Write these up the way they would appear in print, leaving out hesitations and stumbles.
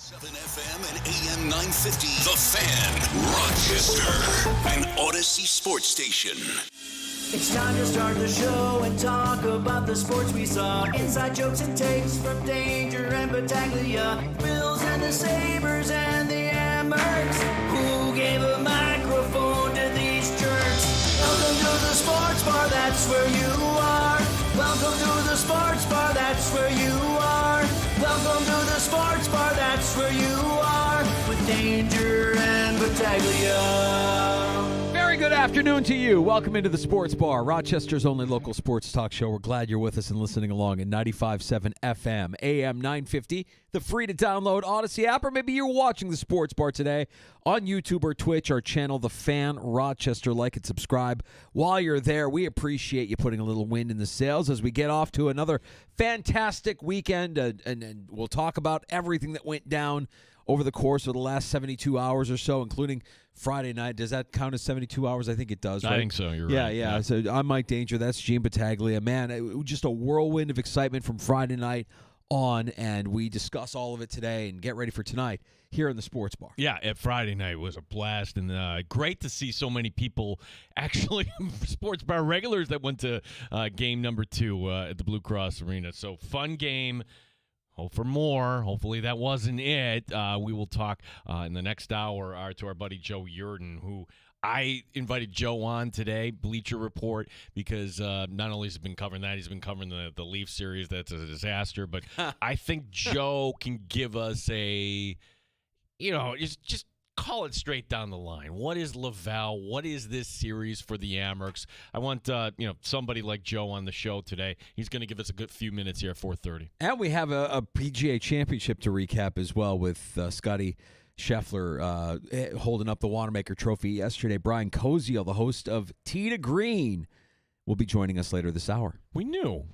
7 FM and AM 950, The Fan, Rochester, an Odyssey sports station. It's time to start the show and talk about the sports we saw. Inside jokes and takes from Danger and Battaglia. Bills and the Sabres and the Amherst. Who gave a microphone to these jerks? Welcome to the sports bar, that's where you are. Welcome to the sports bar, that's where you are. Welcome to the sports bar, that's where you are. With Danger and Battaglia. Very good afternoon to you. Welcome into the Sports Bar, Rochester's only local sports talk show. We're glad you're with us and listening along at 95.7 FM, AM 950, the free-to-download Odyssey app, or maybe you're watching the Sports Bar today on YouTube or Twitch, our channel, The Fan Rochester. Like and subscribe. While you're there, we appreciate you putting a little wind in the sails as we get off to another fantastic weekend, and we'll talk about everything that went down over the course of the last 72 hours or so, including Friday night. Does that count as 72 hours? I think it does, right? I think so. You're right. Yeah. So I'm Mike Danger. That's Gene Battaglia. Man, it was just a whirlwind of excitement from Friday night on, and we discuss all of it today and get ready for tonight here in the Sports Bar. Yeah, Friday night was a blast, and great to see so many people, actually, Sports Bar regulars that went to game number 2 at the Blue Cross Arena. So fun game. Hope for more. Hopefully that wasn't it. We will talk in the next hour to our buddy Joe Yurden, who I invited Joe on today, Bleacher Report, because not only has he been covering that, he's been covering the Leaf series. That's a disaster. But I think Joe can give us just call it straight down the line. What is Laval? What is this series for the Amherst? I want somebody like Joe on the show today. He's going to give us a good few minutes here at 4:30. And we have a PGA Championship to recap as well with Scotty Scheffler holding up the Wanamaker Trophy yesterday. Brian Koziel, the host of Tee to Green, will be joining us later this hour. We knew,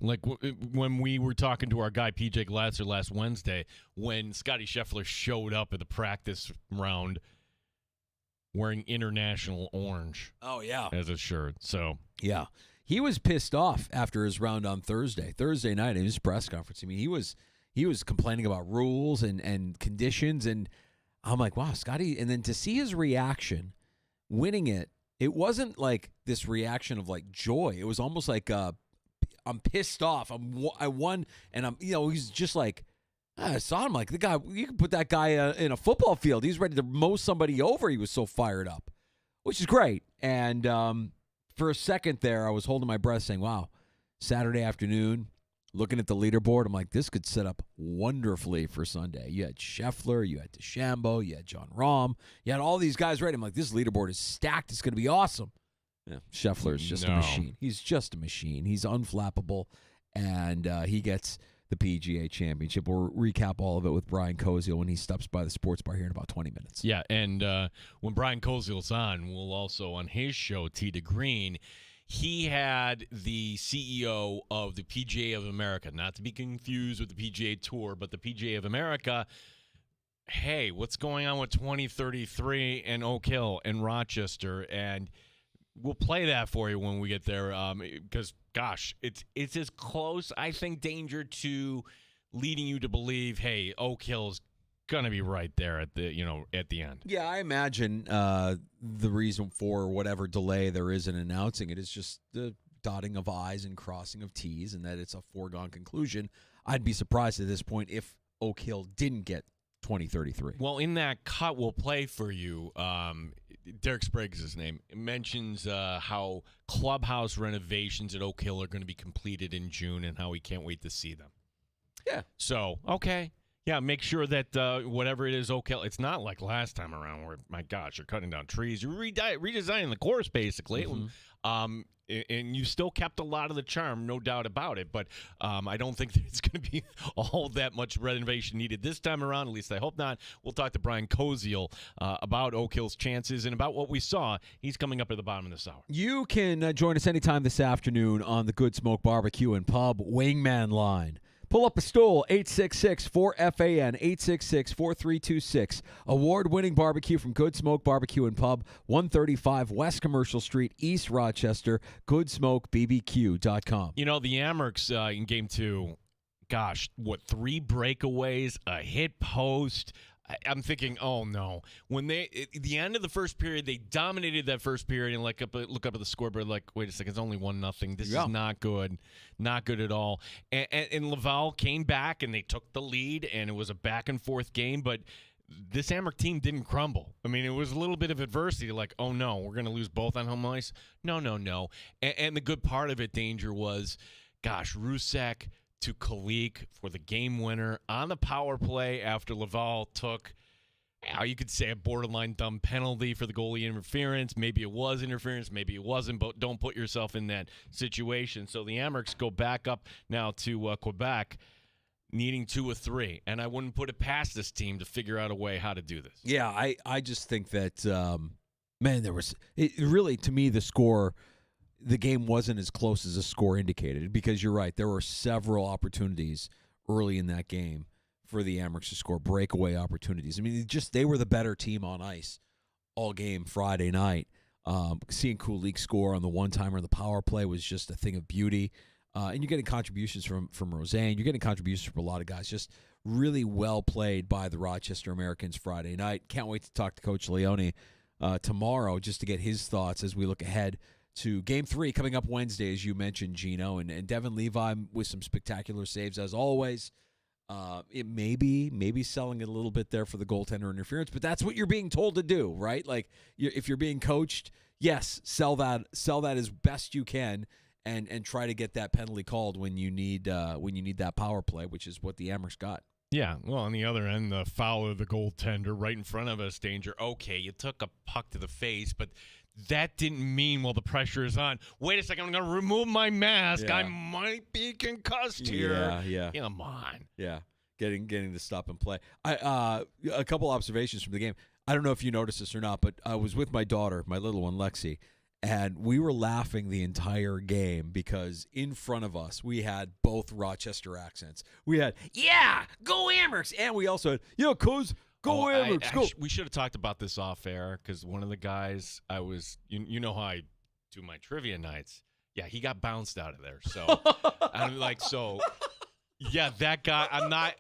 when we were talking to our guy PJ Glatzer last Wednesday, when Scotty Scheffler showed up at the practice round wearing international orange. Oh, yeah. As a shirt. So, yeah. He was pissed off after his round on Thursday night in his press conference. I mean, he was complaining about rules and conditions, and I'm like, wow, Scotty. And then to see his reaction winning it, it wasn't like this reaction of like joy. It was almost like I'm pissed off. I won, and he's just like, I saw him like the guy. You can put that guy in a football field. He's ready to mow somebody over. He was so fired up, which is great. And for a second there, I was holding my breath, saying, "Wow, Saturday afternoon." Looking at the leaderboard, I'm like, this could set up wonderfully for Sunday. You had Scheffler, you had DeChambeau, you had John Rahm, you had all these guys ready. I'm like, this leaderboard is stacked. It's going to be awesome. Yeah, Scheffler is just a machine. He's just a machine. He's unflappable, and he gets the PGA Championship. We'll recap all of it with Brian Koziel when he stops by the Sports Bar here in about 20 minutes. Yeah, and when Brian Koziel's on, we'll also, on his show, Tee to Green, he had the CEO of the PGA of America, not to be confused with the PGA Tour, but the PGA of America. Hey, what's going on with 2033 and Oak Hill and Rochester? And we'll play that for you when we get there, because, gosh, it's as close, I think, Danger, to leading you to believe, hey, Oak Hill's gonna be right there at the end. Yeah, I imagine the reason for whatever delay there is in announcing it is just the dotting of I's and crossing of T's, and that it's a foregone conclusion. I'd be surprised at this point if Oak Hill didn't get 2033. Well, in that cut we'll play for you, Derek Sprague's his name. It mentions how clubhouse renovations at Oak Hill are going to be completed in June and how he can't wait to see them. Yeah. So, okay. Yeah, make sure that whatever it is, Oak Hill, it's not like last time around where, my gosh, you're cutting down trees. You're redesigning the course, basically. Mm-hmm. And you still kept a lot of the charm, no doubt about it. But I don't think that it's going to be all that much renovation needed this time around. At least I hope not. We'll talk to Brian Koziel about Oak Hill's chances and about what we saw. He's coming up at the bottom of this hour. You can join us anytime this afternoon on the Good Smoke Barbecue and Pub Wingman line. Pull up a stool, 866-4FAN, 866-4326. Award-winning barbecue from Good Smoke Barbecue and Pub, 135 West Commercial Street, East Rochester, goodsmokebbq.com. You know, the Amherst in Game 2, gosh, 3 breakaways, a hit post, I'm thinking, oh no. When at the end of the first period, they dominated that first period, and look up at the scoreboard, like, wait a second, it's only 1-0. This is not good, not good at all. And Laval came back, and they took the lead, and it was a back and forth game, but this Amherst team didn't crumble. I mean, it was a little bit of adversity, like, oh no, we're going to lose both on home ice. No. And the good part of it, Danger, was, gosh, Rusek to Kalik for the game winner on the power play after Laval took, you could say, a borderline dumb penalty for the goalie interference. Maybe it was interference, maybe it wasn't, but don't put yourself in that situation. So the Amherst go back up now to Quebec, needing 2 or 3, and I wouldn't put it past this team to figure out a way how to do this. Yeah, I just think that, man, there was really, to me, the game wasn't as close as the score indicated, because you're right, there were several opportunities early in that game for the Amherst to score, breakaway opportunities. I mean, they were the better team on ice all game Friday night. Seeing Kulik score on the one-timer, the power play was just a thing of beauty. And you're getting contributions from Roseanne. You're getting contributions from a lot of guys. Just really well played by the Rochester Americans Friday night. Can't wait to talk to Coach Leone tomorrow just to get his thoughts as we look ahead to Game 3 coming up Wednesday, as you mentioned, Gino. And Devin Levi with some spectacular saves, as always. It maybe selling it a little bit there for the goaltender interference, but that's what you're being told to do, right? Like, if you're being coached, yes, sell that as best you can. And try to get that penalty called when you need that power play, which is what the Amherst got. Yeah, well, on the other end, the foul of the goaltender right in front of us, Danger. Okay, you took a puck to the face, but that didn't mean while the pressure is on. Wait a second, I'm going to remove my mask. Yeah. I might be concussed here. Yeah. Come on. Yeah, getting to stop and play. A couple observations from the game. I don't know if you noticed this or not, but I was with my daughter, my little one, Lexi. And we were laughing the entire game because in front of us, we had both Rochester accents. We had, yeah, go Amherst. And we also had, yeah, Coz, go Amherst, go. We should have talked about this off air, because one of the guys you know how I do my trivia nights. Yeah, he got bounced out of there. So I'm like, yeah, that guy,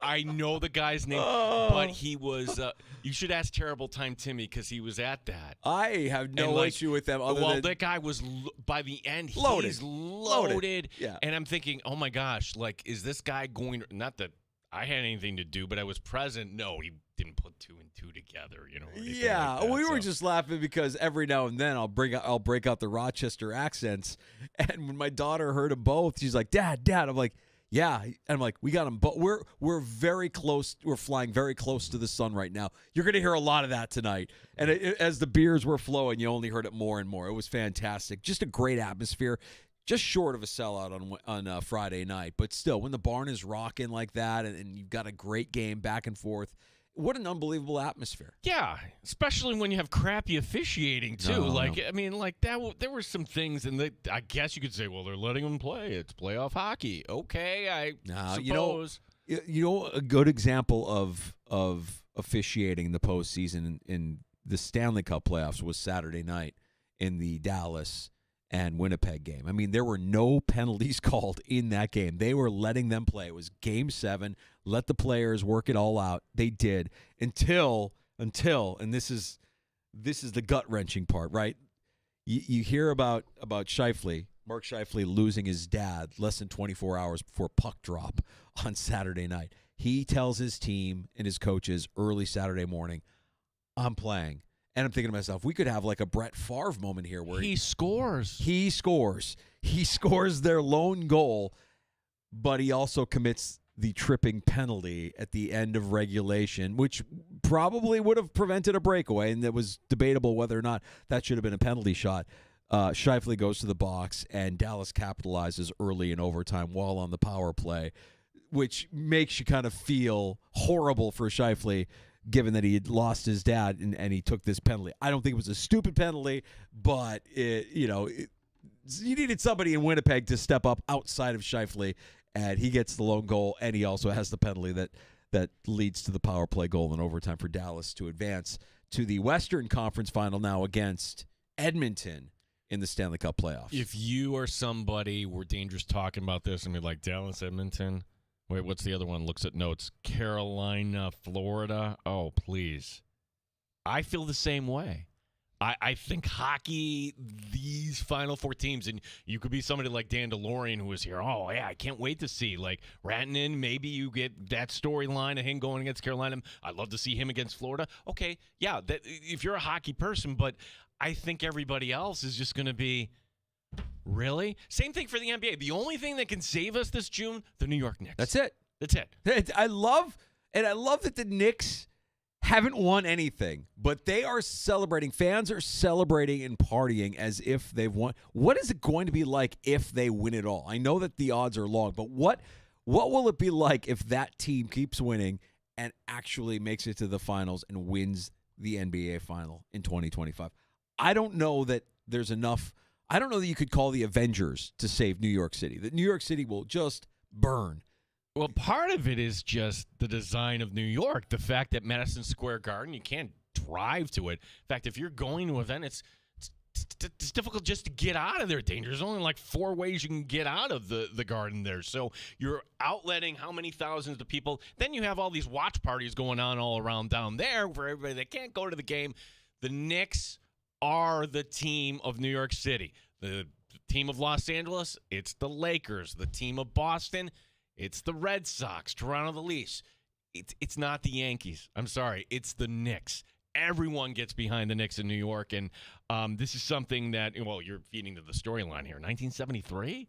I know the guy's name, but he was, you should ask Terrible Time Timmy, because he was at that. I have no issue with them. That guy was, by the end, he's loaded. Yeah. And I'm thinking, oh my gosh, like, is this guy going, not that I had anything to do, but I was present. No, he didn't put 2 and 2 together, or anything like that, we were just laughing because every now and then I'll break out the Rochester accents. And when my daughter heard them both, she's like, Dad. I'm like, yeah, and I'm like, we got them, but we're very close. We're flying very close to the sun right now. You're going to hear a lot of that tonight. And as the beers were flowing, you only heard it more and more. It was fantastic. Just a great atmosphere. Just short of a sellout on Friday night, but still, when the barn is rocking like that, and you've got a great game back and forth, what an unbelievable atmosphere. Yeah, especially when you have crappy officiating too. No. I mean, like that. There were some things, and I guess you could say, well, they're letting them play. It's playoff hockey. Okay, I suppose. You know, a good example of officiating in the postseason in the Stanley Cup playoffs was Saturday night in the Dallas and Winnipeg game. I mean, there were no penalties called in that game. They were letting them play. It was Game 7. Let the players work it all out. They did until, and this is the gut-wrenching part, right? You hear about Scheifele, Mark Scheifele, losing his dad less than 24 hours before puck drop on Saturday night. He tells his team and his coaches early Saturday morning, I'm playing. And I'm thinking to myself, we could have like a Brett Favre moment here where he scores. He scores their lone goal, but he also commits the tripping penalty at the end of regulation, which probably would have prevented a breakaway, and it was debatable whether or not that should have been a penalty shot. Scheifele goes to the box, and Dallas capitalizes early in overtime while on the power play, which makes you kind of feel horrible for Scheifele, given that he had lost his dad and he took this penalty. I don't think it was a stupid penalty, but you needed somebody in Winnipeg to step up outside of Scheifele, and he gets the lone goal, and he also has the penalty that leads to the power play goal in overtime for Dallas to advance to the Western Conference Final now against Edmonton in the Stanley Cup playoffs. If you are somebody, we're dangerous talking about this, and be like, Dallas, Edmonton, Wait, what's the other one? Looks at notes. Carolina, Florida. Oh, please. I feel the same way. I think hockey, these Final Four teams, and you could be somebody like Dan DeLorean who was here. Oh, yeah, I can't wait to see. Like, Rantanen, maybe you get that storyline of him going against Carolina. I'd love to see him against Florida. Okay, yeah, that, if you're a hockey person, but I think everybody else is just going to be, really? Same thing for the NBA. The only thing that can save us this June, the New York Knicks. That's it. That's it. I love that the Knicks haven't won anything, but they are celebrating. Fans are celebrating and partying as if they've won. What is it going to be like if they win it all? I know that the odds are long, but what will it be like if that team keeps winning and actually makes it to the finals and wins the NBA final in 2025? I don't know that there's enough. I don't know that you could call the Avengers to save New York City. That New York City will just burn. Well, part of it is just the design of New York. The fact that Madison Square Garden, you can't drive to it. In fact, if you're going to an event, it's difficult just to get out of there, Dane. There's only like 4 ways you can get out of the garden there. So you're outletting how many thousands of people. Then you have all these watch parties going on all around down there for everybody that can't go to the game. The Knicks are the team of New York City. The team of Los Angeles, it's the Lakers. The team of Boston, it's the Red Sox, Toronto, the Leafs. It's not the Yankees. I'm sorry. It's the Knicks. Everyone gets behind the Knicks in New York, and this is something that, well, you're feeding to the storyline here. 1973?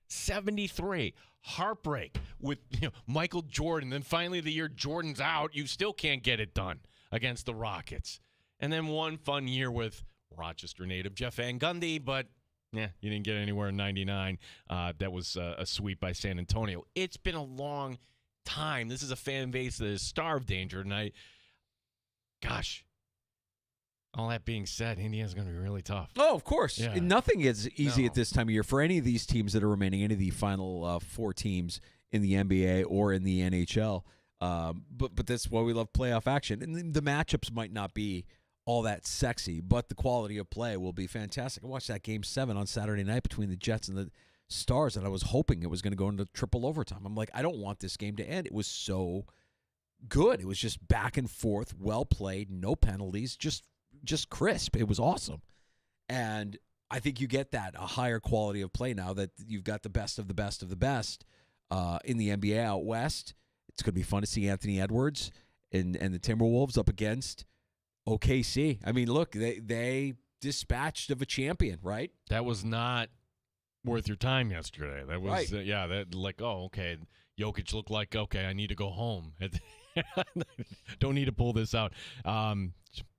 73. Heartbreak with Michael Jordan. Then finally the year Jordan's out, you still can't get it done against the Rockets. And then one fun year with Rochester native Jeff Van Gundy, but yeah, you didn't get anywhere in 99. That was a sweep by San Antonio. It's been a long time. This is a fan base that is starved, Danger. And gosh, all that being said, Indiana's going to be really tough. Oh, of course. Yeah. Nothing is easy at this time of year for any of these teams that are remaining, any of the final 4 teams in the NBA or in the NHL. But that's why we love playoff action. And the matchups might not be all that sexy, but the quality of play will be fantastic. I watched that Game 7 on Saturday night between the Jets and the Stars, and I was hoping it was going to go into triple overtime. I'm like, I don't want this game to end. It was so good. It was just back and forth, well played, no penalties, just crisp. It was awesome. And I think you get that, a higher quality of play now that you've got the best of the best of the best in the NBA out west. It's going to be fun to see Anthony Edwards and the Timberwolves up against OKC. I mean, look, they dispatched of a champion, right? That was not worth your time yesterday. That was, right. That like, oh, okay. Jokic looked like, okay, I need to go home. Don't need to pull this out.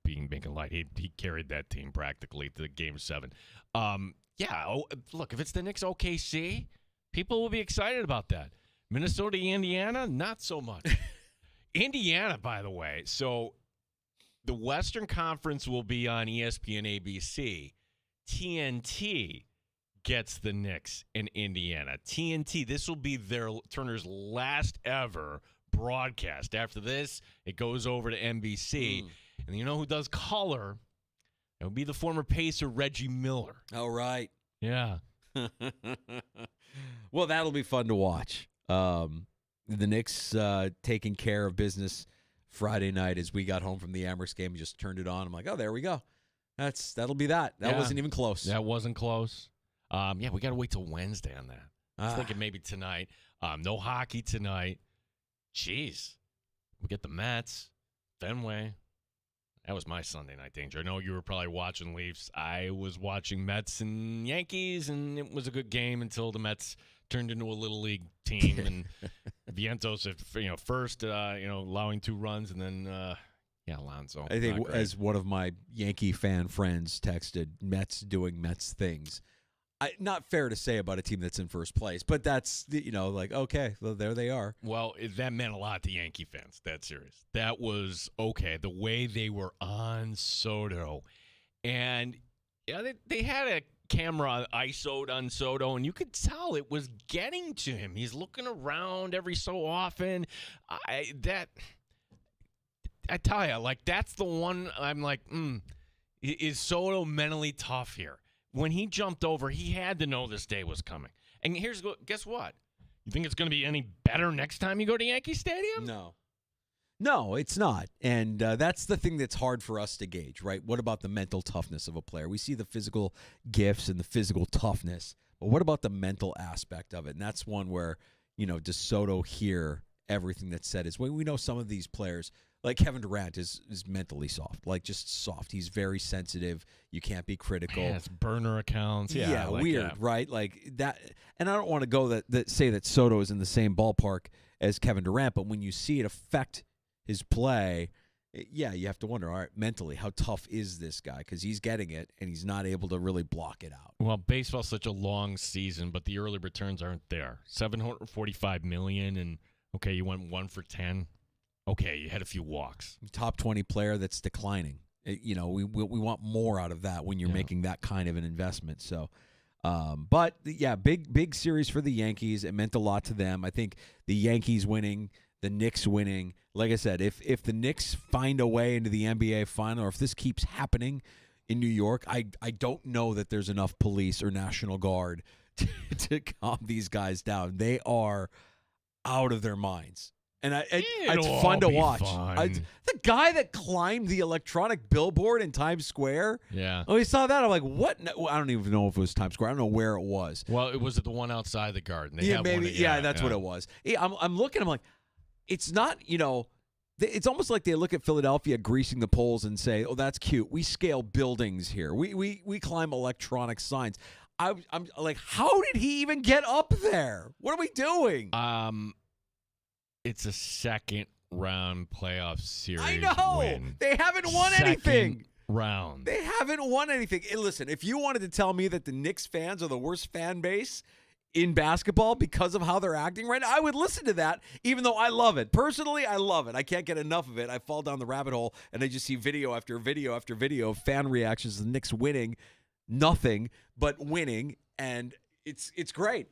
Making light, he carried that team practically to Game 7. Look, if it's the Knicks OKC, people will be excited about that. Minnesota, Indiana, not so much. Indiana, by the way, so the Western Conference will be on ESPN ABC. TNT gets the Knicks in Indiana. TNT, this will be Turner's last ever broadcast. After this, it goes over to NBC. And you know who does color? It would be the former Pacer, Reggie Miller. Oh, right. Yeah. Well, that'll be fun to watch. The Knicks taking care of business Friday night as we got home from the Amherst game and just turned it on. I'm like, oh, there we go. That'll be that. That wasn't even close. That wasn't close. We got to wait till Wednesday on that. I was thinking maybe tonight. No hockey tonight. Jeez. We get the Mets, Fenway. That was my Sunday night, Danger. I know you were probably watching Leafs. I was watching Mets and Yankees, and it was a good game until the Mets turned into a little league team, and Vientos at first, allowing 2 runs, and then Alonso. I think as one of my Yankee fan friends texted, Mets doing Mets things. Not fair to say about a team that's in first place, but that's, okay, well, there they are. Well, that meant a lot to Yankee fans, that series. That was, okay, the way they were on Soto. And they had a camera ISO'd on Soto, and you could tell it was getting to him. He's looking around every so often. I tell you, that's the one I'm like, is Soto mentally tough here? When he jumped over, he had to know this day was coming. And guess what? You think it's going to be any better next time you go to Yankee Stadium? No, it's not. And that's the thing that's hard for us to gauge, right? What about the mental toughness of a player? We see the physical gifts and the physical toughness, but what about the mental aspect of it? And that's one where, DeSoto hear everything that's said is when we know some of these players, like Kevin Durant, is mentally soft, like just soft. He's very sensitive. You can't be critical. Yeah, it's burner accounts. Yeah, like weird, that. right? Like that. And I don't want to go that say that Soto is in the same ballpark as Kevin Durant, but when you see it affect his play, you have to wonder, all right, mentally, how tough is this guy? Because he's getting it, and he's not able to really block it out. Well, baseball's such a long season, but the early returns aren't there. $745 million, and, okay, you went 1 for 10. Okay, you had a few walks. Top 20 player that's declining. We want more out of that when you're making that kind of an investment. So, but, big series for the Yankees. It meant a lot to them. I think the Yankees winning, the Knicks winning. Like I said, if the Knicks find a way into the NBA final, or if this keeps happening in New York, I don't know that there's enough police or National Guard to calm these guys down. They are out of their minds. And it's fun to watch. The guy that climbed the electronic billboard in Times Square. Yeah. Oh, he saw that. I'm like, what? No, I don't even know if it was Times Square. I don't know where it was. Well, it was the one outside the Garden. They yeah, have maybe. One That's what it was. I'm looking. I'm like, it's not. It's almost like they look at Philadelphia greasing the poles and say, "Oh, that's cute. We scale buildings here. We climb electronic signs." I'm like, how did he even get up there? What are we doing? It's a second round playoff series. I know. Win. They haven't won Second anything. Round. They haven't won anything. Hey, listen, if you wanted to tell me that the Knicks fans are the worst fan base in basketball because of how they're acting right now, I would listen to that, even though I love it. Personally, I love it. I can't get enough of it. I fall down the rabbit hole, and I just see video after video after video of fan reactions to the Knicks winning nothing but winning, and it's great.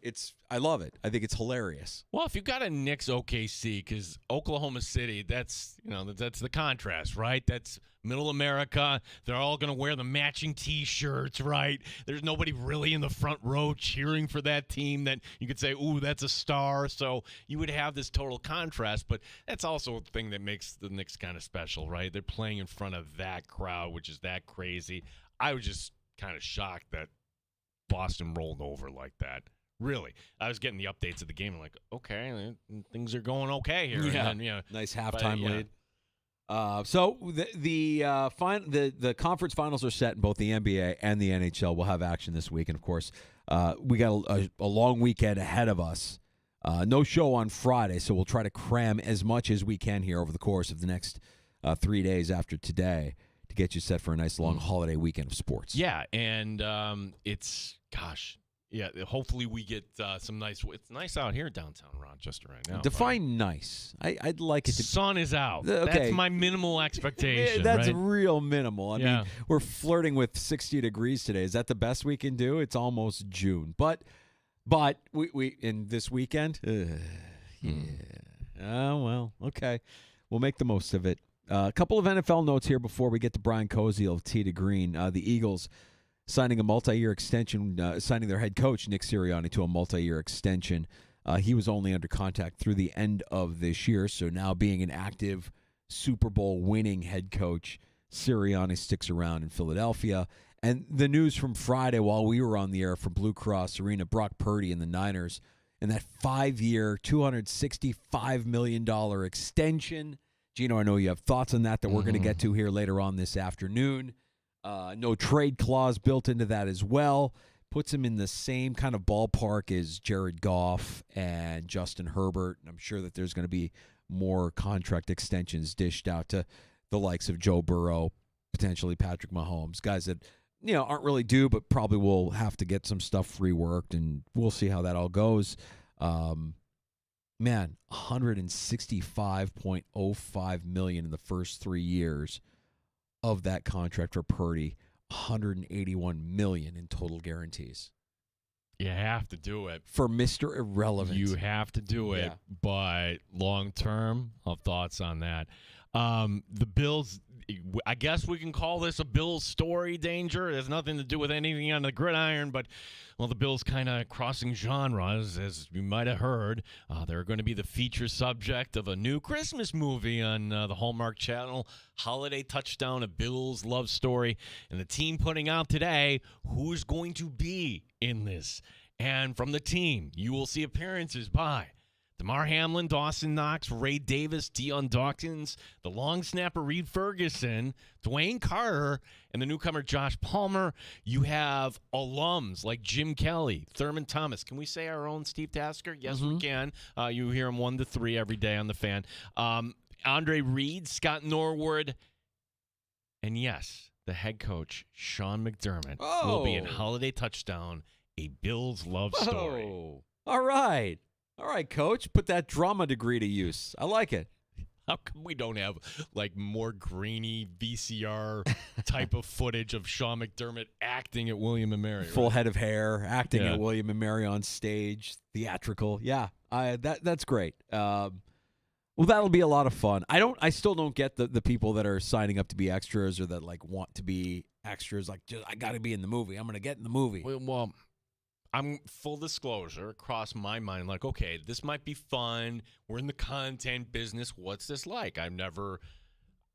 I love it. I think it's hilarious. Well, if you've got a Knicks OKC, because Oklahoma City, that's the contrast, right? That's middle America. They're all going to wear the matching T-shirts, right? There's nobody really in the front row cheering for that team that you could say, ooh, that's a star. So you would have this total contrast, but that's also a thing that makes the Knicks kind of special, right? They're playing in front of that crowd, which is that crazy. I was just kind of shocked that Boston rolled over like that. Really. I was getting the updates of the game. I'm like, okay, things are going okay here. Yeah. And then, Nice halftime lead. So the conference finals are set in both the NBA and the NHL. We'll have action this week. And, of course, we got a long weekend ahead of us. No show on Friday, so we'll try to cram as much as we can here over the course of the next 3 days after today to get you set for a nice long holiday weekend of sports. Yeah, and hopefully we get some nice. It's nice out here downtown Rochester right now. Define nice. I'd like it to. Sun is out. Okay. That's my minimal expectation. That's right? real minimal. I mean, we're flirting with 60 degrees today. Is that the best we can do? It's almost June, but we in this weekend. Oh well, okay. We'll make the most of it. A couple of NFL notes here before we get to Brian Koziel of Tee to Green. The Eagles signing a multi-year extension, signing their head coach, Nick Sirianni, to a multi-year extension. He was only under contract through the end of this year, so now being an active Super Bowl winning head coach, Sirianni sticks around in Philadelphia. And the news from Friday while we were on the air from Blue Cross Arena, Brock Purdy and the Niners, and that 5-year, $265 million extension. Gino, I know you have thoughts on that we're going to get to here later on this afternoon. No trade clause built into that as well. Puts him in the same kind of ballpark as Jared Goff and Justin Herbert. And I'm sure that there's going to be more contract extensions dished out to the likes of Joe Burrow, potentially Patrick Mahomes, guys that aren't really due, but probably will have to get some stuff reworked, and we'll see how that all goes. Man, $165.05 million in the first 3 years of that contract for Purdy. $181 million in total guarantees. You have to do it for Mr. Irrelevant. You have to do it, but long term, I'll have thoughts on that. The Bills, I guess we can call this a Bills story, Danger. It has nothing to do with anything on the gridiron, but, well, the Bills kind of crossing genres, as you might have heard. They're going to be the feature subject of a new Christmas movie on the Hallmark Channel, Holiday Touchdown, a Bills love story. And the team putting out today who's going to be in this. And from the team, you will see appearances by Damar Hamlin, Dawson Knox, Ray Davis, Deion Dawkins, the long snapper Reed Ferguson, Dwayne Carter, and the newcomer Josh Palmer. You have alums like Jim Kelly, Thurman Thomas. Can we say our own Steve Tasker? Yes, we can. You hear him 1 to 3 every day on the Fan. Andre Reed, Scott Norwood, and yes, the head coach, Sean McDermott, will be in Holiday Touchdown, a Bills love story. All right. All right, Coach. Put that drama degree to use. I like it. How come we don't have, like, more grainy VCR type of footage of Sean McDermott acting at William & Mary? Full head of hair, acting at William & Mary on stage, theatrical. Yeah, that's great. Well, that'll be a lot of fun. I still don't get the people that are signing up to be extras or that, like, want to be extras. Like, I got to be in the movie. I'm going to get in the movie. Well, I'm full disclosure, crossed my mind, like, okay, this might be fun. We're in the content business. What's this like? I've never,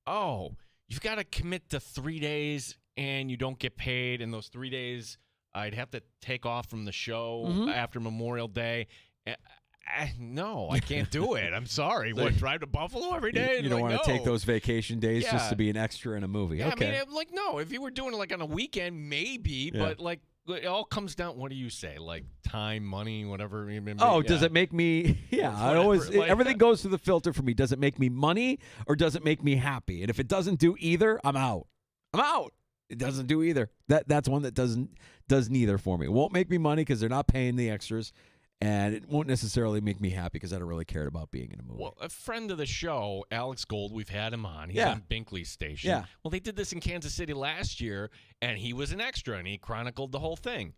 you've got to commit to 3 days and you don't get paid. And those 3 days, I'd have to take off from the show after Memorial Day. No, I can't do it. I'm sorry. What, drive to Buffalo every day? You don't want to take those vacation days just to be an extra in a movie. Yeah, okay. I mean, like, no, if you were doing it like on a weekend, maybe, but like, it all comes down. What do you say? Like time, money, whatever. Does it make me? Yeah, I always. Like, everything goes through the filter for me. Does it make me money or does it make me happy? And if it doesn't do either, I'm out. It doesn't do either. That's one that does neither for me. It won't make me money because they're not paying the extras, and it won't necessarily make me happy because I don't really care about being in a movie. Well, a friend of the show, Alex Gold, we've had him on. He's on Binkley's station. Yeah. Well, they did this in Kansas City last year, and he was an extra, and he chronicled the whole thing.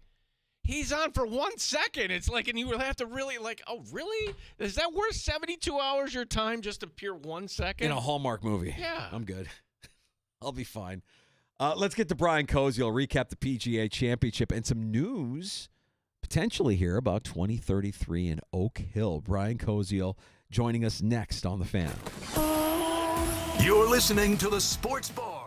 He's on for 1 second. It's like, and you will have to really, like, oh, really? Is that worth 72 hours of your time just to appear 1 second? In a Hallmark movie. Yeah. I'm good. I'll be fine. Let's get to Brian Koziel, recap the PGA Championship, and some news potentially here about 2033 in Oak Hill. Brian Koziel joining us next on The Fan. You're listening to the Sports Bar.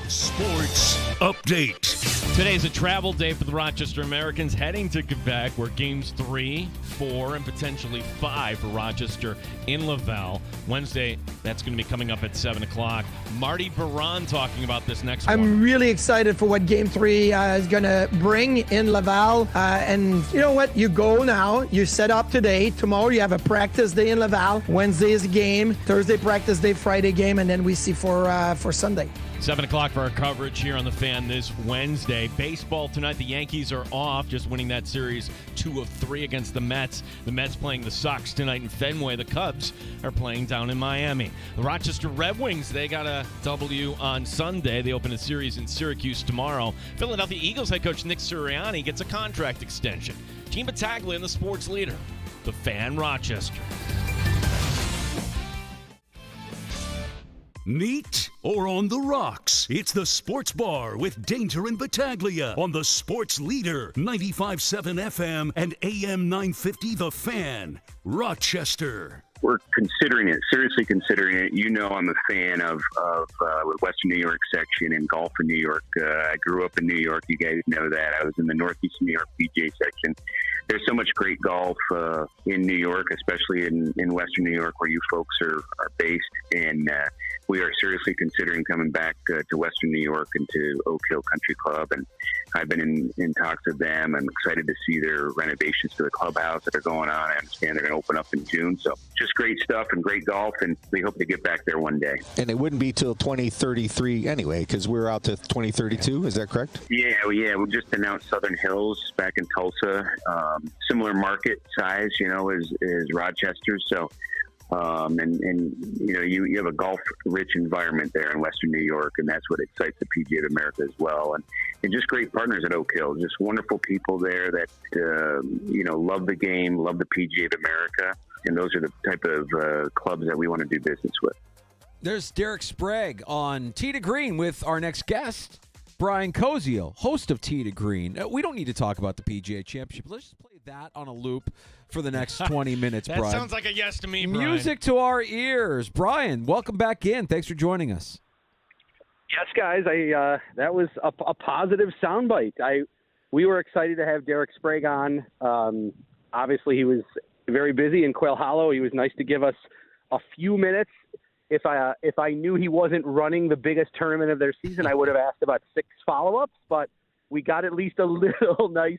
Sports Update. Today's a travel day for the Rochester Americans heading to Quebec, where games 3, 4, and potentially 5 for Rochester in Laval. Wednesday, that's going to be coming up at 7 o'clock. Marty Baron talking about this next one. I'm really excited for what Game 3 is going to bring in Laval. And you know what? You go now. You set up today. Tomorrow you have a practice day in Laval. Wednesday is a game. Thursday practice day. Friday game. And then we see for Sunday. 7 o'clock for our coverage here on The Fan this Wednesday. Baseball tonight, the Yankees are off, just winning that series 2 of 3 against the Mets. The Mets playing the Sox tonight in Fenway. The Cubs are playing down in Miami. The Rochester Red Wings, they got a W on Sunday. They open a series in Syracuse tomorrow. Philadelphia Eagles head coach Nick Sirianni gets a contract extension. Team Battaglia and the sports leader, The Fan Rochester. Neat or on the rocks? It's the Sports Bar with Danger and Battaglia on the Sports Leader, 95.7 FM and AM 950 The Fan, Rochester. We're considering it, seriously considering it. You know, I'm a fan of Western New York section and golf in New York. I grew up in New York. You guys know that. I was in the Northeast New York PGA section. There's so much great golf in New York, especially in Western New York where you folks are based. And we are seriously considering coming back to Western New York and to Oak Hill Country Club. And I've been in talks with them. I'm excited to see their renovations to the clubhouse that are going on. I understand they're going to open up in June. So just great stuff and great golf. And we hope to get back there one day. And it wouldn't be till 2033 anyway, because we're out to 2032. Is that correct? Yeah. We just announced Southern Hills back in Tulsa. Similar market size, as Rochester. So, you have a golf-rich environment there in Western New York, and that's what excites the PGA of America as well. And just great partners at Oak Hill, just wonderful people there that love the game, love the PGA of America, and those are the type of clubs that we want to do business with. There's Derek Sprague on Tee to Green with our next guest, Brian Koziel, host of Tee to Green. We don't need to talk about the PGA Championship. Let's just play that on a loop for the next 20 minutes, That Brian. sounds like a yes to me, Brian. Music to our ears. Brian, welcome back in. Thanks for joining us. Yes, guys. That was a positive soundbite. We were excited to have Derek Sprague on. Obviously, he was very busy in Quail Hollow. He was nice to give us a few minutes. If I knew he wasn't running the biggest tournament of their season, I would have asked about 6 follow-ups. But we got at least a little nice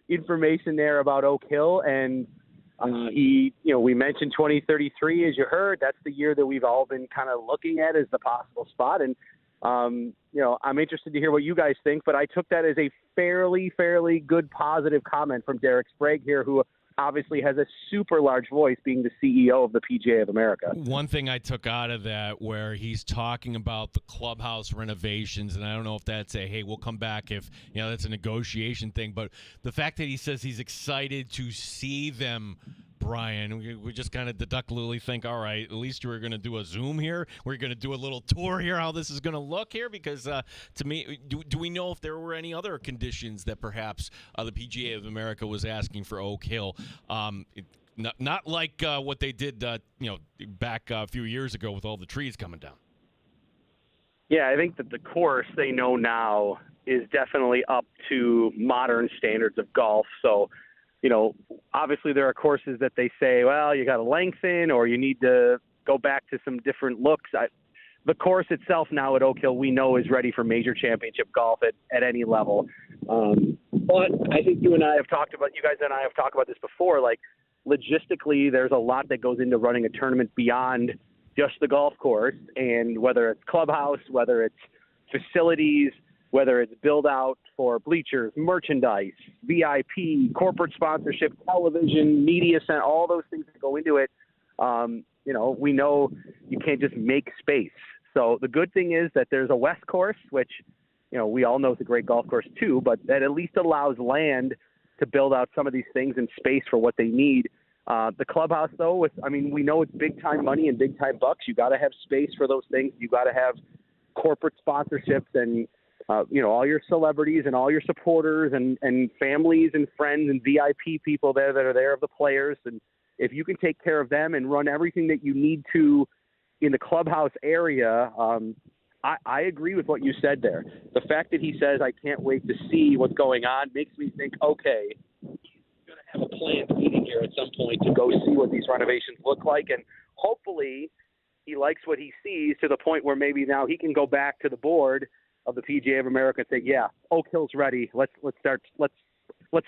information there about Oak Hill, and we mentioned 2033, as you heard. That's the year that we've all been kind of looking at as the possible spot. And I'm interested to hear what you guys think, but I took that as a fairly good positive comment from Derek Sprague here, who obviously has a super large voice, being the CEO of the PGA of America. One thing I took out of that, where he's talking about the clubhouse renovations, and I don't know if that's hey, we'll come back if, that's a negotiation thing, but the fact that he says he's excited to see them, Brian, we just kind of deductively think, all right, at least we're going to do a Zoom here. We're going to do a little tour here, how this is going to look here, because to me, do we know if there were any other conditions that perhaps the PGA of America was asking for Oak Hill? Not like what they did, back a few years ago with all the trees coming down. Yeah, I think that the course they know now is definitely up to modern standards of golf. So, obviously there are courses that they say, well, you got to lengthen or you need to go back to some different looks. The course itself now at Oak Hill, we know, is ready for major championship golf at any level. But I think you guys and I have talked about this before. Like, logistically, there's a lot that goes into running a tournament beyond just the golf course, and whether it's clubhouse, whether it's facilities, whether it's build out for bleachers, merchandise, VIP, corporate sponsorship, television, media center, all those things that go into it. We know you can't just make space. So the good thing is that there's a West course, which, we all know is a great golf course too, but that at least allows land to build out some of these things and space for what they need. The clubhouse, though, we know it's big time money and big time bucks. You got to have space for those things. You got to have corporate sponsorships and all your celebrities and all your supporters and families and friends and VIP people there that are there of the players. And if you can take care of them and run everything that you need to in the clubhouse area, I agree with what you said there. The fact that he says, I can't wait to see what's going on, makes me think, okay, he's going to have a planned meeting here at some point to go see what these renovations look like. And hopefully he likes what he sees to the point where maybe now he can go back to the board of the PGA of America and say, yeah, Oak Hill's ready. Let's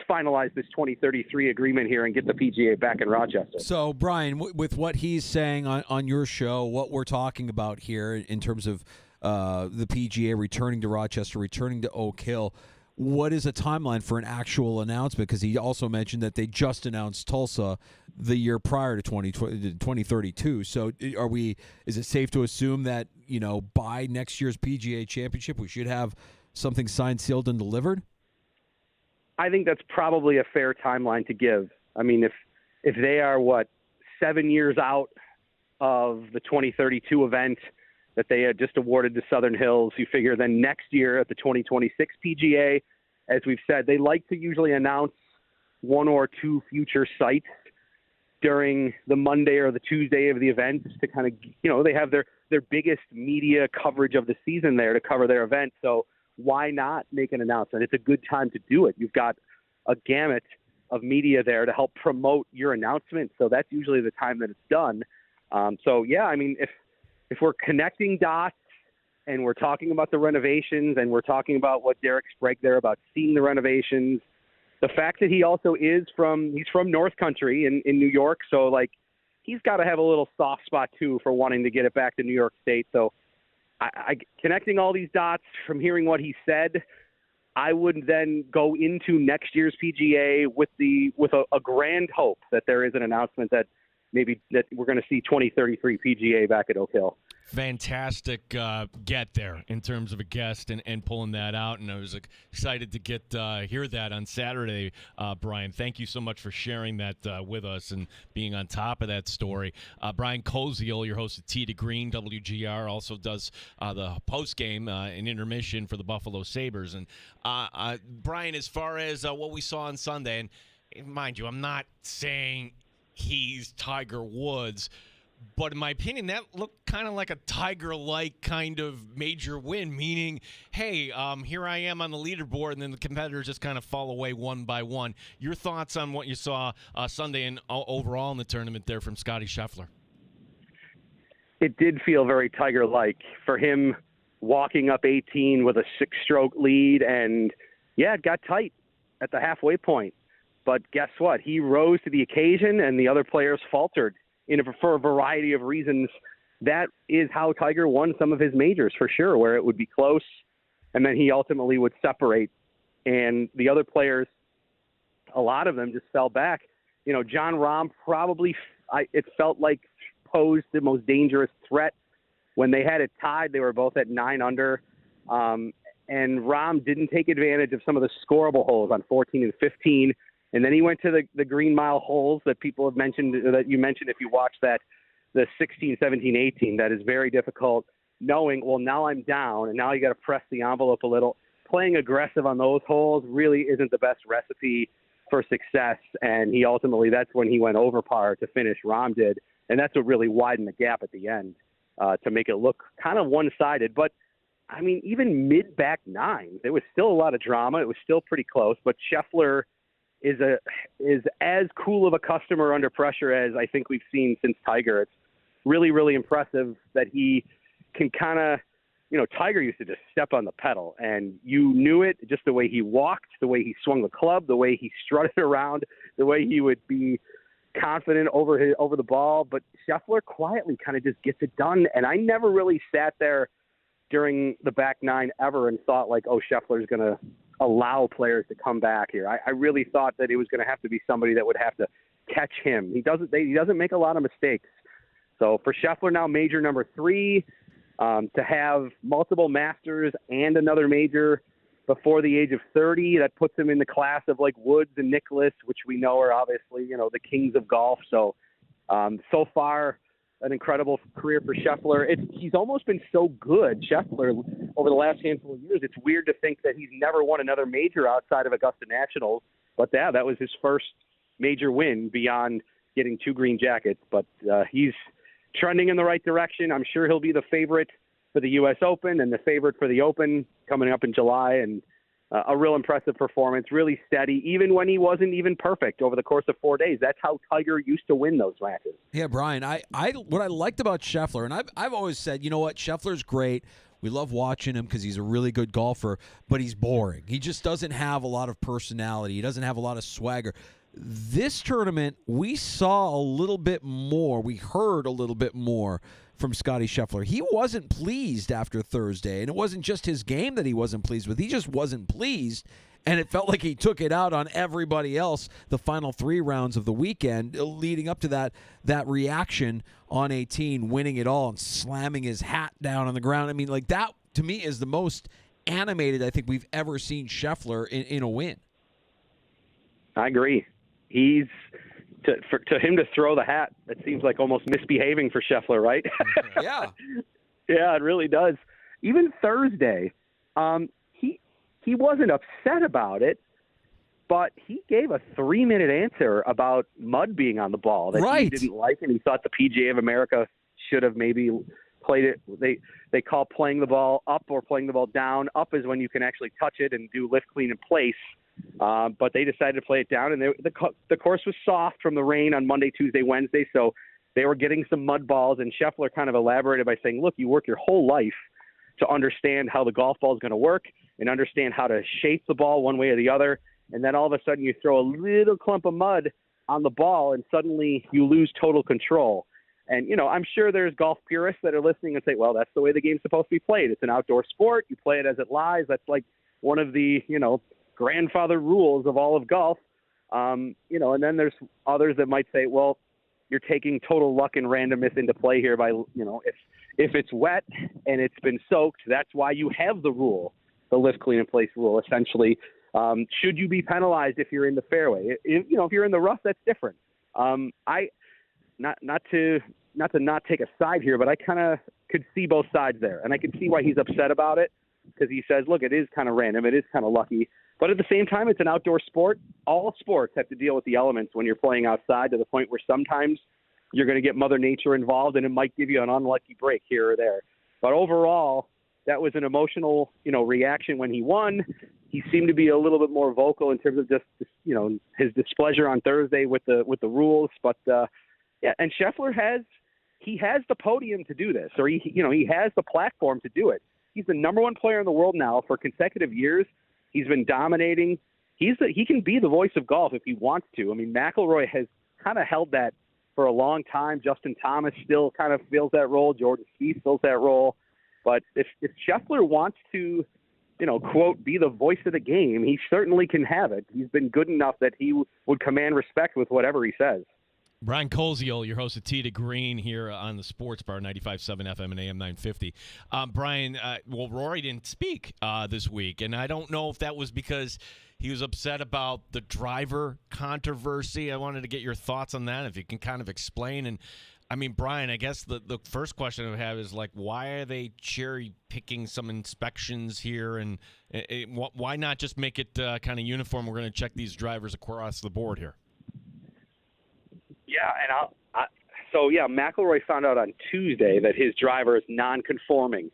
finalize this 2033 agreement here and get the PGA back in Rochester. So, Brian, with what he's saying on your show, what we're talking about here in terms of the PGA returning to Rochester, returning to Oak Hill, what is a timeline for an actual announcement? Because he also mentioned that they just announced Tulsa the year prior to 2032. So is it safe to assume that, by next year's PGA Championship, we should have something signed, sealed, and delivered? I think that's probably a fair timeline to give. I mean, if they are, 7 years out of the 2032 event that they had just awarded to Southern Hills, you figure then next year at the 2026 PGA, as we've said, they like to usually announce one or two future sites during the Monday or the Tuesday of the event to kind of, they have their biggest media coverage of the season there to cover their event. So why not make an announcement? It's a good time to do it. You've got a gamut of media there to help promote your announcement. So that's usually the time that it's done. If we're connecting dots and we're talking about the renovations and we're talking about what Derek Sprague there about seeing the renovations, the fact that he also he's from North Country in New York. So he's got to have a little soft spot too for wanting to get it back to New York State. So I connecting all these dots from hearing what he said, I would then go into next year's PGA with a grand hope that there is an announcement that maybe that we're going to see 2033 PGA back at Oak Hill. Fantastic get there in terms of a guest and pulling that out, and I was excited to hear that on Saturday. Brian, thank you so much for sharing that with us and being on top of that story. Brian Koziel, your host of Tee to Green, WGR, also does the post-game and intermission for the Buffalo Sabres. And Brian, as far as what we saw on Sunday, and mind you, I'm not saying he's Tiger Woods, but in my opinion, that looked kind of like a Tiger-like kind of major win, meaning, hey, here I am on the leaderboard, and then the competitors just kind of fall away one by one. Your thoughts on what you saw Sunday and overall in the tournament there from Scottie Scheffler? It did feel very Tiger-like for him walking up 18 with a 6-stroke lead, and, it got tight at the halfway point. But guess what? He rose to the occasion, and the other players faltered for a variety of reasons. That is how Tiger won some of his majors, for sure, where it would be close, and then he ultimately would separate. And the other players, a lot of them just fell back. Jon Rahm probably, it felt like, posed the most dangerous threat. When they had it tied, they were both at 9 under. And Rahm didn't take advantage of some of the scoreable holes on 14 and 15. And then he went to the Green Mile holes that people have mentioned, that you mentioned if you watch that, the 16, 17, 18. That is very difficult, knowing, well, now I'm down, and now you got to press the envelope a little. Playing aggressive on those holes really isn't the best recipe for success, and that's when he went over par to finish. Rahm did, and that's what really widened the gap at the end to make it look kind of one-sided. But, I mean, even mid-back 9, there was still a lot of drama. It was still pretty close, but Scheffler is as cool of a customer under pressure as I think we've seen since Tiger. It's really, really impressive that he can kind of, Tiger used to just step on the pedal, and you knew it just the way he walked, the way he swung the club, the way he strutted around, the way he would be confident over the ball. But Scheffler quietly kind of just gets it done, and I never really sat there during the back 9 ever and thought Scheffler's going to allow players to come back here. I really thought that it was going to have to be somebody that would have to catch him. He doesn't make a lot of mistakes. So for Scheffler now, major number 3, to have multiple Masters and another major before the age of 30, that puts him in the class of Woods and Nicklaus, which we know are obviously, the kings of golf. So, so far, an incredible career for Scheffler. He's almost been so good, Scheffler, over the last handful of years. It's weird to think that he's never won another major outside of Augusta Nationals. But that was his first major win beyond getting 2 green jackets. But he's trending in the right direction. I'm sure he'll be the favorite for the U.S. Open and the favorite for the Open coming up in July. And a real impressive performance, really steady, even when he wasn't even perfect over the course of 4 days. That's how Tiger used to win those matches. Yeah, Brian, what I liked about Scheffler, and I've always said, you know what, Scheffler's great. We love watching him because he's a really good golfer, but he's boring. He just doesn't have a lot of personality. He doesn't have a lot of swagger. This tournament, we saw a little bit more. We heard a little bit more from Scottie Scheffler. He wasn't pleased after Thursday, and it wasn't just his game that he wasn't pleased with. He just wasn't pleased, and it felt like he took it out on everybody else the final 3 rounds of the weekend leading up to that reaction on 18, winning it all and slamming his hat down on the ground. I mean, like, that, to me, is the most animated I think we've ever seen Scheffler in a win. I agree. He's to him to throw the hat, it seems like almost misbehaving for Scheffler, right? Yeah. Yeah, it really does. Even Thursday, he wasn't upset about it, but he gave a 3-minute answer about mud being on the ball that he didn't like, and he thought the PGA of America should have maybe played it. They call playing the ball up or playing the ball down. Up is when you can actually touch it and do lift, clean, in place. But they decided to play it down, and the course was soft from the rain on Monday, Tuesday, Wednesday, so they were getting some mud balls, and Scheffler kind of elaborated by saying, look, you work your whole life to understand how the golf ball is going to work and understand how to shape the ball one way or the other, and then all of a sudden you throw a little clump of mud on the ball, and suddenly you lose total control. And, you know, I'm sure there's golf purists that are listening and say, well, that's the way the game's supposed to be played. It's an outdoor sport. You play it as it lies. That's like one of the, grandfather rules of all of golf, and then there's others that might say, well, you're taking total luck and randomness into play here by, if it's wet and it's been soaked, that's why you have the rule, the lift, clean, in place rule, essentially. Should you be penalized if you're in the fairway? If you're in the rough, that's different. Not to not take a side here, but I kind of could see both sides there, and I could see why he's upset about it, because he says, look, it is kind of random, it is kind of lucky. But at the same time, it's an outdoor sport. All sports have to deal with the elements when you're playing outside, to the point where sometimes you're going to get Mother Nature involved, and it might give you an unlucky break here or there. But overall, that was an emotional, reaction when he won. He seemed to be a little bit more vocal in terms of just, his displeasure on Thursday with the rules. But and Scheffler has the podium to do this, or he has the platform to do it. He's the number 1 player in the world now for consecutive years. He's been dominating. He can be the voice of golf if he wants to. I mean, McIlroy has kind of held that for a long time. Justin Thomas still kind of fills that role. Jordan Spieth fills that role. But if Scheffler wants to, quote, be the voice of the game, he certainly can have it. He's been good enough that he would command respect with whatever he says. Brian Koziol, your host of Tee to Green here on the Sports Bar, 95.7 FM and AM 950. Brian, Rory didn't speak this week, and I don't know if that was because he was upset about the driver controversy. I wanted to get your thoughts on that, if you can kind of explain. And, I mean, Brian, I guess the first question I have is, like, why are they cherry-picking some inspections here, and why not just make it kind of uniform? We're going to check these drivers across the board here. Yeah, and McIlroy found out on Tuesday that his driver is non-conforming.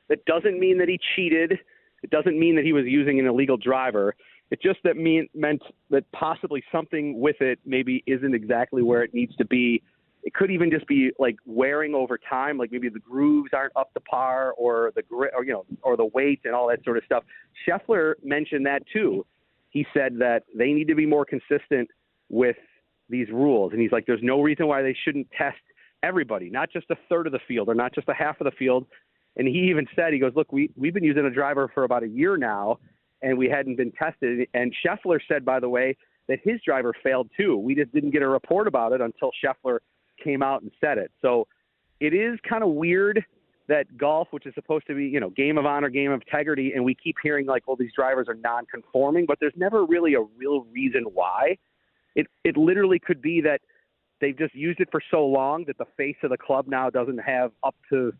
That doesn't mean that he cheated. It doesn't mean that he was using an illegal driver. It just meant that possibly something with it maybe isn't exactly where it needs to be. It could even just be like wearing over time, like maybe the grooves aren't up to par, or the grit, or the weight and all that sort of stuff. Scheffler mentioned that too. He said that they need to be more consistent with these rules. And he's like, there's no reason why they shouldn't test everybody, not just a third of the field or not just a half of the field. And he even said, he goes, look, we've been using a driver for about a year now, and we hadn't been tested. And Scheffler said, by the way, that his driver failed too. We just didn't get a report about it until Scheffler came out and said it. So it is kind of weird that golf, which is supposed to be, game of honor, game of integrity, and we keep hearing like, well, these drivers are non-conforming, but there's never really a real reason why. It literally could be that they've just used it for so long that the face of the club now doesn't have up to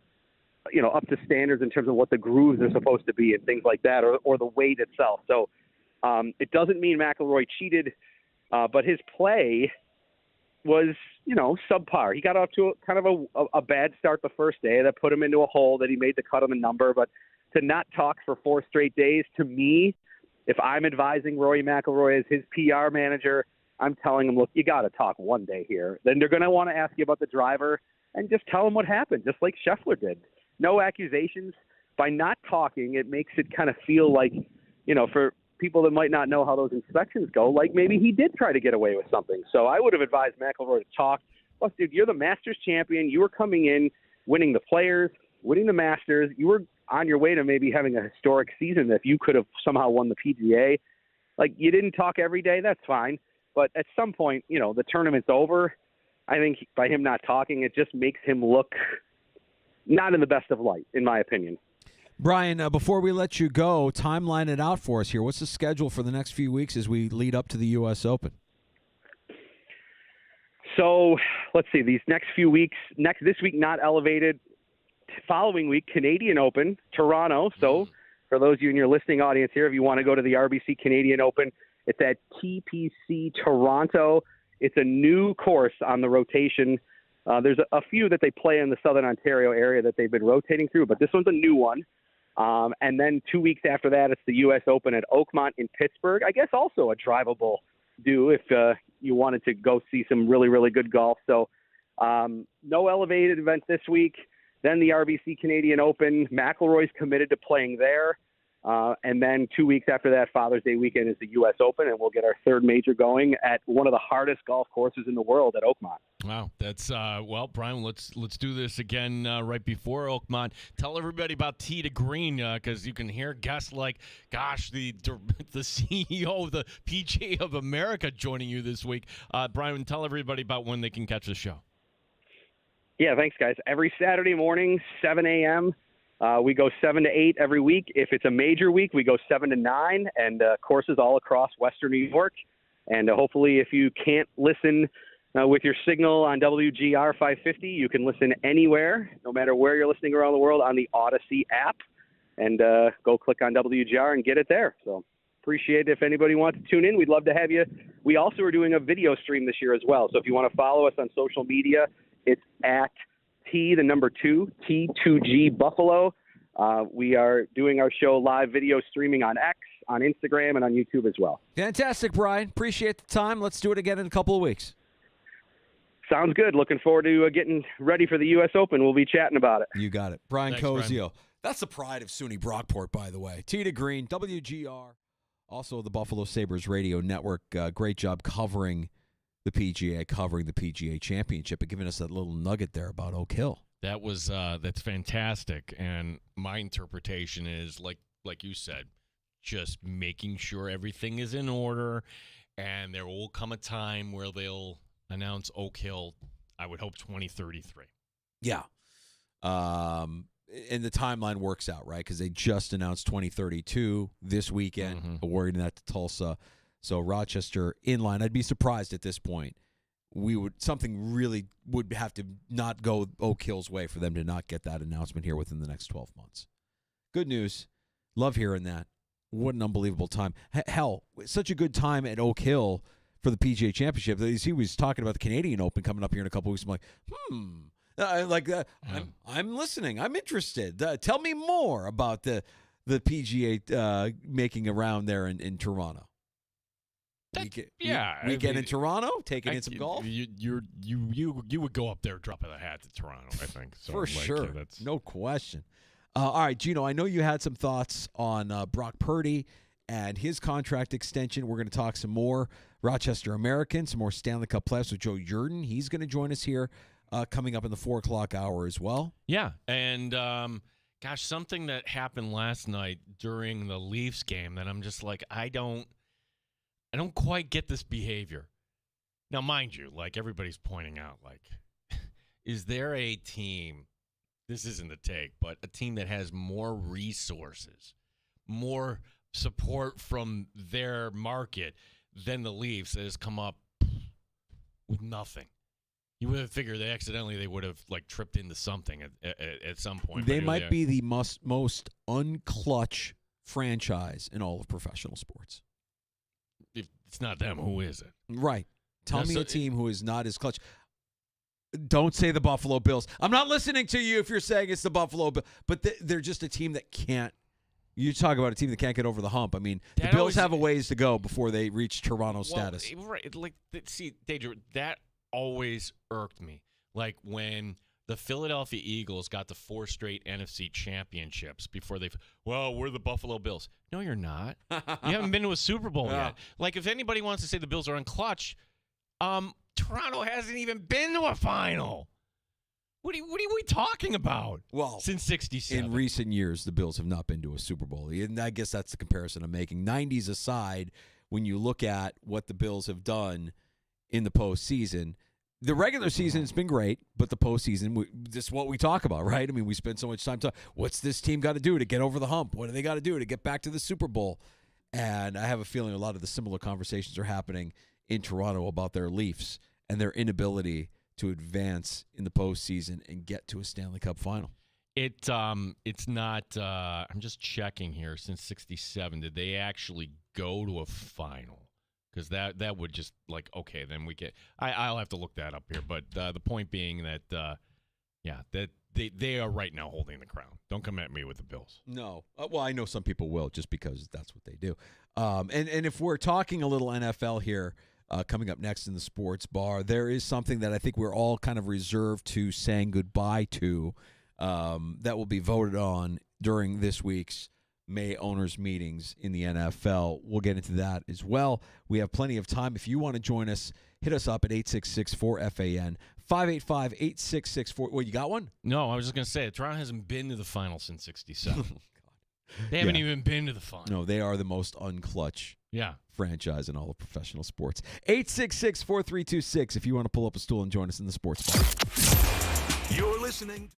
standards in terms of what the grooves are supposed to be and things like that, or the weight itself. So it doesn't mean McIlroy cheated, but his play was, subpar. He got off to kind of a bad start the first day that put him into a hole that he made the cut on the number. But to not talk for 4 straight days, to me, if I'm advising Rory McIlroy as his PR manager, I'm telling him, look, you got to talk one day here. Then they're going to want to ask you about the driver and just tell him what happened, just like Scheffler did. No accusations. By not talking, it makes it kind of feel like, for people that might not know how those inspections go, like maybe he did try to get away with something. So I would have advised McIlroy to talk. Plus, dude, you're the Masters champion. You were coming in, winning the Players, winning the Masters. You were on your way to maybe having a historic season if you could have somehow won the PGA. Like, you didn't talk every day, that's fine. But at some point, the tournament's over. I think by him not talking, it just makes him look not in the best of light, in my opinion. Brian, before we let you go, timeline it out for us here. What's the schedule for the next few weeks as we lead up to the U.S. Open? So let's see, these next few weeks, this week not elevated, following week Canadian Open, Toronto. So for those of you in your listening audience here, if you want to go to the RBC Canadian Open, it's at TPC Toronto. It's a new course on the rotation. There's a few that they play in the Southern Ontario area that they've been rotating through, but this one's a new one. And then 2 weeks after that, it's the U.S. Open at Oakmont in Pittsburgh. I guess also a drivable do if you wanted to go see some really, really good golf. So no elevated event this week. Then the RBC Canadian Open. McIlroy's committed to playing there. And then 2 weeks after that, Father's Day weekend is the U.S. Open, and we'll get our third major going at one of the hardest golf courses in the world at Oakmont. Wow, that's well, Brian. Let's do this again right before Oakmont. Tell everybody about Tee to Green because you can hear guests like, gosh, the CEO of the PGA of America joining you this week. Brian, tell everybody about when they can catch the show. Yeah, thanks, guys. Every Saturday morning, 7 a.m. We go 7 to 8 every week. If it's a major week, we go 7 to 9, and courses all across Western New York. And hopefully, if you can't listen with your signal on WGR 550, you can listen anywhere, no matter where you're listening around the world, on the Odyssey app. And go click on WGR and get it there. So appreciate it. If anybody wants to tune in, we'd love to have you. We also are doing a video stream this year as well. So if you want to follow us on social media, it's at T2G Buffalo. We are doing our show live video streaming on X, on Instagram, and on YouTube as well. Fantastic, Brian. Appreciate the time. Let's do it again in a couple of weeks. Sounds good. Looking forward to getting ready for the U.S. Open. We'll be chatting about it. You got it. Brian Thanks, Cozio. Brian. That's the pride of SUNY Brockport, by the way. Tee to Green, WGR, also the Buffalo Sabres Radio Network. Great job covering the PGA, covering the PGA Championship, and giving us that little nugget there about Oak Hill. That was that's fantastic, and my interpretation is like you said, just making sure everything is in order, and there will come a time where they'll announce Oak Hill. I would hope 2033. Yeah, and the timeline works out right because they just announced 2032 this weekend, awarding that to Tulsa. So Rochester in line. I'd be surprised at this point. Something really would have to not go Oak Hill's way for them to not get that announcement here within the next 12 months. Good news. Love hearing that. What an unbelievable time. Hell, such a good time at Oak Hill for the PGA Championship. He was talking about the Canadian Open coming up here in a couple weeks. I'm like, I'm listening. I'm interested. Tell me more about the PGA making a round there in Toronto. Weekend in Toronto, taking in some golf. You would go up there, dropping a hat to Toronto. I think so, for sure. That's no question. All right, Gino. I know you had some thoughts on Brock Purdy and his contract extension. We're going to talk some more Rochester American, some more Stanley Cup playoffs with Joe Yurden. He's going to join us here coming up in the 4 o'clock hour as well. Yeah, and gosh, something that happened last night during the Leafs game that I'm just like, I don't quite get this behavior. Now, mind you, like everybody's pointing out, like, is there a team, this isn't the take, but a team that has more resources, more support from their market than the Leafs that has come up with nothing? You would have figured they would have like tripped into something at some point. They might be the most unclutch franchise in all of professional sports. If it's not them, who is it? Right. Tell No, me so a team who is not as clutch. Don't say the Buffalo Bills. I'm not listening to you if you're saying it's the Buffalo Bills, but they're just a team that can't. You talk about a team that can't get over the hump. I mean, the That Bills always- have a ways to go before they reach Toronto status. Right. Like, see, Deidre, that always irked me. Like when the Philadelphia Eagles got the 4 straight NFC championships before we're the Buffalo Bills. No, you're not. You haven't been to a Super Bowl Yeah. yet. Like, if anybody wants to say the Bills are unclutch, Toronto hasn't even been to a final. What are we talking about? Well, Since 67. in recent years, the Bills have not been to a Super Bowl. And I guess that's the comparison I'm making. 90s aside, when you look at what the Bills have done in the postseason, the regular season has been great, but the postseason, this is what we talk about, right? I mean, we spend so much time talking, what's this team got to do to get over the hump? What do they got to do to get back to the Super Bowl? And I have a feeling a lot of the similar conversations are happening in Toronto about their Leafs and their inability to advance in the postseason and get to a Stanley Cup final. It's not. I'm just checking here. Since '67, did they actually go to a final? Because that would just like okay, then we get. I'll have to look that up here. But the point being that that they are right now holding the crown. Don't come at me with the Bills. No. Well, I know some people will just because that's what they do. And if we're talking a little NFL here, coming up next in the sports bar, there is something that I think we're all kind of reserved to saying goodbye to that will be voted on during this week's May owners meetings in the NFL. We'll get into that as well. We have plenty of time. If you want to join us, hit us up at 866-4FAN, 585-8664. Well, you got one? No, I was just gonna say Toronto hasn't been to the final since '67. They haven't even been to the final. No, they are the most unclutch Yeah. franchise in all of professional sports. 866-4326 if you want to pull up a stool and join us in the sports bar. You're listening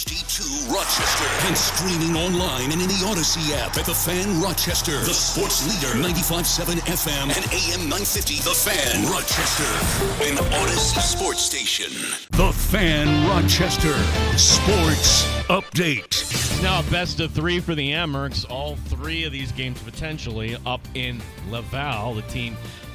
HD2 Rochester and streaming online and in the Odyssey app at The Fan Rochester. The sports leader, 95.7 FM and AM 950 The Fan Rochester, an Odyssey sports station. The Fan Rochester Sports Update. Now, best of three for the Amerks. All three of these games potentially up in Laval.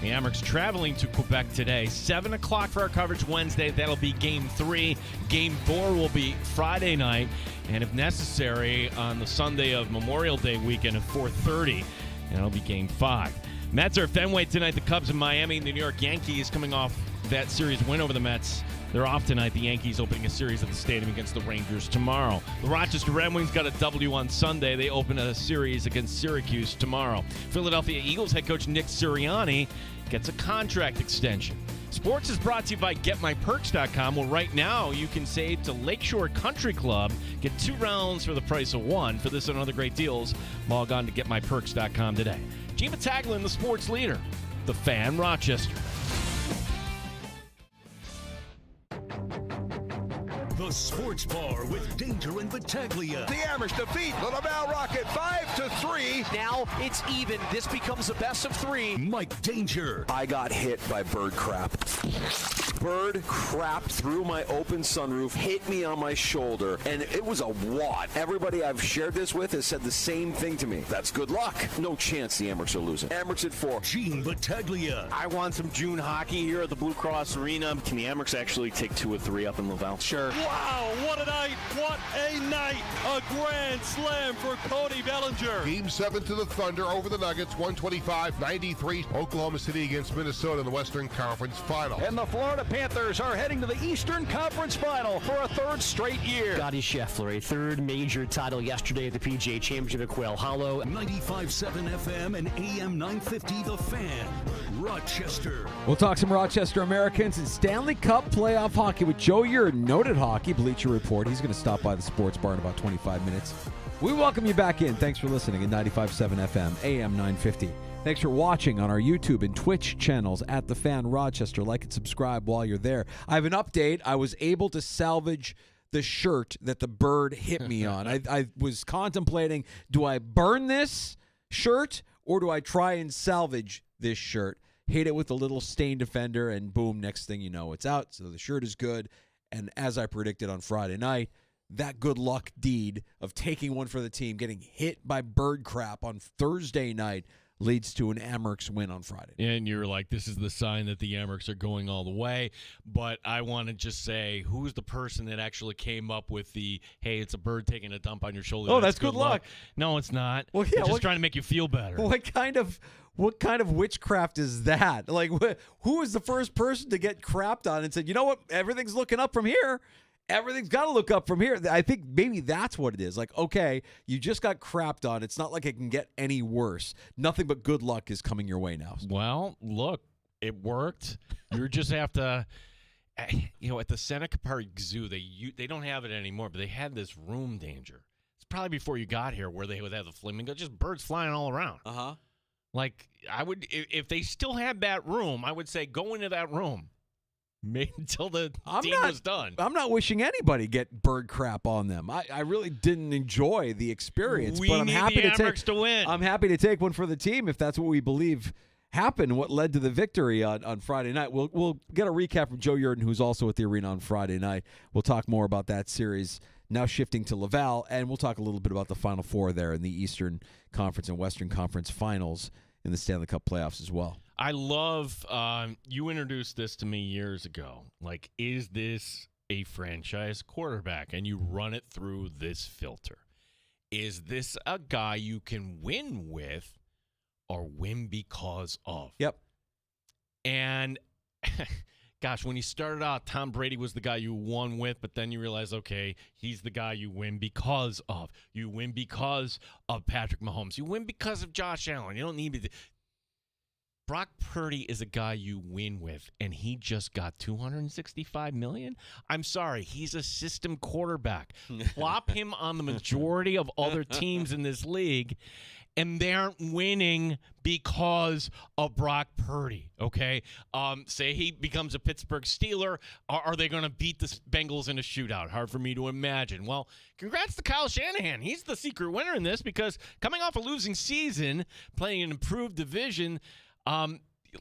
The Amerks traveling to Quebec today. 7 o'clock for our coverage Wednesday. That'll be Game 3. Game 4 will be Friday night. And if necessary, on the Sunday of Memorial Day weekend at 4:30. And it'll be Game 5. Mets are at Fenway tonight. The Cubs in Miami. The New York Yankees coming off that series win over the Mets. They're off tonight. The Yankees opening a series at the stadium against the Rangers tomorrow. The Rochester Red Wings got a W on Sunday. They open a series against Syracuse tomorrow. Philadelphia Eagles head coach Nick Sirianni gets a contract extension. Sports is brought to you by GetMyPerks.com. Well, right now you can save to Lakeshore Country Club. Get 2 rounds for the price of 1. For this and other great deals, log on to GetMyPerks.com today. Gene Battaglin, the sports leader, The Fan Rochester. The Sports Bar with Danger and Battaglia. The Amerks defeat the Laval Rocket 5-3. Now it's even. This becomes a best of 3. Mike Danger. I got hit by bird crap. Bird crap through my open sunroof, hit me on my shoulder, and it was a wad. Everybody I've shared this with has said the same thing to me. That's good luck. No chance the Amerks are losing. Amerks at 4. Gene Battaglia. I want some June hockey here at the Blue Cross Arena. Can the Amerks actually take 2 or 3 up in Laval? Sure. Wow, what a night. What a night. A grand slam for Cody Bellinger. Game 7 to the Thunder over the Nuggets, 125-93. Oklahoma City against Minnesota in the Western Conference Final. And the Florida Panthers are heading to the Eastern Conference Final for a 3rd straight year. Scotty Scheffler, a 3rd major title yesterday at the PGA Championship at Quail Hollow. 95.7 FM and AM 950 The Fan, Rochester. We'll talk some Rochester Americans and Stanley Cup playoff hockey with Joe Yerdon, noted hockey Bleacher Report. He's going to stop by the sports bar in about 25 minutes. We welcome you back in. Thanks for listening at 95.7 FM, AM 950. Thanks for watching on our YouTube and Twitch channels at The Fan Rochester. Like and subscribe while you're there. I have an update. I was able to salvage the shirt that the bird hit me on. I was contemplating, do I burn this shirt or do I try and salvage this shirt? Hit it with a little stain defender, and boom, next thing you know, it's out. So the shirt is good. And as I predicted on Friday night, that good luck deed of taking one for the team, getting hit by bird crap on Thursday night, leads to an Amerks win on Friday. And you're like, this is the sign that the Amerks are going all the way. But I want to just say, who's the person that actually came up with the, hey, it's a bird taking a dump on your shoulder? Oh, that's good luck. No, it's not. Well, yeah, They're just trying to make you feel better. What kind of witchcraft is that? Like, who was the first person to get crapped on and said, you know what, everything's looking up from here? Everything's got to look up from here. I think maybe that's what it is. Like, okay, you just got crapped on. It's not like it can get any worse. Nothing but good luck is coming your way now. Well, look, it worked. You just have to, at the Seneca Park Zoo, they don't have it anymore, but they had this room, Danger. It's probably before you got here where they would have the flamingo, just birds flying all around. Uh-huh. Like, I would, if they still had that room, I would say go into that room. Until the team was done. I'm not wishing anybody get bird crap on them. I really didn't enjoy the experience. We but I'm need happy the to Amerks to win. I'm happy to take one for the team if that's what we believe happened, what led to the victory on Friday night. We'll get a recap from Joe Yerdon, who's also at the arena on Friday night. We'll talk more about that series. Now shifting to Laval, and we'll talk a little bit about the Final Four there in the Eastern Conference and Western Conference Finals in the Stanley Cup playoffs as well. I love, you introduced this to me years ago. Like, is this a franchise quarterback? And you run it through this filter. Is this a guy you can win with or win because of? Yep. And, gosh, when you started out, Tom Brady was the guy you won with, but then you realize, okay, he's the guy you win because of. You win because of Patrick Mahomes. You win because of Josh Allen. You don't need to. Brock Purdy is a guy you win with, and he just got $265 million. I'm sorry, he's a system quarterback. Plop him on the majority of other teams in this league, and they aren't winning because of Brock Purdy, okay? Say he becomes a Pittsburgh Steeler. Are they going to beat the Bengals in a shootout? Hard for me to imagine. Well, congrats to Kyle Shanahan. He's the secret winner in this because coming off a losing season, playing an improved division,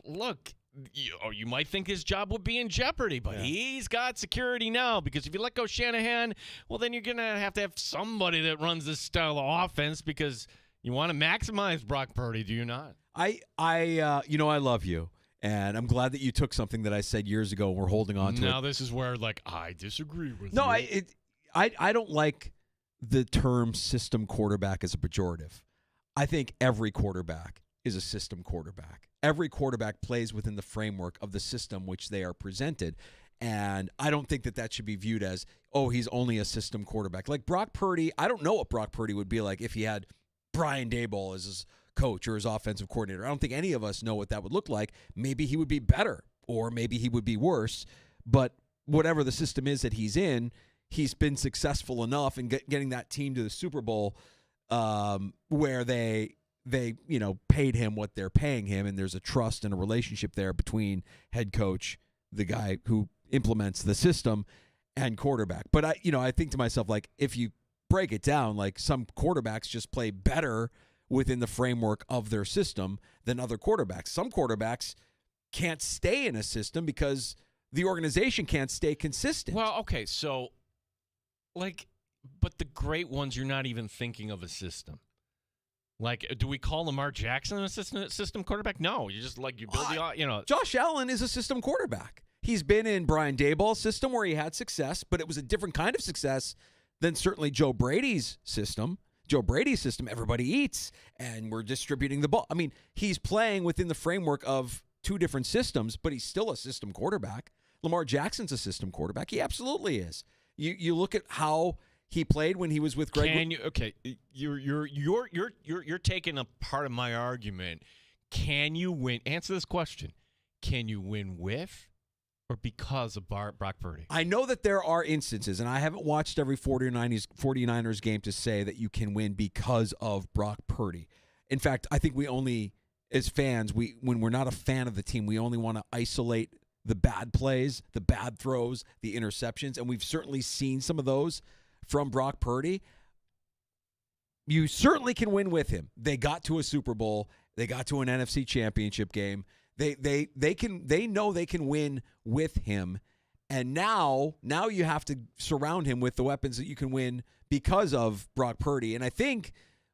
look, you might think his job would be in jeopardy, but he's got security now because if you let go Shanahan, well, then you're going to have somebody that runs this style of offense because you want to maximize Brock Purdy, do you not? I love you, and I'm glad that you took something that I said years ago and we're holding on to it. Now this is where, I disagree with you. No, I don't like the term system quarterback as a pejorative. I think every quarterback is a system quarterback. Every quarterback plays within the framework of the system which they are presented. And I don't think that should be viewed as, he's only a system quarterback. Like Brock Purdy, I don't know what Brock Purdy would be like if he had Brian Daboll as his coach or his offensive coordinator. I don't think any of us know what that would look like. Maybe he would be better or maybe he would be worse. But whatever the system is that he's in, he's been successful enough in getting that team to the Super Bowl where they paid him what they're paying him, and there's a trust and a relationship there between head coach, the guy who implements the system, and quarterback. But I think to myself, like, if you break it down, like some quarterbacks just play better within the framework of their system than other quarterbacks. Some quarterbacks can't stay in a system because the organization can't stay consistent. Well, okay, so but the great ones, you're not even thinking of a system. Like, do we call Lamar Jackson a system quarterback? No, you just you build Josh Allen is a system quarterback. He's been in Brian Daboll's system where he had success, but it was a different kind of success than certainly Joe Brady's system. Joe Brady's system, everybody eats, and we're distributing the ball. I mean, he's playing within the framework of two different systems, but he's still a system quarterback. Lamar Jackson's a system quarterback. He absolutely is. You look at how he played when he was with Greg. You're taking a part of my argument. Can you win? Answer this question. Can you win with or because of Brock Purdy? I know that there are instances, and I haven't watched every 49ers game to say that you can win because of Brock Purdy. In fact, I think we only, as fans, when we're not a fan of the team, we only want to isolate the bad plays, the bad throws, the interceptions, and we've certainly seen some of those from Brock Purdy. You certainly can win with him. They got to a Super Bowl. They got to an NFC Championship game. They know they can win with him. And now you have to surround him with the weapons that you can win because of Brock Purdy. And I think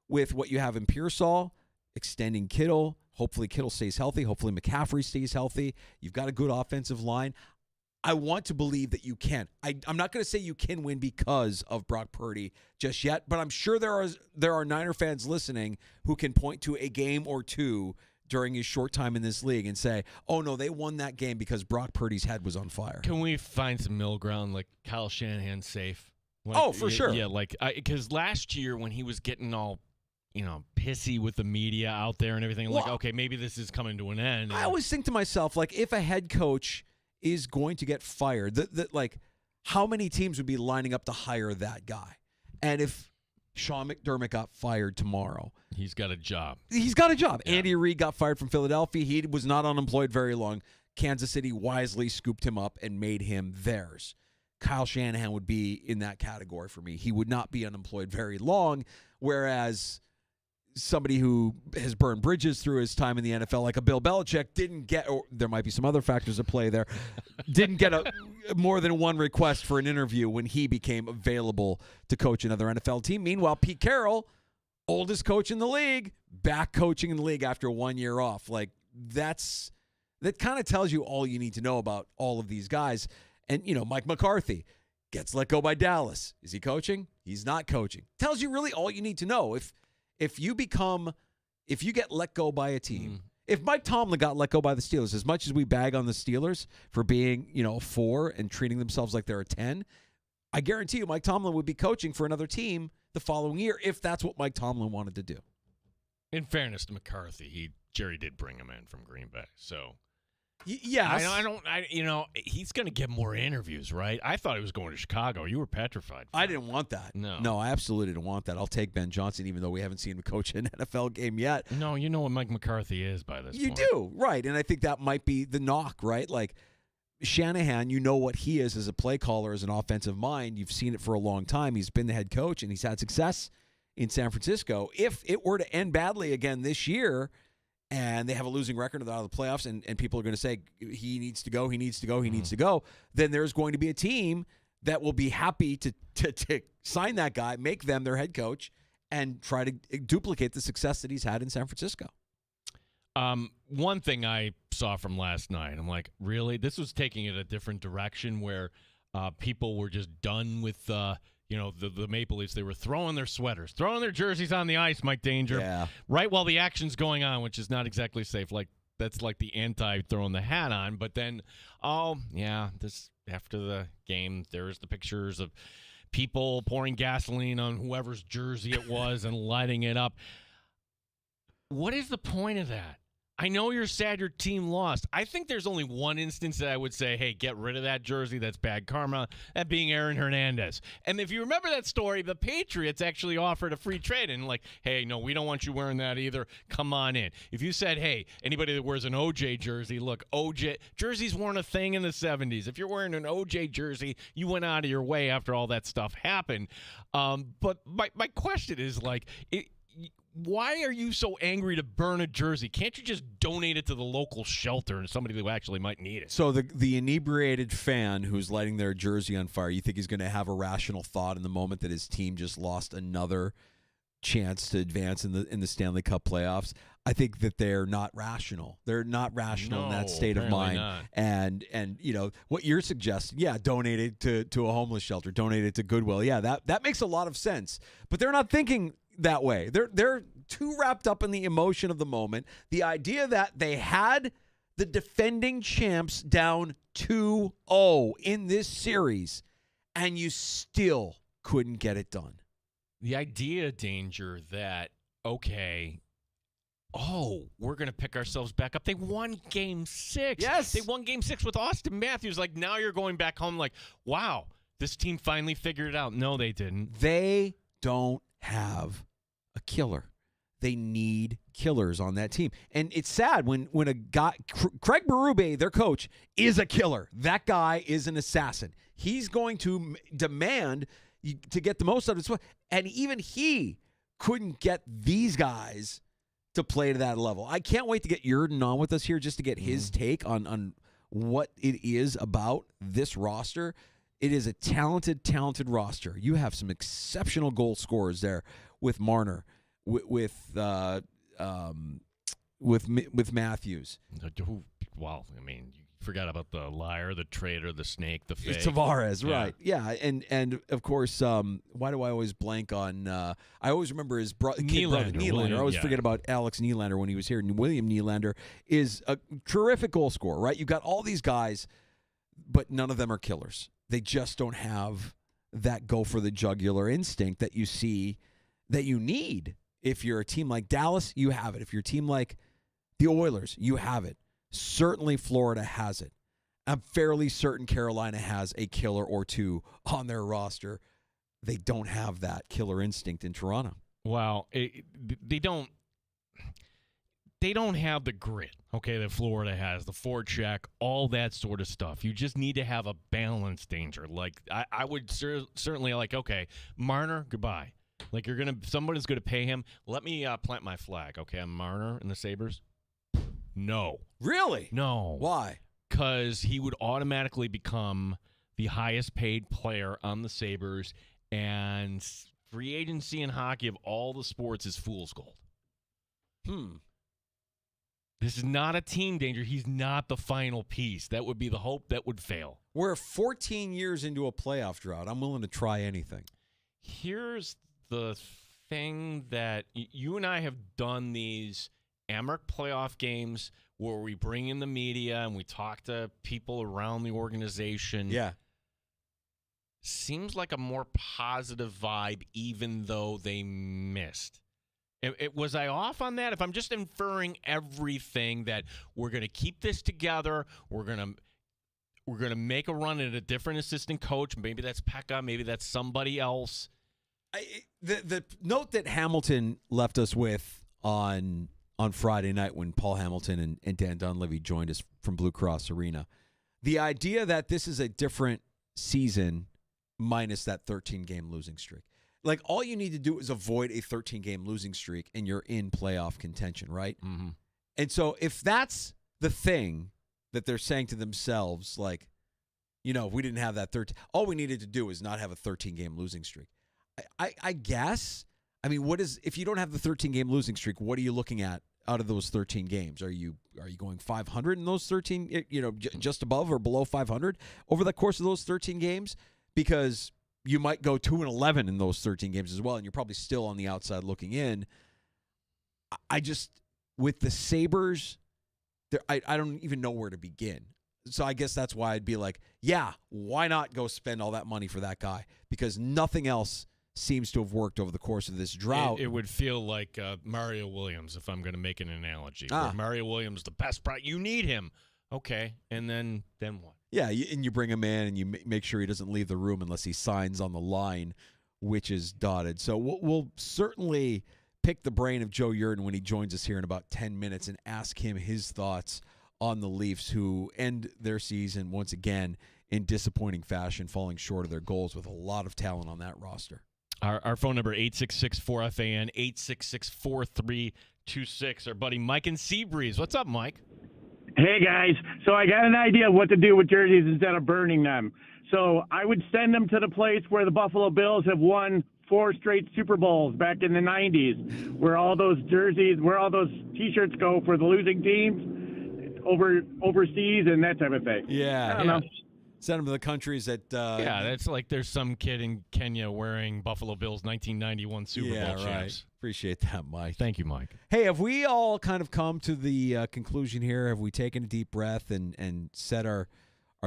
with what you have in Pearsall, extending Kittle, hopefully Kittle stays healthy. Hopefully McCaffrey stays healthy. You've got a good offensive line. I want to believe that you can. I'm not going to say you can win because of Brock Purdy just yet, but I'm sure there are Niner fans listening who can point to a game or two during his short time in this league and say, oh, no, they won that game because Brock Purdy's head was on fire. Can we find some middle ground, like Kyle Shanahan safe? For sure. Yeah, because last year when he was getting all pissy with the media out there and everything, okay, maybe this is coming to an end. I always think to myself, if a head coach is going to get fired, how many teams would be lining up to hire that guy? And if Sean McDermott got fired tomorrow, he's got a job. Yeah. Andy Reid got fired from Philadelphia. He was not unemployed very long. Kansas City wisely scooped him up and made him theirs. Kyle Shanahan would be in that category for me. He would not be unemployed very long, whereas somebody who has burned bridges through his time in the NFL, like a Bill Belichick, didn't get, or there might be some other factors at play there, didn't get more than one request for an interview when he became available to coach another NFL team. Meanwhile, Pete Carroll, oldest coach in the league, back coaching in the league after 1 year off. That kind of tells you all you need to know about all of these guys. And, Mike McCarthy gets let go by Dallas. Is he coaching? He's not coaching. Tells you really all you need to know. If you get let go by a team, if Mike Tomlin got let go by the Steelers, as much as we bag on the Steelers for being, a 4 and treating themselves like they're a 10, I guarantee you Mike Tomlin would be coaching for another team the following year if that's what Mike Tomlin wanted to do. In fairness to McCarthy, he Jerry did bring him in from Green Bay, so. Yes. He's going to get more interviews, right? I thought he was going to Chicago. You were petrified. I didn't want that. No, I absolutely didn't want that. I'll take Ben Johnson, even though we haven't seen him coach an NFL game yet. No, you know what Mike McCarthy is by this point. You do, right. And I think that might be the knock, right? Like Shanahan, you know what he is as a play caller, as an offensive mind. You've seen it for a long time. He's been the head coach, and he's had success in San Francisco. If it were to end badly again this year, and they have a losing record, they're out of the playoffs, and people are going to say, he needs to go, he needs to go, he needs to go, then there's going to be a team that will be happy to sign that guy, make them their head coach, and try to duplicate the success that he's had in San Francisco. One thing I saw from last night, I'm like, really? This was taking it a different direction where people were just done with the Maple Leafs. They were throwing their sweaters, throwing their jerseys on the ice, Mike Danger, right while the action's going on, which is not exactly safe. Like, that's like the anti-throwing the hat on. But then, this after the game, there's the pictures of people pouring gasoline on whoever's jersey it was and lighting it up. What is the point of that? I know you're sad your team lost. I think there's only one instance that I would say, hey, get rid of that jersey. That's bad karma. That being Aaron Hernandez. And if you remember that story, the Patriots actually offered a free trade and like, hey, no, we don't want you wearing that either. Come on in. If you said, hey, anybody that wears an OJ jersey, look, OJ jerseys weren't a thing in the 70s. If you're wearing an OJ jersey, you went out of your way after all that stuff happened. But my question is like, why are you so angry to burn a jersey? Can't you just donate it to the local shelter and somebody who actually might need it? So the inebriated fan who's lighting their jersey on fire, you think he's going to have a rational thought in the moment that his team just lost another chance to advance in the Stanley Cup playoffs? I think that they're not rational. They're not rational in that state of mind. Not. And what you're suggesting, donate it to a homeless shelter, donate it to Goodwill. Yeah, that makes a lot of sense. But they're not thinking that way. They're too wrapped up in the emotion of the moment. The idea that they had the defending champs down 2-0 in this series, and you still couldn't get it done. The idea, Danger, that, okay, we're going to pick ourselves back up. They won Game 6. Yes. They won Game 6 with Austin Matthews. Like, now you're going back home like, wow, this team finally figured it out. No, they didn't. They don't have a killer. They need killers on that team. And it's sad when a guy, Craig Berube, their coach, is a killer. That guy is an assassin. He's going to demand to get the most out of his. And even he couldn't get these guys to play to that level. I can't wait to get Yurden on with us here just to get his take on what it is about this roster. It is a talented roster. You have some exceptional goal scorers there with Marner, with Matthews. Well, I mean, you forgot about the liar, the traitor, the snake, the fake. Tavares, right? Yeah, and of course, why do I always blank on? I always remember his brother Nylander. I always forget about Alex Nylander when he was here. And William Nylander is a terrific goal scorer, right? You've got all these guys, but none of them are killers. They just don't have that go for the jugular instinct that you see that you need. If you're a team like Dallas, you have it. If you're a team like the Oilers, you have it. Certainly Florida has it. I'm fairly certain Carolina has a killer or two on their roster. They don't have that killer instinct in Toronto. Well, they don't have the grit, okay, that Florida has, the forecheck, all that sort of stuff. You just need to have a balance, Danger. Like, I would certainly like, okay, Marner, goodbye. Like, somebody's going to pay him. Let me plant my flag, okay, on Marner and the Sabres. No. Really? No. Why? Because he would automatically become the highest paid player on the Sabres, and free agency in hockey of all the sports is fool's gold. This is not a team, Danger. He's not the final piece. That would be the hope that would fail. We're 14 years into a playoff drought. I'm willing to try anything. Here's the thing that you and I have done these Amherst playoff games where we bring in the media and we talk to people around the organization. Yeah. Seems like a more positive vibe even though they missed. Was I off on that? If I'm just inferring everything that we're going to keep this together, we're going to make a run at a different assistant coach. Maybe that's Pekka. Maybe that's somebody else. The note that Hamilton left us with on Friday night when Paul Hamilton and Dan Dunleavy joined us from Blue Cross Arena, the idea that this is a different season minus that 13-game losing streak. Like, all you need to do is avoid a 13-game losing streak, and you're in playoff contention, right? Mm-hmm. And so if that's the thing that they're saying to themselves, like, if we didn't have that 13, all we needed to do is not have a 13-game losing streak. I guess. I mean, if you don't have the 13-game losing streak, what are you looking at out of those 13 games? Are you going 500 in those 13, just above or below 500 over the course of those 13 games? Because you might go 2-11 in those 13 games as well, and you're probably still on the outside looking in. With the Sabres, I don't even know where to begin. So I guess that's why I'd be like, yeah, why not go spend all that money for that guy? Because nothing else seems to have worked over the course of this drought. It would feel like Mario Williams, if I'm going to make an analogy. Where Mario Williams, the best product. You need him. Okay, and then what? Yeah, and you bring him in, and you make sure he doesn't leave the room unless he signs on the line, which is dotted. So we'll certainly pick the brain of Joe Yerdon when he joins us here in about 10 minutes and ask him his thoughts on the Leafs, who end their season once again in disappointing fashion, falling short of their goals with a lot of talent on that roster. Our phone number, 866-4FAN, 866-4326. Our buddy Mike in Seabreeze. What's up, Mike? Hey, guys. So I got an idea of what to do with jerseys instead of burning them. So I would send them to the place where the Buffalo Bills have won 4 straight Super Bowls back in the 90s, where all those jerseys, where all those T-shirts go for the losing teams overseas and that type of thing. Yeah. I don't know. Send them to the countries that... yeah, that's like there's some kid in Kenya wearing Buffalo Bills 1991 Super Bowl champs. Right. Appreciate that, Mike. Thank you, Mike. Hey, have we all kind of come to the conclusion here? Have we taken a deep breath and said our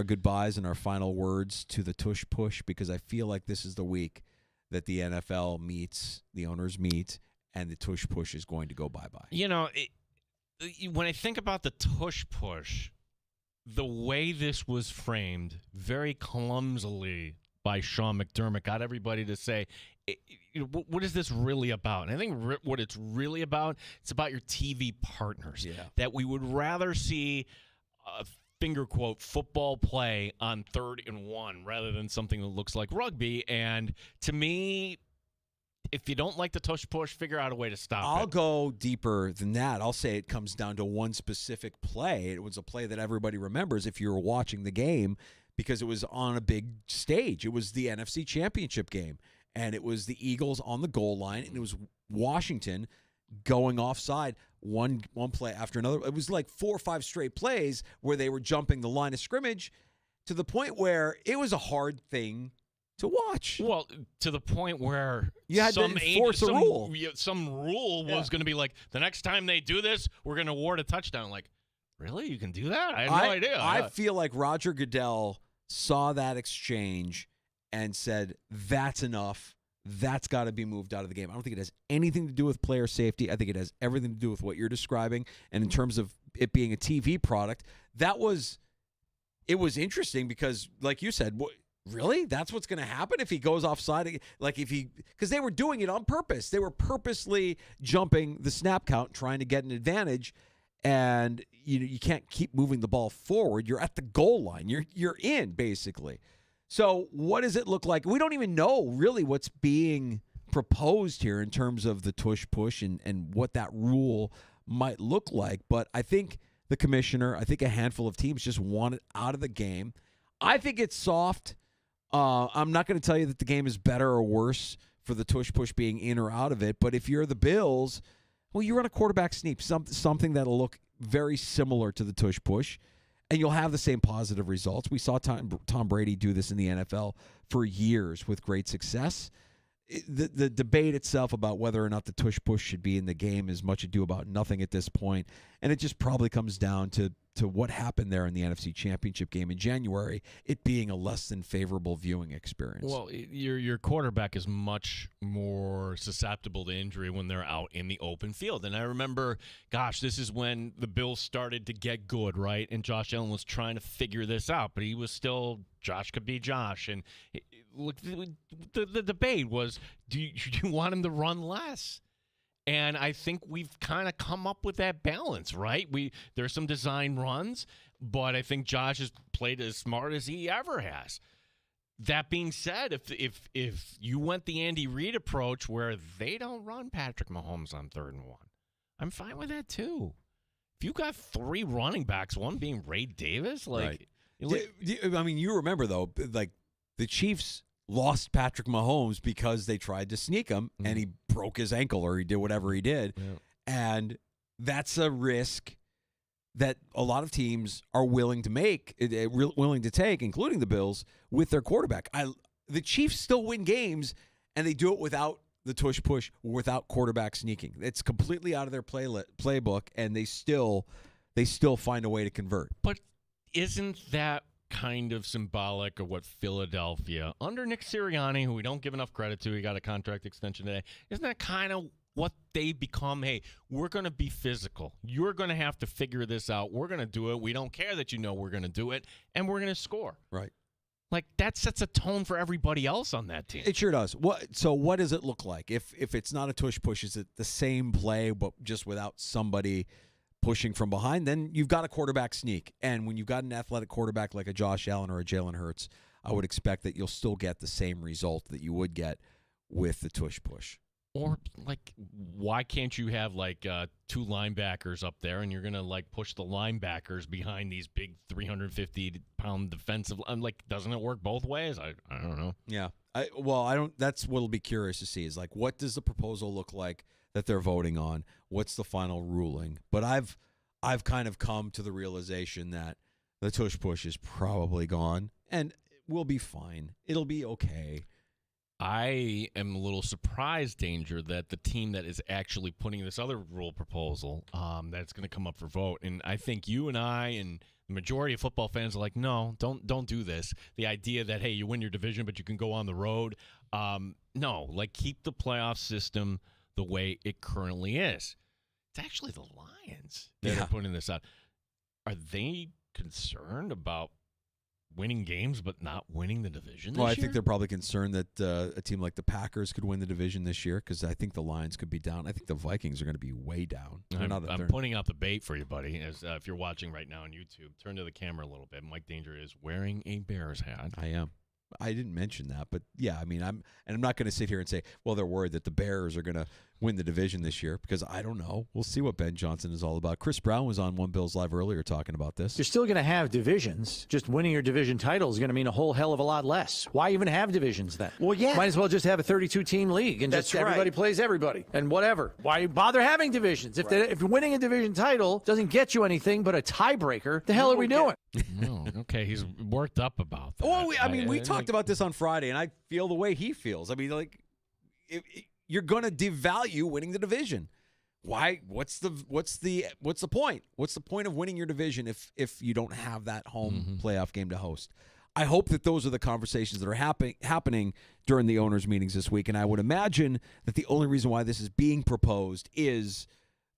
goodbyes and our final words to the tush push? Because I feel like this is the week that the NFL meets, the owners meet, and the tush push is going to go bye-bye. When I think about the tush push, the way this was framed very clumsily by Sean McDermott got everybody to say, what is this really about? And I think what it's really about, it's about your TV partners. Yeah. That we would rather see a finger quote football play on 3rd and 1 rather than something that looks like rugby. And to me, if you don't like the tush push, figure out a way to stop it. I'll go deeper than that. I'll say it comes down to one specific play. It was a play that everybody remembers if you were watching the game because it was on a big stage. It was the NFC Championship game, and it was the Eagles on the goal line, and it was Washington going offside one play after another. It was like 4 or 5 straight plays where they were jumping the line of scrimmage to the point where it was a hard thing to watch. Well, to the point where you had to enforce a rule. Some rule was going to be like, the next time they do this, we're going to award a touchdown. Like, really? You can do that? I had no idea. I feel like Roger Goodell saw that exchange and said, that's enough. That's got to be moved out of the game. I don't think it has anything to do with player safety. I think it has everything to do with what you're describing. And in terms of it being a TV product, it was interesting because, like you said, really? That's what's going to happen if he goes offside? Because they were doing it on purpose. They were purposely jumping the snap count, trying to get an advantage. And you can't keep moving the ball forward. You're at the goal line. You're in, basically. So what does it look like? We don't even know really what's being proposed here in terms of the tush push and what that rule might look like. But I think the commissioner, I think a handful of teams just want it out of the game. I think it's soft. I'm not going to tell you that the game is better or worse for the tush push being in or out of it. But if you're the Bills, well, you run a quarterback sneak, something that'll look very similar to the tush push, and you'll have the same positive results. We saw Tom Brady do this in the NFL for years with great success. the debate itself about whether or not the tush-push should be in the game is much ado about nothing at this point, and it just probably comes down to what happened there in the NFC Championship game in January, it being a less than favorable viewing experience. Well, your quarterback is much more susceptible to injury when they're out in the open field. And I remember, gosh, this is when the Bills started to get good, right? And Josh Allen was trying to figure this out, but he was still, Josh could be Josh. And look, the debate was, do you want him to run less? And I think we've kind of come up with that balance, right? There's some design runs, but I think Josh has played as smart as he ever has. That being said, if you went the Andy Reid approach where they don't run Patrick Mahomes on 3rd and 1, I'm fine with that too. If you got 3 running backs, one being Ray Davis, right. I mean, you remember though, like the Chiefs lost Patrick Mahomes because they tried to sneak him and he broke his ankle or he did whatever he did. Yeah. And that's a risk that a lot of teams are willing to take, including the Bills, with their quarterback. The Chiefs still win games, and they do it without the tush-push, without quarterback sneaking. It's completely out of their playbook, and they still find a way to convert. But isn't that kind of symbolic of what Philadelphia, under Nick Sirianni, who we don't give enough credit to, he got a contract extension today, isn't that kind of what they become? Hey, we're going to be physical. You're going to have to figure this out. We're going to do it. We don't care that you know we're going to do it, and we're going to score. Right. Like, that sets a tone for everybody else on that team. It sure does. So what does it look like? If it's not a tush-push, is it the same play but just without somebody pushing from behind? Then you've got a quarterback sneak. And when you've got an athletic quarterback like a Josh Allen or a Jalen Hurts, I would expect that you'll still get the same result that you would get with the tush-push. Or, like, why can't you have, like, 2 linebackers up there and you're going to, like, push the linebackers behind these big 350-pound defensive – like, doesn't it work both ways? I don't know. Yeah. I don't – that's what will be curious to see is, like, what does the proposal look like that they're voting on? What's the final ruling? But I've kind of come to the realization that the tush-push is probably gone, and we'll be fine. It'll be okay. I am a little surprised, Danger, that the team that is actually putting this other rule proposal that's going to come up for vote, and I think you and I and the majority of football fans are like, no, don't do this. The idea that, hey, you win your division, but you can go on the road. No, like, keep the playoff system the way it currently is. It's actually the Lions that are putting this out. Are they concerned about winning games but not winning the division this year? I think they're probably concerned that a team like the Packers could win the division this year because I think the Lions could be down. I think the Vikings are going to be way down. I'm putting out the bait for you, buddy. As if you're watching right now on YouTube, turn to the camera a little bit. Mike Danger is wearing a Bears hat. I am. I didn't mention that, but yeah, I mean, I'm not going to sit here and say, well, they're worried that the Bears are going to win the division this year because I don't know. We'll see what Ben Johnson is all about. Chris Brown was on One Bills Live earlier talking about this. You're still going to have divisions. Just winning your division title is going to mean a whole hell of a lot less. Why even have divisions then? Well, yeah. Might as well just have a 32-team league and just everybody plays everybody and whatever. Why bother having divisions? If winning a division title doesn't get you anything but a tiebreaker, the hell are we doing? No, okay, he's worked up about that. Well, we talked about this on Friday, and I feel the way he feels. I mean, like, you're going to devalue winning the division. Why? What's the point? What's the point of winning your division if you don't have that home playoff game to host? I hope that those are the conversations that are happening during the owners' meetings this week, and I would imagine that the only reason why this is being proposed is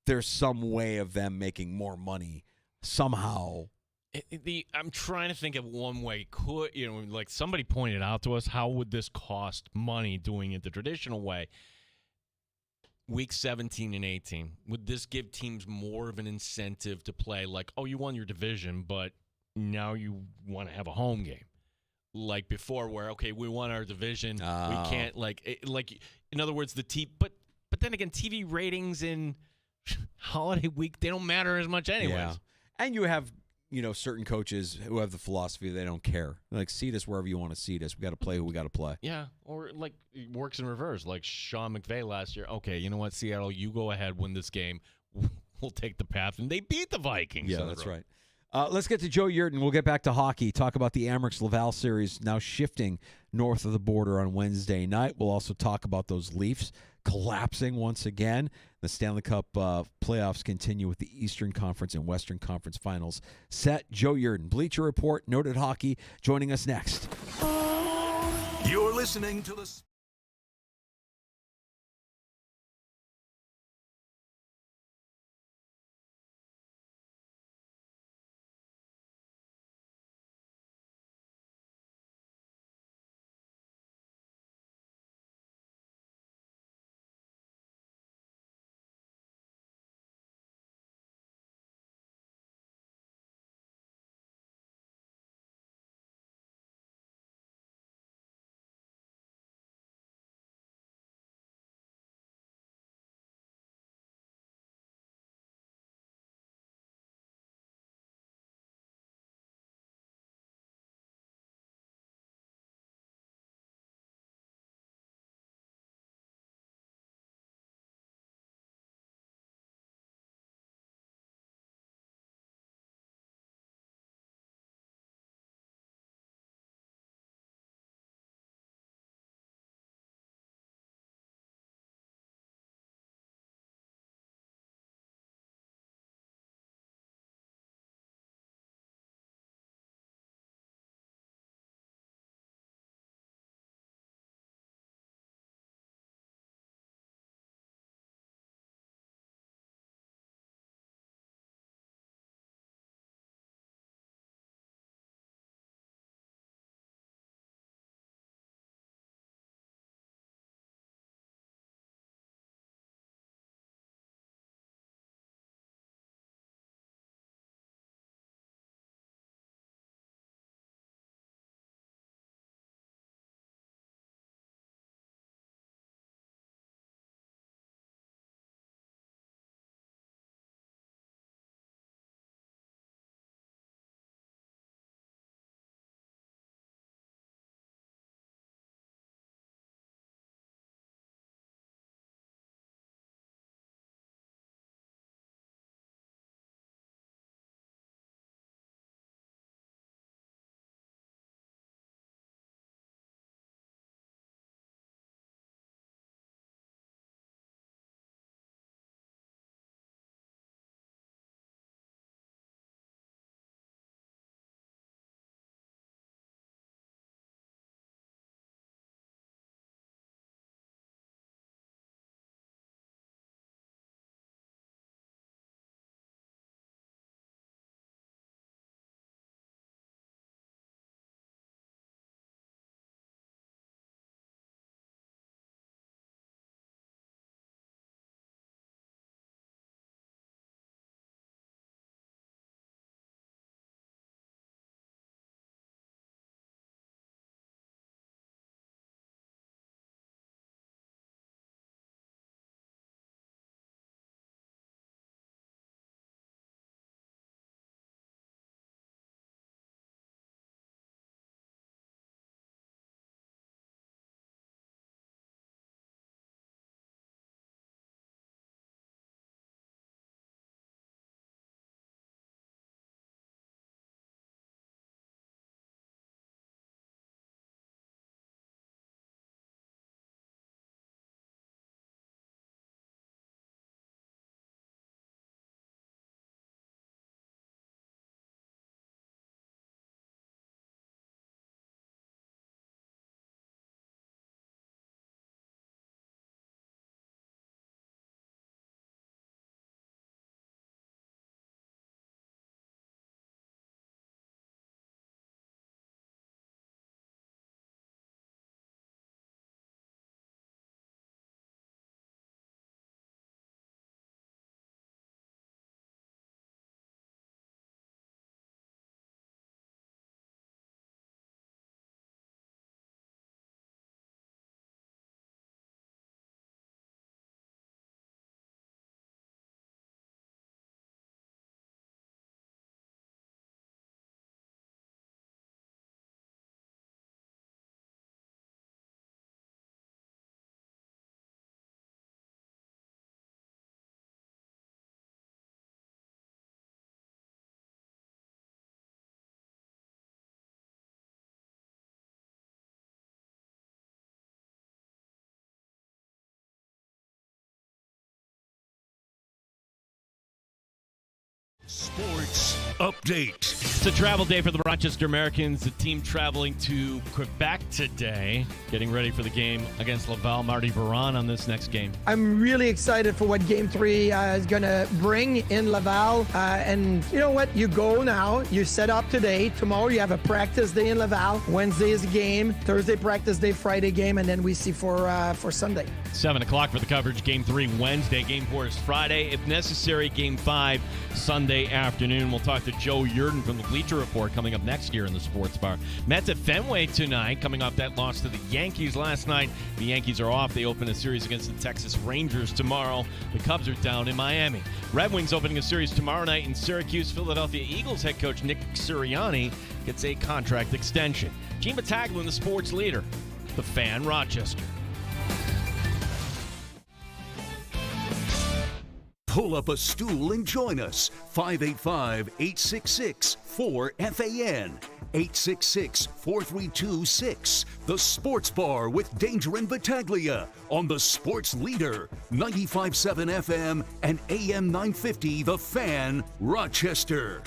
there's some way of them making more money somehow. I'm trying to think of one way. Like somebody pointed out to us, how would this cost money doing it the traditional way? Week 17 and 18, would this give teams more of an incentive to play like, oh, you won your division, but now you want to have a home game? Like before where, okay, we won our division. We can't, in other words, but then again, TV ratings in holiday week, they don't matter as much anyways. Yeah. And you have certain coaches who have the philosophy they don't care. Like, seat us wherever you want to seat us. We got to play who we got to play. Yeah, or like it works in reverse. Like Sean McVay last year. Okay, you know what, Seattle, you go ahead, win this game. We'll take the path, and they beat the Vikings. Yeah, that's right. Let's get to Joe Yurton. We'll get back to hockey. Talk about the Amerks Laval series now shifting north of the border on Wednesday night. We'll also talk about those Leafs collapsing once again. The Stanley Cup playoffs continue with the Eastern Conference and Western Conference finals set. Joe Yurton, Bleacher Report, Noted Hockey, joining us next. You're listening to the Sports Update. It's a travel day for the Rochester Americans. The team traveling to Quebec today, getting ready for the game against Laval. Marty Baron on this next game. I'm really excited for what Game 3 is going to bring in Laval. And you know what? You go now. You set up today. Tomorrow you have a practice day in Laval. Wednesday is a game. Thursday practice day. Friday game. And then we see for Sunday. 7 o'clock for the coverage. Game 3 Wednesday. Game 4 is Friday. If necessary, Game 5 Sunday afternoon. We'll talk to Joe Yurden from the Bleacher Report coming up next year in the Sports Bar. Mets at Fenway tonight, coming off that loss to the Yankees last night. The Yankees are off. They open a series against the Texas Rangers tomorrow. The Cubs are down in Miami. Red Wings opening a series tomorrow night in Syracuse. Philadelphia Eagles head coach Nick Sirianni gets a contract extension. Gene Battaglin, the sports leader, the Fan, Rochester. Pull up a stool and join us. 585-866-4FAN. 866-432-6. The Sports Bar with Danger and Battaglia on the Sports Leader. 95.7 FM and AM 950 The Fan, Rochester.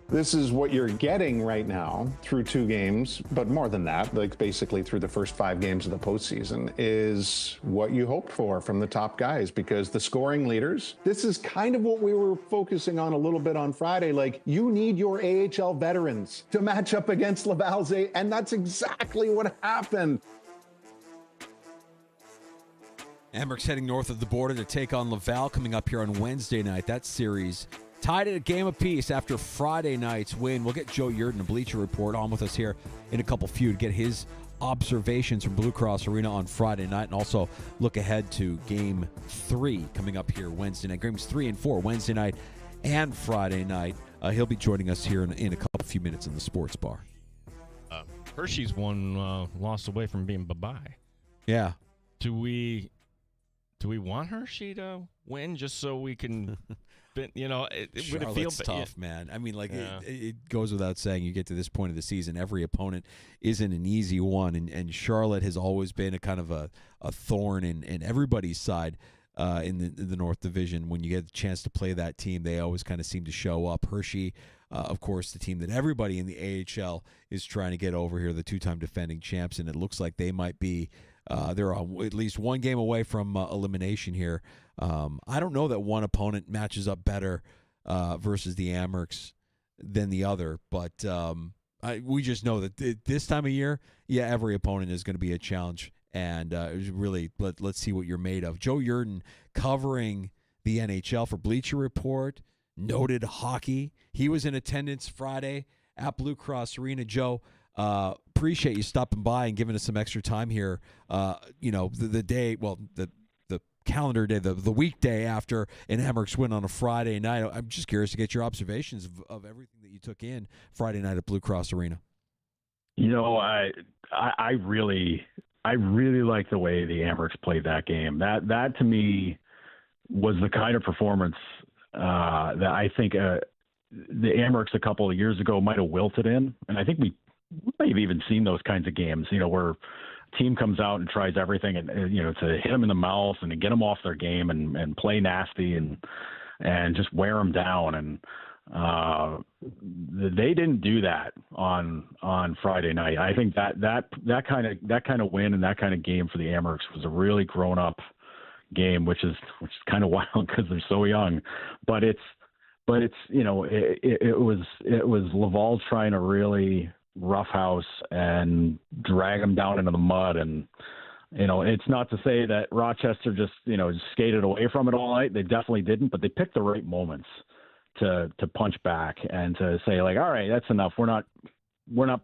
This is what you're getting right now through 2 games, but more than that, like basically through the first 5 games of the postseason, is what you hoped for from the top guys, because the scoring leaders, this is kind of what we were focusing on a little bit on Friday. Like, you need your AHL veterans to match up against Laval's, and that's exactly what happened. Amherst heading north of the border to take on Laval coming up here on Wednesday night. That series tied at a game apiece after Friday night's win. We'll get Joe Yurden, a Bleacher Report, on with us here in a couple few to get his observations from Blue Cross Arena on Friday night, and also look ahead to Game 3 coming up here Wednesday night. Games 3 and 4 Wednesday night and Friday night. He'll be joining us here in a couple few minutes in the Sports Bar. Hershey's one loss away from being bye-bye. Yeah. Do we want Hershey to win just so we can... But, you know, would it feel tough, man. I mean, like, it goes without saying, you get to this point of the season, every opponent isn't an easy one, and Charlotte has always been a kind of a thorn in everybody's side in the North Division. When you get the chance to play that team, they always kind of seem to show up. Hershey, of course, the team that everybody in the AHL is trying to get over here, the 2-time defending champs, and it looks like they might be they're at least 1 game away from elimination here. I don't know that one opponent matches up better versus the Amherst than the other, but we just know that this time of year, every opponent is going to be a challenge, and really let's see what you're made of. Joe Yurden covering the NHL for Bleacher Report, noted hockey. He was in attendance Friday at Blue Cross Arena. Joe, appreciate you stopping by and giving us some extra time here. The day, well, the calendar day, the weekday after an Amherst win on a Friday night. I'm just curious to get your observations of everything that you took in Friday night at Blue Cross Arena. You know, I really like the way the Amherst played that game. That to me was the kind of performance that I think the Amherst a couple of years ago might have wilted in, and I think we may have even seen those kinds of games, where a team comes out and tries everything and to hit them in the mouth and to get them off their game and play nasty and just wear them down. And they didn't do that on Friday night. I think that kind of win and that kind of game for the Amherst was a really grown up game, which is kind of wild because they're so young, but it's it was Laval's trying to really roughhouse and drag them down into the mud. And, it's not to say that Rochester just skated away from it all night. They definitely didn't, but they picked the right moments to punch back and to say, like, all right, that's enough. We're not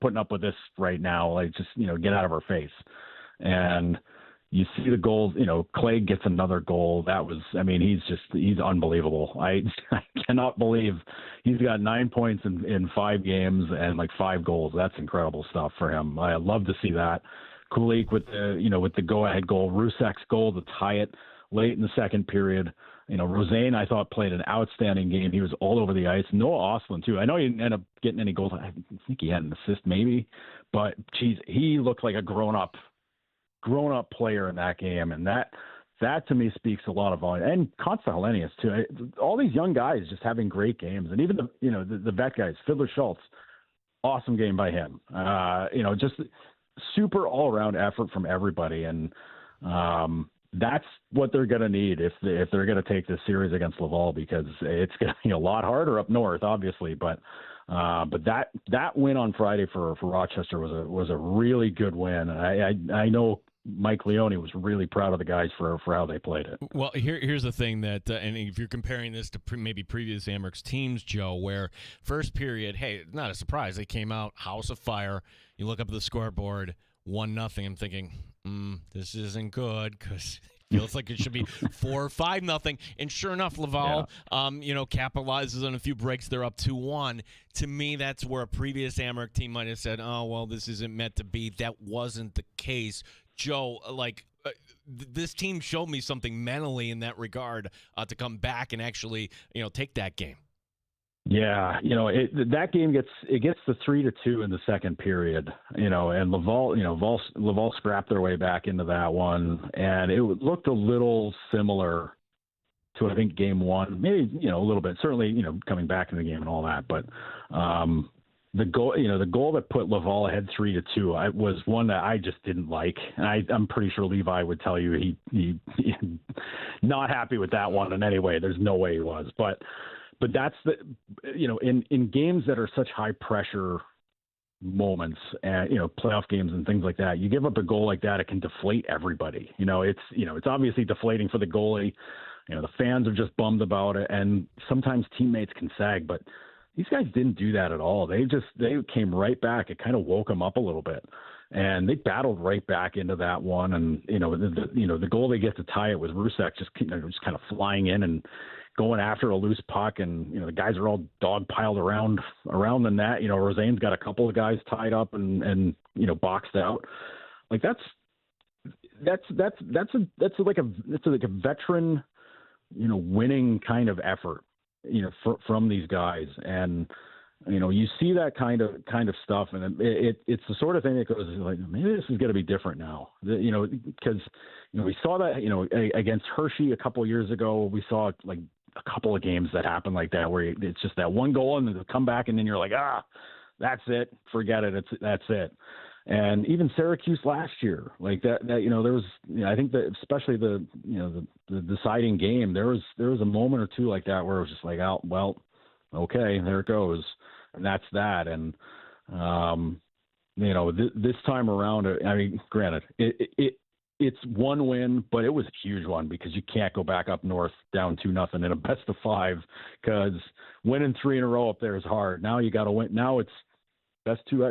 putting up with this right now. Like, just, get out of our face. And you see the goals, Clay gets another goal. He's unbelievable. I cannot believe he's got 9 points in 5 games and like 5 goals. That's incredible stuff for him. I love to see that. Kulik with the go-ahead goal, Rusak's goal to tie it late in the second period. Rosane, I thought, played an outstanding game. He was all over the ice. Noah Ostlund too. I know he didn't end up getting any goals. I think he had an assist maybe, but geez, he looked like a grown-up player in that game, and that that to me speaks a lot of volume. And Constantine Hellenius too. All these young guys just having great games, and even the vet guys, Fiddler Schultz, awesome game by him. Just super all around effort from everybody, and that's what they're going to need if they're going to take this series against Laval, because it's going to be a lot harder up north, obviously. But that win on Friday for Rochester was a really good win. I know Mike Leone was really proud of the guys for how they played it. Well, here's the thing that, and if you're comparing this to maybe previous Amherst teams, Joe, where first period, hey, not a surprise, they came out house of fire. You look up at the scoreboard, 1-0. I'm thinking, this isn't good because it feels like it should be 4 or 5-0. And sure enough, Laval, capitalizes on a few breaks. They're up 2-1. To me, that's where a previous Amherst team might have said, "Oh, well, this isn't meant to be." That wasn't the case. Joe, this team showed me something mentally in that regard to come back and actually, take that game. Yeah, that game gets to 3-2 in the second period, and Laval scrapped their way back into that one, and it looked a little similar to, I think, game one, maybe, a little bit, certainly, coming back in the game and all that, but the goal that put Laval ahead 3-2 was one that I just didn't like, and I'm pretty sure Levi would tell you he not happy with that one in any way. There's no way he was, but that's in games that are such high pressure moments and playoff games and things like that, you give up a goal like that, it can deflate everybody. It's obviously deflating for the goalie. The fans are just bummed about it, and sometimes teammates can sag, but these guys didn't do that at all. They came right back. It kind of woke them up a little bit, and they battled right back into that one. And the goal they get to tie it was Rusek just kind of flying in and going after a loose puck, and the guys are all dog piled around the net. Roseanne's got a couple of guys tied up and boxed out. Like that's like a veteran winning kind of effort from these guys, and you see that kind of stuff, and it's the sort of thing that goes like, maybe this is going to be different now, because we saw that against Hershey a couple of years ago. We saw like a couple of games that happen like that, where it's just that one goal and then come back, and then you're like, that's it, forget it, that's it. And even Syracuse last year, like that there was, I think that especially the deciding game, there was a moment or two like that where it was just like, oh, well, okay, there it goes. And that's that. And, this time around, I mean, granted, it's one win, but it was a huge one, because you can't go back up north down 2-0 in a best of 5, because winning 3 in a row up there is hard. Now you got to win. Now it's best two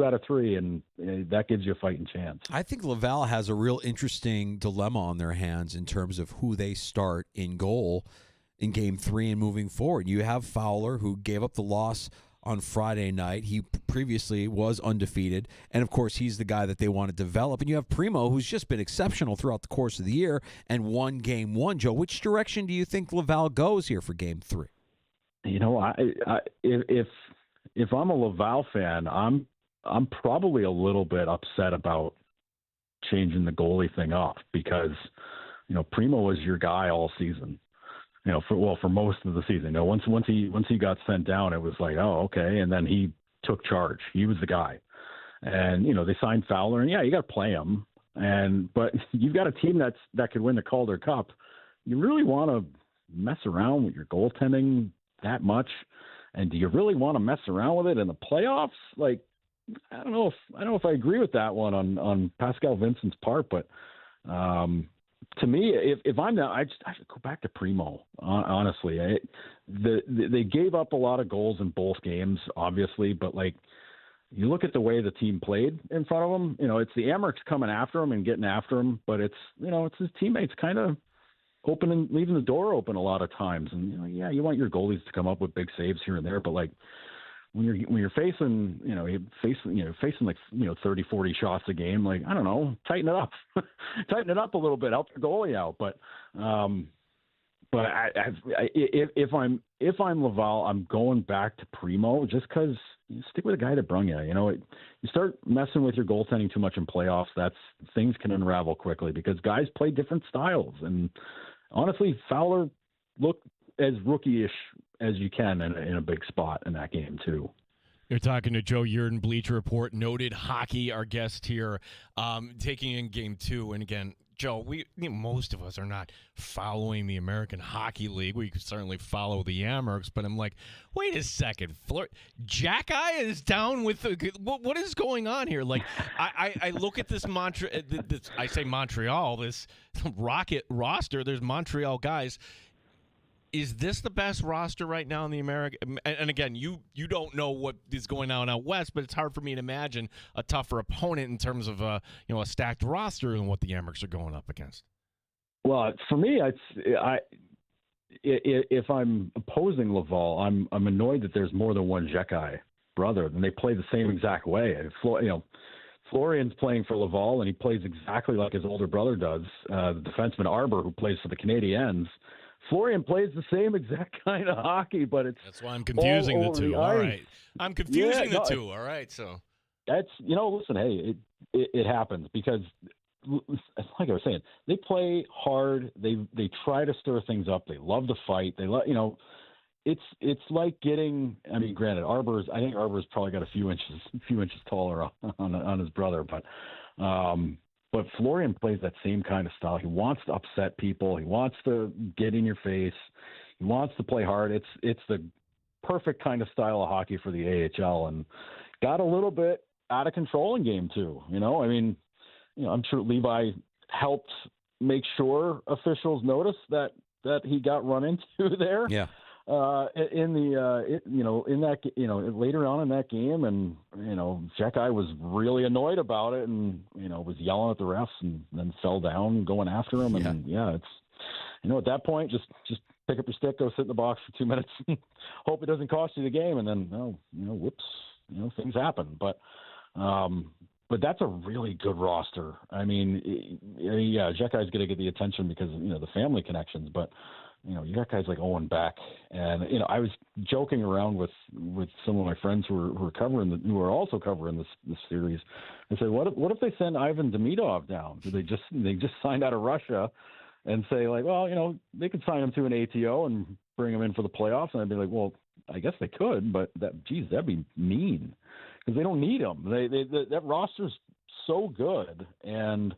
out of 3, and that gives you a fighting chance. I think Laval has a real interesting dilemma on their hands in terms of who they start in goal in Game 3 and moving forward. You have Fowler, who gave up the loss on Friday night. He previously was undefeated, and of course he's the guy that they want to develop. And you have Primo, who's just been exceptional throughout the course of the year and won Game 1. Joe, which direction do you think Laval goes here for Game 3? If I'm a Laval fan, I'm probably a little bit upset about changing the goalie thing up, because Primo was your guy all season. For most of the season. Once he got sent down, it was like, oh, okay, and then he took charge. He was the guy, and they signed Fowler, and you got to play him. But you've got a team that could win the Calder Cup. You really want to mess around with your goaltending that much? And do you really want to mess around with it in the playoffs? Like, I don't know if I agree with that one on Pascal Vincent's part, but to me, if I'm that, I should go back to Primo. Honestly, they gave up a lot of goals in both games, obviously, but like, you look at the way the team played in front of them. It's the Amherst coming after him and getting after him, but it's his teammates kind of opening, leaving the door open a lot of times. And you want your goalies to come up with big saves here and there, but like when you're facing like 30, 40 shots a game, like, I don't know, tighten it up, tighten it up a little bit, help your goalie out. But But if I'm Laval, I'm going back to Primo just because you stick with the guy that brung you. You know, you start messing with your goaltending too much in playoffs, things can unravel quickly because guys play different styles. And honestly, Fowler looked as rookie-ish as you can in a big spot in that game too. You're talking to Joe Yerdon, Bleacher Report, noted hockey, our guest here, taking in Game 2. And again, Joe, most of us are not following the American Hockey League. We could certainly follow the Amherst, but I'm like, wait a second, Jack Eye is down with what is going on here? Like, I look at this I say Montreal, this Rocket roster. There's Montreal guys. Is this the best roster right now in the American? And again, you don't know what is going on out west, but it's hard for me to imagine a tougher opponent in terms of a stacked roster than what the Amherst are going up against. Well, for me, if I'm opposing Laval, I'm annoyed that there's more than one Jekai brother, and they play the same exact way. Florian's playing for Laval, and he plays exactly like his older brother does. The defenseman Arbor, who plays for the Canadiens. Florian plays the same exact kind of hockey, but that's why I'm confusing the two. All right, I'm confusing the two. All right, so that's listen, hey, it happens because, like I was saying, they play hard. They try to stir things up. They love to fight. They it's like getting. I mean, granted, I think Arbor's probably got a few inches taller on his brother, But Florian plays that same kind of style. He wants to upset people. He wants to get in your face. He wants to play hard. It's the perfect kind of style of hockey for the AHL, and got a little bit out of control in Game 2. I'm sure Levi helped make sure officials noticed that he got run into there. Yeah. Later on in that game, and Jekai was really annoyed about it, and was yelling at the refs, and then fell down going after him, and it's at that point just pick up your stick, go sit in the box for 2 minutes, and hope it doesn't cost you the game, and then whoops, things happen, but that's a really good roster. I mean, Jekai's going to get the attention because the family connections, but. You got guys like Owen Beck, and I was joking around with some of my friends who are also covering this series. I said, what if they send Ivan Demidov down? Do they just signed out of Russia, and say like, well, they could sign him to an ATO and bring him in for the playoffs? And I'd be like, well, I guess they could, but that'd be mean because they don't need him. That roster's so good, and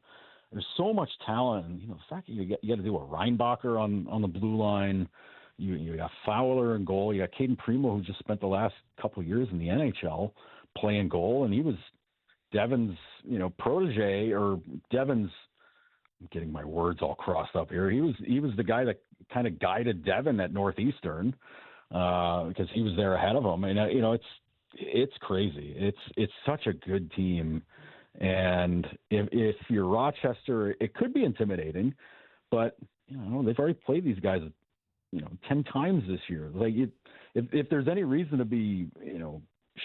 there's so much talent, and the fact that you got to do a Reinbacher on the blue line, you got Fowler in goal, you got Caden Primo, who just spent the last couple of years in the NHL playing goal, and he was Devin's protege, or Devin's. I'm getting my words all crossed up here. He was the guy that kind of guided Devin at Northeastern because he was there ahead of him, and it's crazy. It's such a good team. And if you're Rochester, it could be intimidating, but they've already played these guys, 10 times this year. Like if there's any reason to be,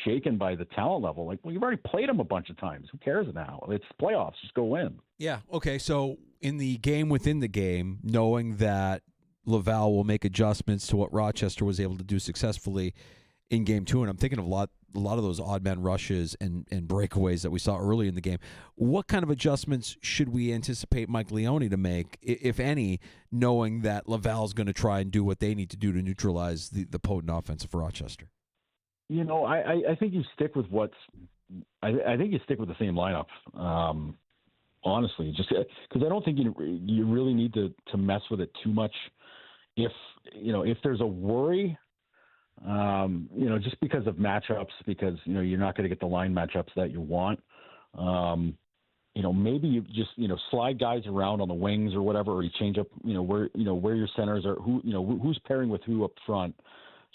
shaken by the talent level, like, well, you've already played them a bunch of times. Who cares now? It's playoffs. Just go win. Yeah. Okay. So in the game within the game, knowing that Laval will make adjustments to what Rochester was able to do successfully in Game 2, and I'm thinking of a lot of those odd man rushes and breakaways that we saw early in the game. What kind of adjustments should we anticipate Mike Leone to make, if any, knowing that Laval's going to try and do what they need to do to neutralize the potent offense of Rochester? I think you stick with I think you stick with the same lineup. Honestly, just because I don't think you really need to mess with it too much. If there's a worry. Just because of matchups, because, you're not going to get the line matchups that you want. Maybe you just, slide guys around on the wings or whatever, or you change up, where your centers are, who's pairing with who up front,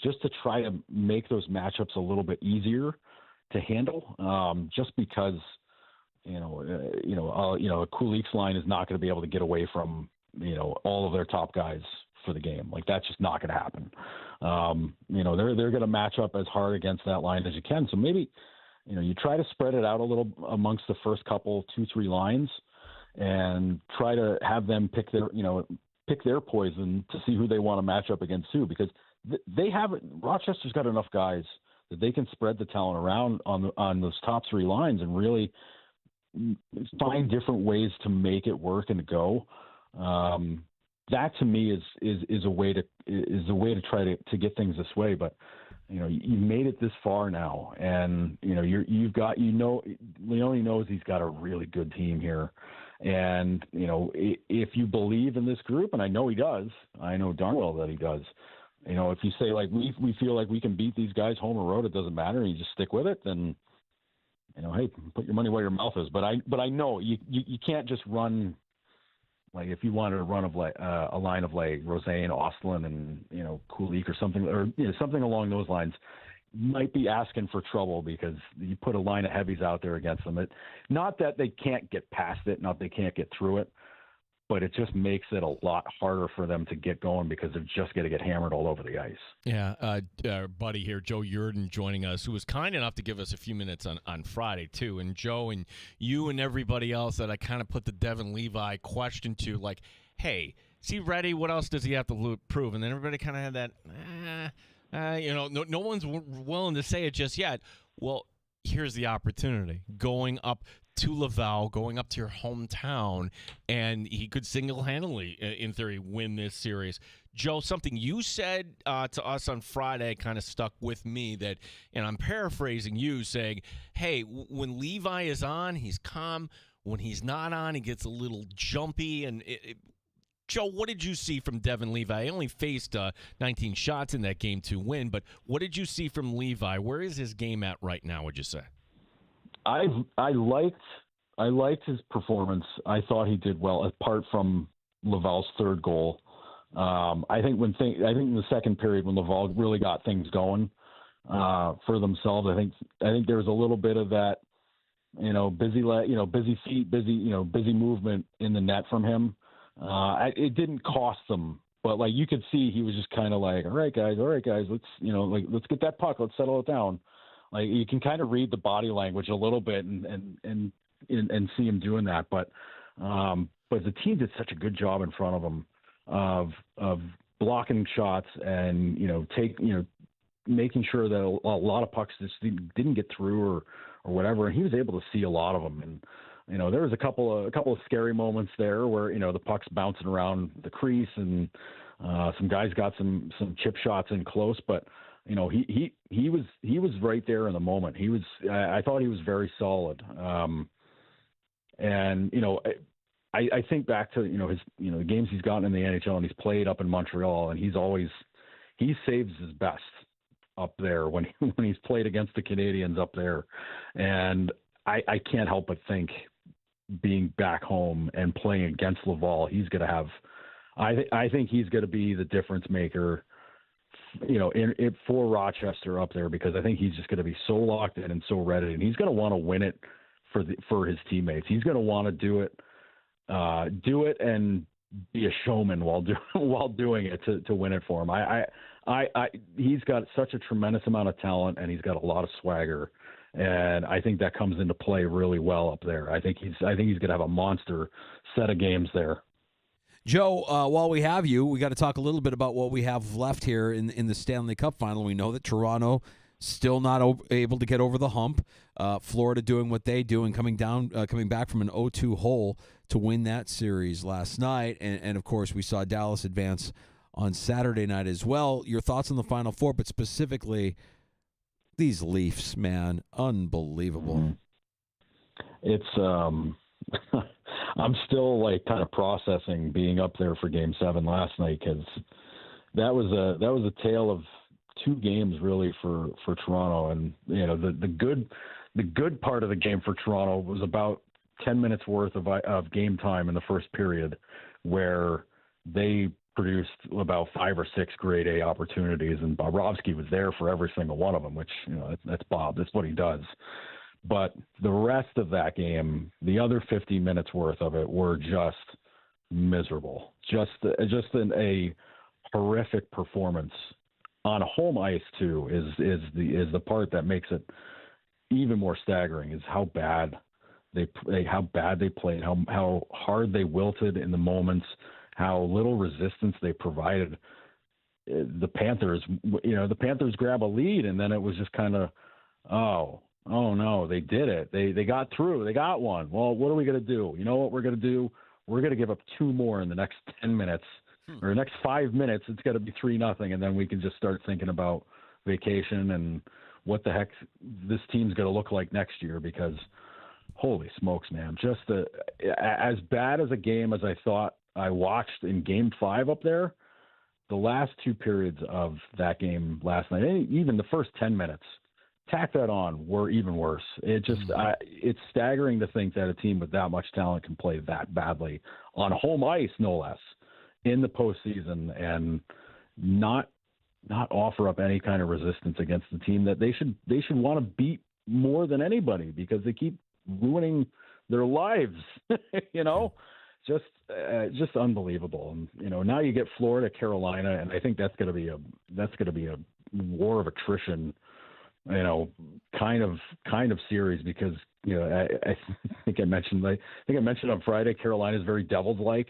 just to try to make those matchups a little bit easier to handle. Just because, a Kulik's line is not going to be able to get away from, all of their top guys for the game. Like, that's just not going to happen. They're going to match up as hard against that line as you can. So maybe, you try to spread it out a little amongst the first couple, 2-3 lines, and try to have them pick their, pick their poison to see who they want to match up against too, because they haven't. Rochester's got enough guys that they can spread the talent around on those top three lines and really find different ways to make it work and to go. That to me is a way to try to get things this way. But you've made it this far now, and Leone knows he's got a really good team here. And if you believe in this group, and I know he does, I know darn well that he does. If you say like we feel like we can beat these guys home or road, it doesn't matter, and you just stick with it, then hey, put your money where your mouth is. But I know you can't just run. Like if you wanted to run a line of like Roseanne, Ostlund, and Kulik or something, or something along those lines, might be asking for trouble because you put a line of heavies out there against them. Not that they can't get past it, not they can't get through it, but it just makes it a lot harder for them to get going because they're just going to get hammered all over the ice. Yeah, our buddy here, Joe Yurden, joining us, who was kind enough to give us a few minutes on Friday, too. And Joe and you and everybody else that I kind of put the Devin Levi question to, like, hey, is he ready? What else does he have to prove? And then everybody kind of had that, no one's willing to say it just yet. Well, here's the opportunity. Going up to Laval, going up to your hometown, and he could single-handedly, in theory, win this series. Joe, something you said to us on Friday kind of stuck with me that, and I'm paraphrasing you, saying, hey, when Levi is on, he's calm. When he's not on, he gets a little jumpy. And Joe, what did you see from Devin Levi? He only faced 19 shots in that game to win, but what did you see from Levi? Where is his game at right now, would you say? I liked his performance. I thought he did well, apart from Laval's third goal. I think in the second period when Laval really got things going for themselves, I think there was a little bit of that, busy feet, busy movement in the net from him. It didn't cost them, but like you could see, he was just kind of like, all right, guys, let's get that puck, let's settle it down. Like you can kind of read the body language a little bit and see him doing that, but the team did such a good job in front of him of blocking shots and making sure that a lot of pucks just didn't get through or whatever, and he was able to see a lot of them. And there was a couple of scary moments there where the puck's bouncing around the crease and some guys got some chip shots in close, but he was right there in the moment. I thought he was very solid. I think back to his the games he's gotten in the NHL, and he's played up in Montreal, and he saves his best up there when he's played against the Canadians up there. And I can't help but think, being back home and playing against Laval, he's going to have. I think he's going to be the difference maker, for Rochester up there, because I think he's just going to be so locked in and so ready, and he's going to want to win it for his teammates. He's going to want to do it and be a showman while doing it to win it for him. He's got such a tremendous amount of talent, and he's got a lot of swagger, and I think that comes into play really well up there. I think he's going to have a monster set of games there. Joe, while we have you, we got to talk a little bit about what we have left here in the Stanley Cup final. We know that Toronto still not able to get over the hump. Florida doing what they do and coming back from an 0-2 hole to win that series last night. And of course, we saw Dallas advance on Saturday night as well. Your thoughts on the Final Four, but specifically these Leafs, man, unbelievable. It's I'm still kind of processing being up there for Game 7 last night, because that was a tale of two games really for Toronto. And the good part of the game for Toronto was about 10 minutes worth of game time in the first period, where they produced about 5 or 6 grade A opportunities, and Bobrovsky was there for every single one of them, which that's Bob. That's what he does. But the rest of that game, the other 50 minutes worth of it, were just miserable. Just a horrific performance on home ice too. Is the part that makes it even more staggering, is how bad they played, how hard they wilted in the moments, how little resistance they provided. The Panthers grab a lead, and then it was just kind of, oh no, they did it. They got through. They got one. Well, what are we going to do? You know what we're going to do? We're going to give up 2 more in the next 10 minutes or the next 5 minutes. It's got to be 3-0, and then we can just start thinking about vacation and what the heck this team's going to look like next year, because holy smokes, man, just as bad as a game as I thought I watched in Game 5 up there, the last 2 periods of that game last night, even the first 10 minutes, tack that on, were even worse. It's staggering to think that a team with that much talent can play that badly on home ice, no less, in the postseason, and not offer up any kind of resistance against the team that they should want to beat more than anybody, because they keep ruining their lives. Just unbelievable. And now you get Florida, Carolina, and I think that's going to be a war of attrition, kind of series, because I think I mentioned on Friday, Carolina is very Devils-like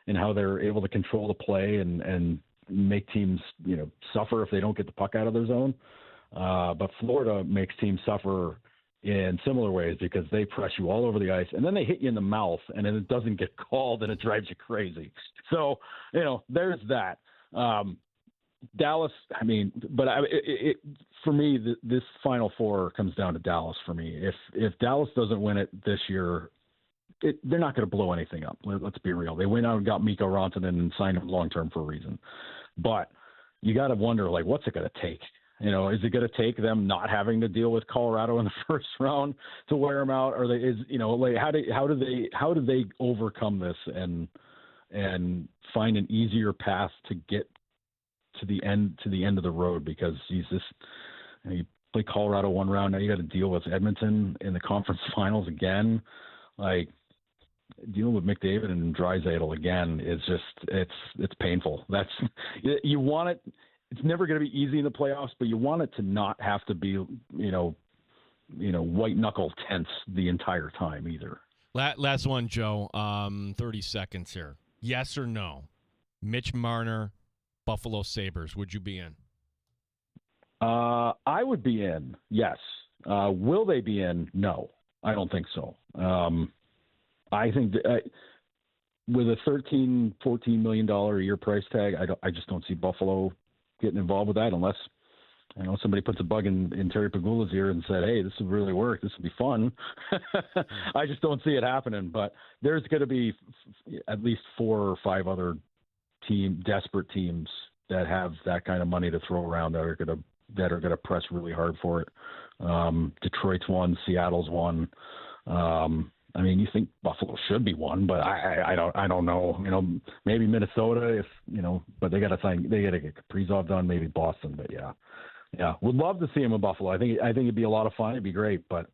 in how they're able to control the play and make teams suffer if they don't get the puck out of their zone. But Florida makes teams suffer in similar ways, because they press you all over the ice, and then they hit you in the mouth, and then it doesn't get called, and it drives you crazy. So, there's that. Dallas, for me, this Final Four comes down to Dallas for me. If Dallas doesn't win it this year, they're not going to blow anything up. Let's be real. They went out and got Mikko Rantanen and signed him long-term for a reason. But you got to wonder, what's it going to take? Is it going to take them not having to deal with Colorado in the first round to wear them out? Or how do they overcome this and find an easier path to get to the end of the road? Because you play Colorado one round, now you got to deal with Edmonton in the conference finals again. Dealing with McDavid and Draisaitl again is just it's painful. You want it. It's never going to be easy in the playoffs, but you want it to not have to be, white knuckle tense the entire time either. Last one, Joe. 30 seconds here. Yes or no? Mitch Marner, Buffalo Sabres. Would you be in? I would be in. Yes. Will they be in? No, I don't think so. I think that, with a $13-14 million a year price tag, I just don't see Buffalo getting involved with that, unless somebody puts a bug in Terry Pagula's ear and said, hey, this would really work, this would be fun. I just don't see it happening. But there's going to be at least 4 or 5 other desperate teams that have that kind of money to throw around that are going to press really hard for it. Detroit's one, Seattle's one. You think Buffalo should be one, but I don't know. Maybe Minnesota, but they got to get Kaprizov done. Maybe Boston, but yeah, would love to see him in Buffalo. I think it'd be a lot of fun. It'd be great, but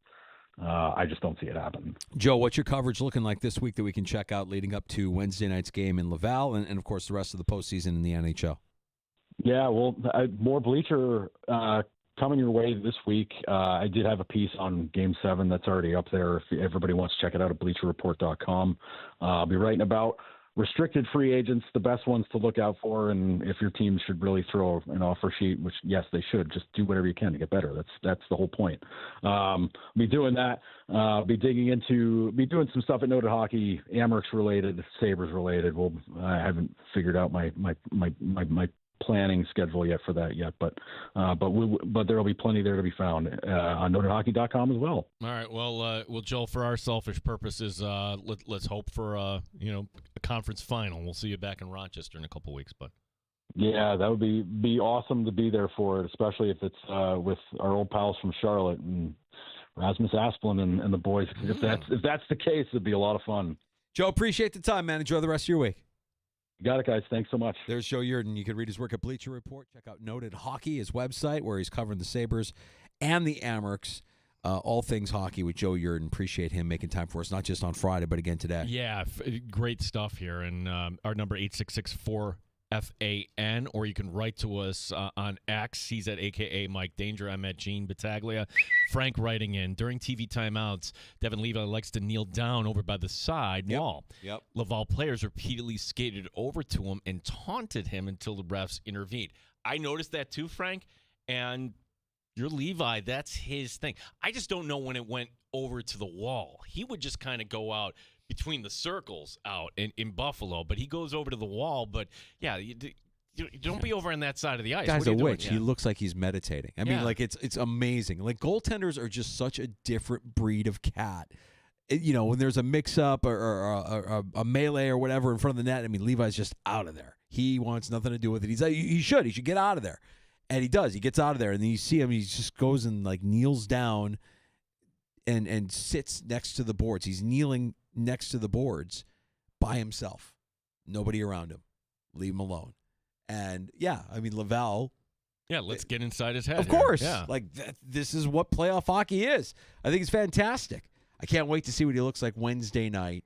I just don't see it happen. Joe, what's your coverage looking like this week that we can check out leading up to Wednesday night's game in Laval, and of course the rest of the postseason in the NHL? Yeah, well, more Bleacher coming your way this week. I did have a piece on Game 7 that's already up there. If everybody wants to check it out at BleacherReport.com. I'll be writing about restricted free agents, the best ones to look out for, and if your team should really throw an offer sheet, which, yes, they should. Just do whatever you can to get better. That's the whole point. Be doing that. Be doing some stuff at Noted Hockey, Amerks related, Sabres related. I haven't figured out my planning schedule yet for that yet, but there will be plenty there to be found on NotedHockey.com as well. All right, well, Joel, for our selfish purposes, let's hope for a conference final. We'll see you back in Rochester in a couple weeks, but yeah, that would be awesome to be there for it, especially if it's with our old pals from Charlotte and Rasmus Asplund and the boys. If that's the case, it'd be a lot of fun. Joe, appreciate the time, man. Enjoy the rest of your week. You got it, guys. Thanks so much. There's Joe Yerdon. You can read his work at Bleacher Report. Check out Noted Hockey, his website, where he's covering the Sabres and the Amerks. All things hockey with Joe Yerdon. Appreciate him making time for us, not just on Friday, but again today. Yeah, great stuff here. And our number 866-4 FAN, or you can write to us on X. He's at AKA Mike Danger. I'm at Gene Battaglia. Frank writing in, during TV timeouts, Devin Levi likes to kneel down over by the side wall. Yep. Laval players repeatedly skated over to him and taunted him until the refs intervened. I noticed that too, Frank, and you're Levi. That's his thing. I just don't know when it went over to the wall. He would just kind of go out between the circles out in Buffalo, but he goes over to the wall. But, yeah, you don't be over on that side of the ice. Guy's What are a you doing? witch. Yeah. He looks like he's meditating. I mean, like, it's amazing. Like, goaltenders are just such a different breed of cat. When there's a mix-up or a melee or whatever in front of the net, I mean, Levi's just out of there. He wants nothing to do with it. He should get out of there. And he does. He gets out of there. And then you see him, he just goes and, like, kneels down and sits next to the boards. He's kneeling next to the boards by himself. Nobody around him. Leave him alone. And, yeah, I mean, Laval. Yeah, let's get inside his head. Of course. Yeah. Like, this is what playoff hockey is. I think it's fantastic. I can't wait to see what he looks like Wednesday night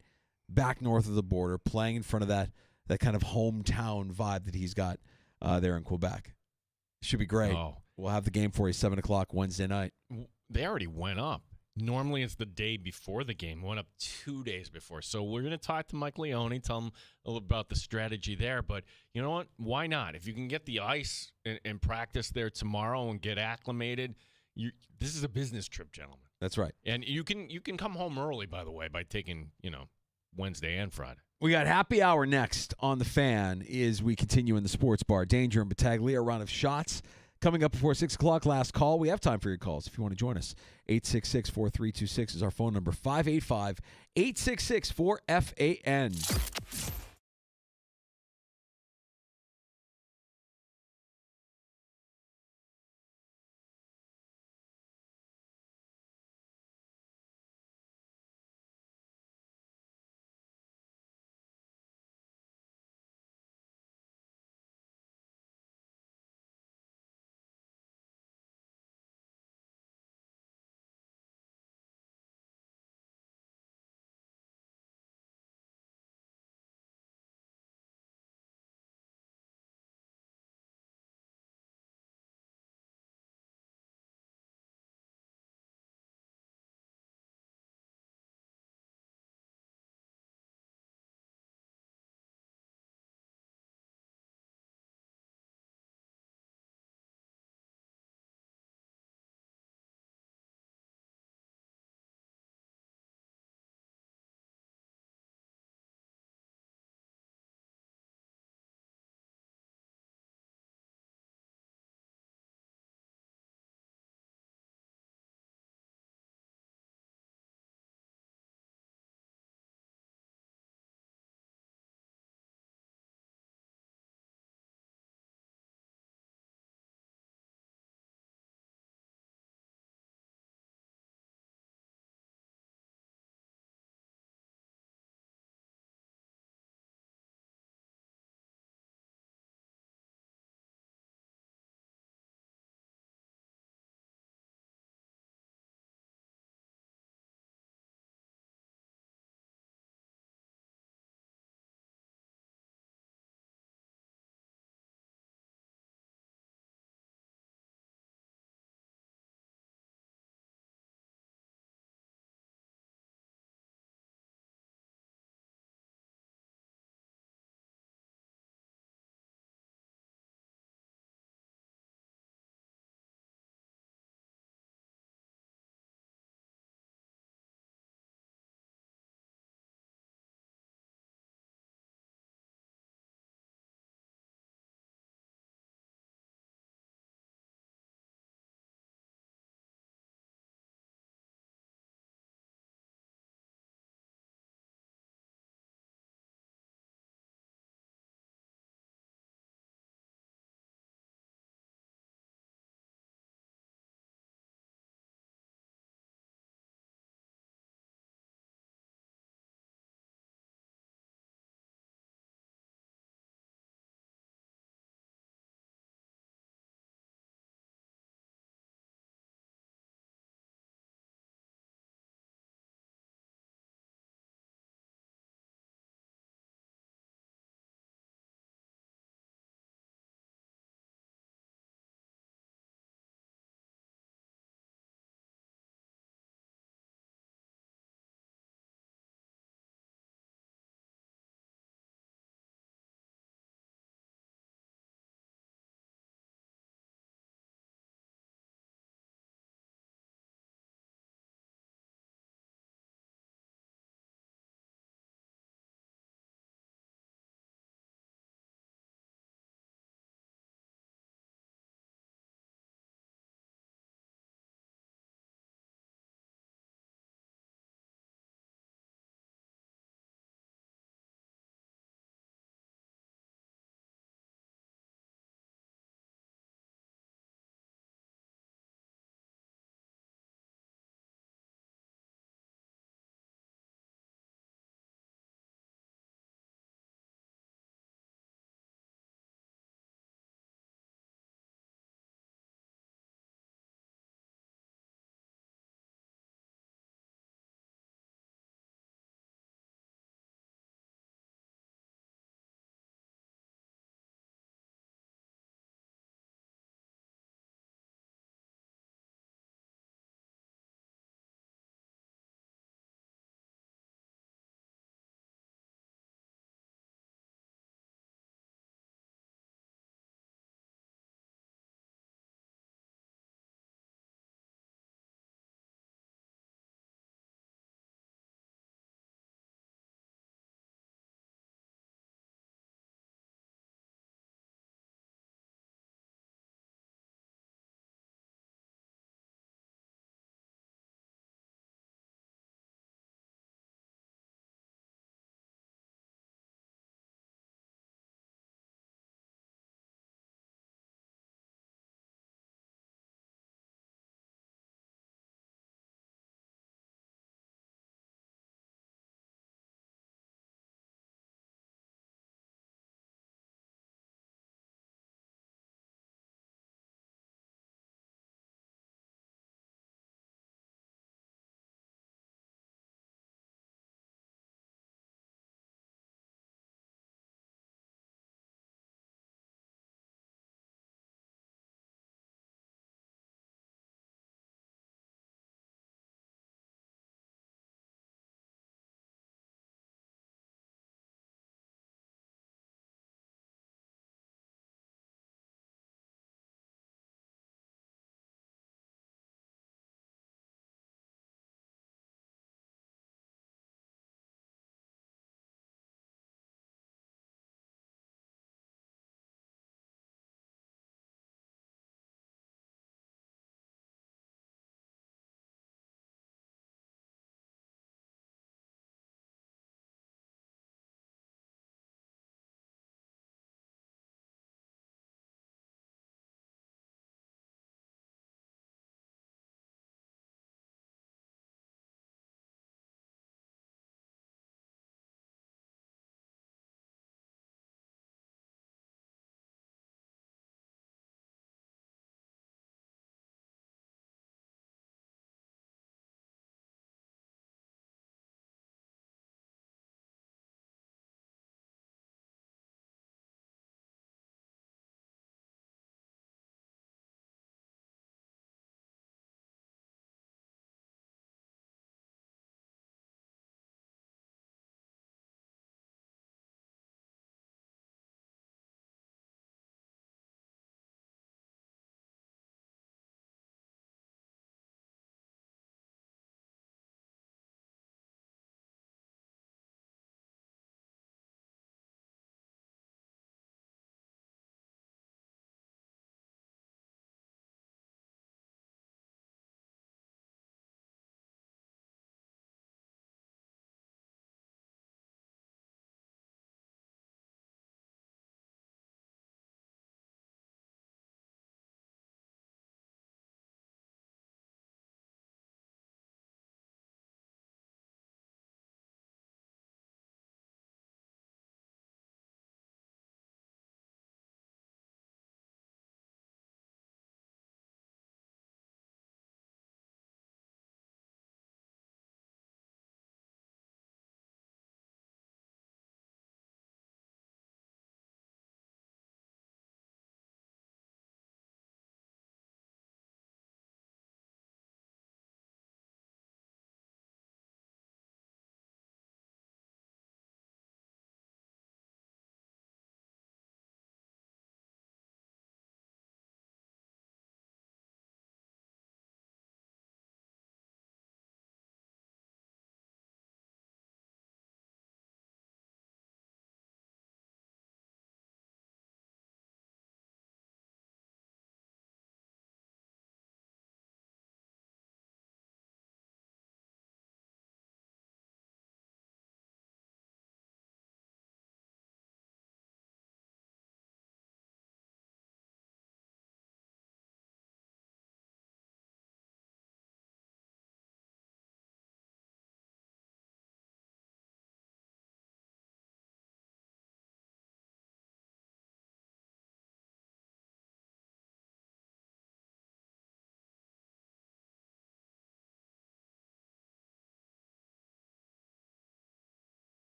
back north of the border, playing in front of that kind of hometown vibe that he's got there in Quebec. Should be great. Oh. We'll have the game for you 7 o'clock Wednesday night. They already went up. Normally it's the day before the game. Went up 2 days before. So we're going to talk to Mike Leone, tell him a little about the strategy there. But you know what? Why not? If you can get the ice and practice there tomorrow and get acclimated, this is a business trip, gentlemen. That's right. And you can come home early, by the way, by taking, Wednesday and Friday. We got happy hour next on The Fan as we continue in the sports bar. Danger and Battaglia, a round of shots coming up before 6 o'clock. Last call. We have time for your calls if you want to join us. 866-4326 is our phone number. 585-866-4FAN.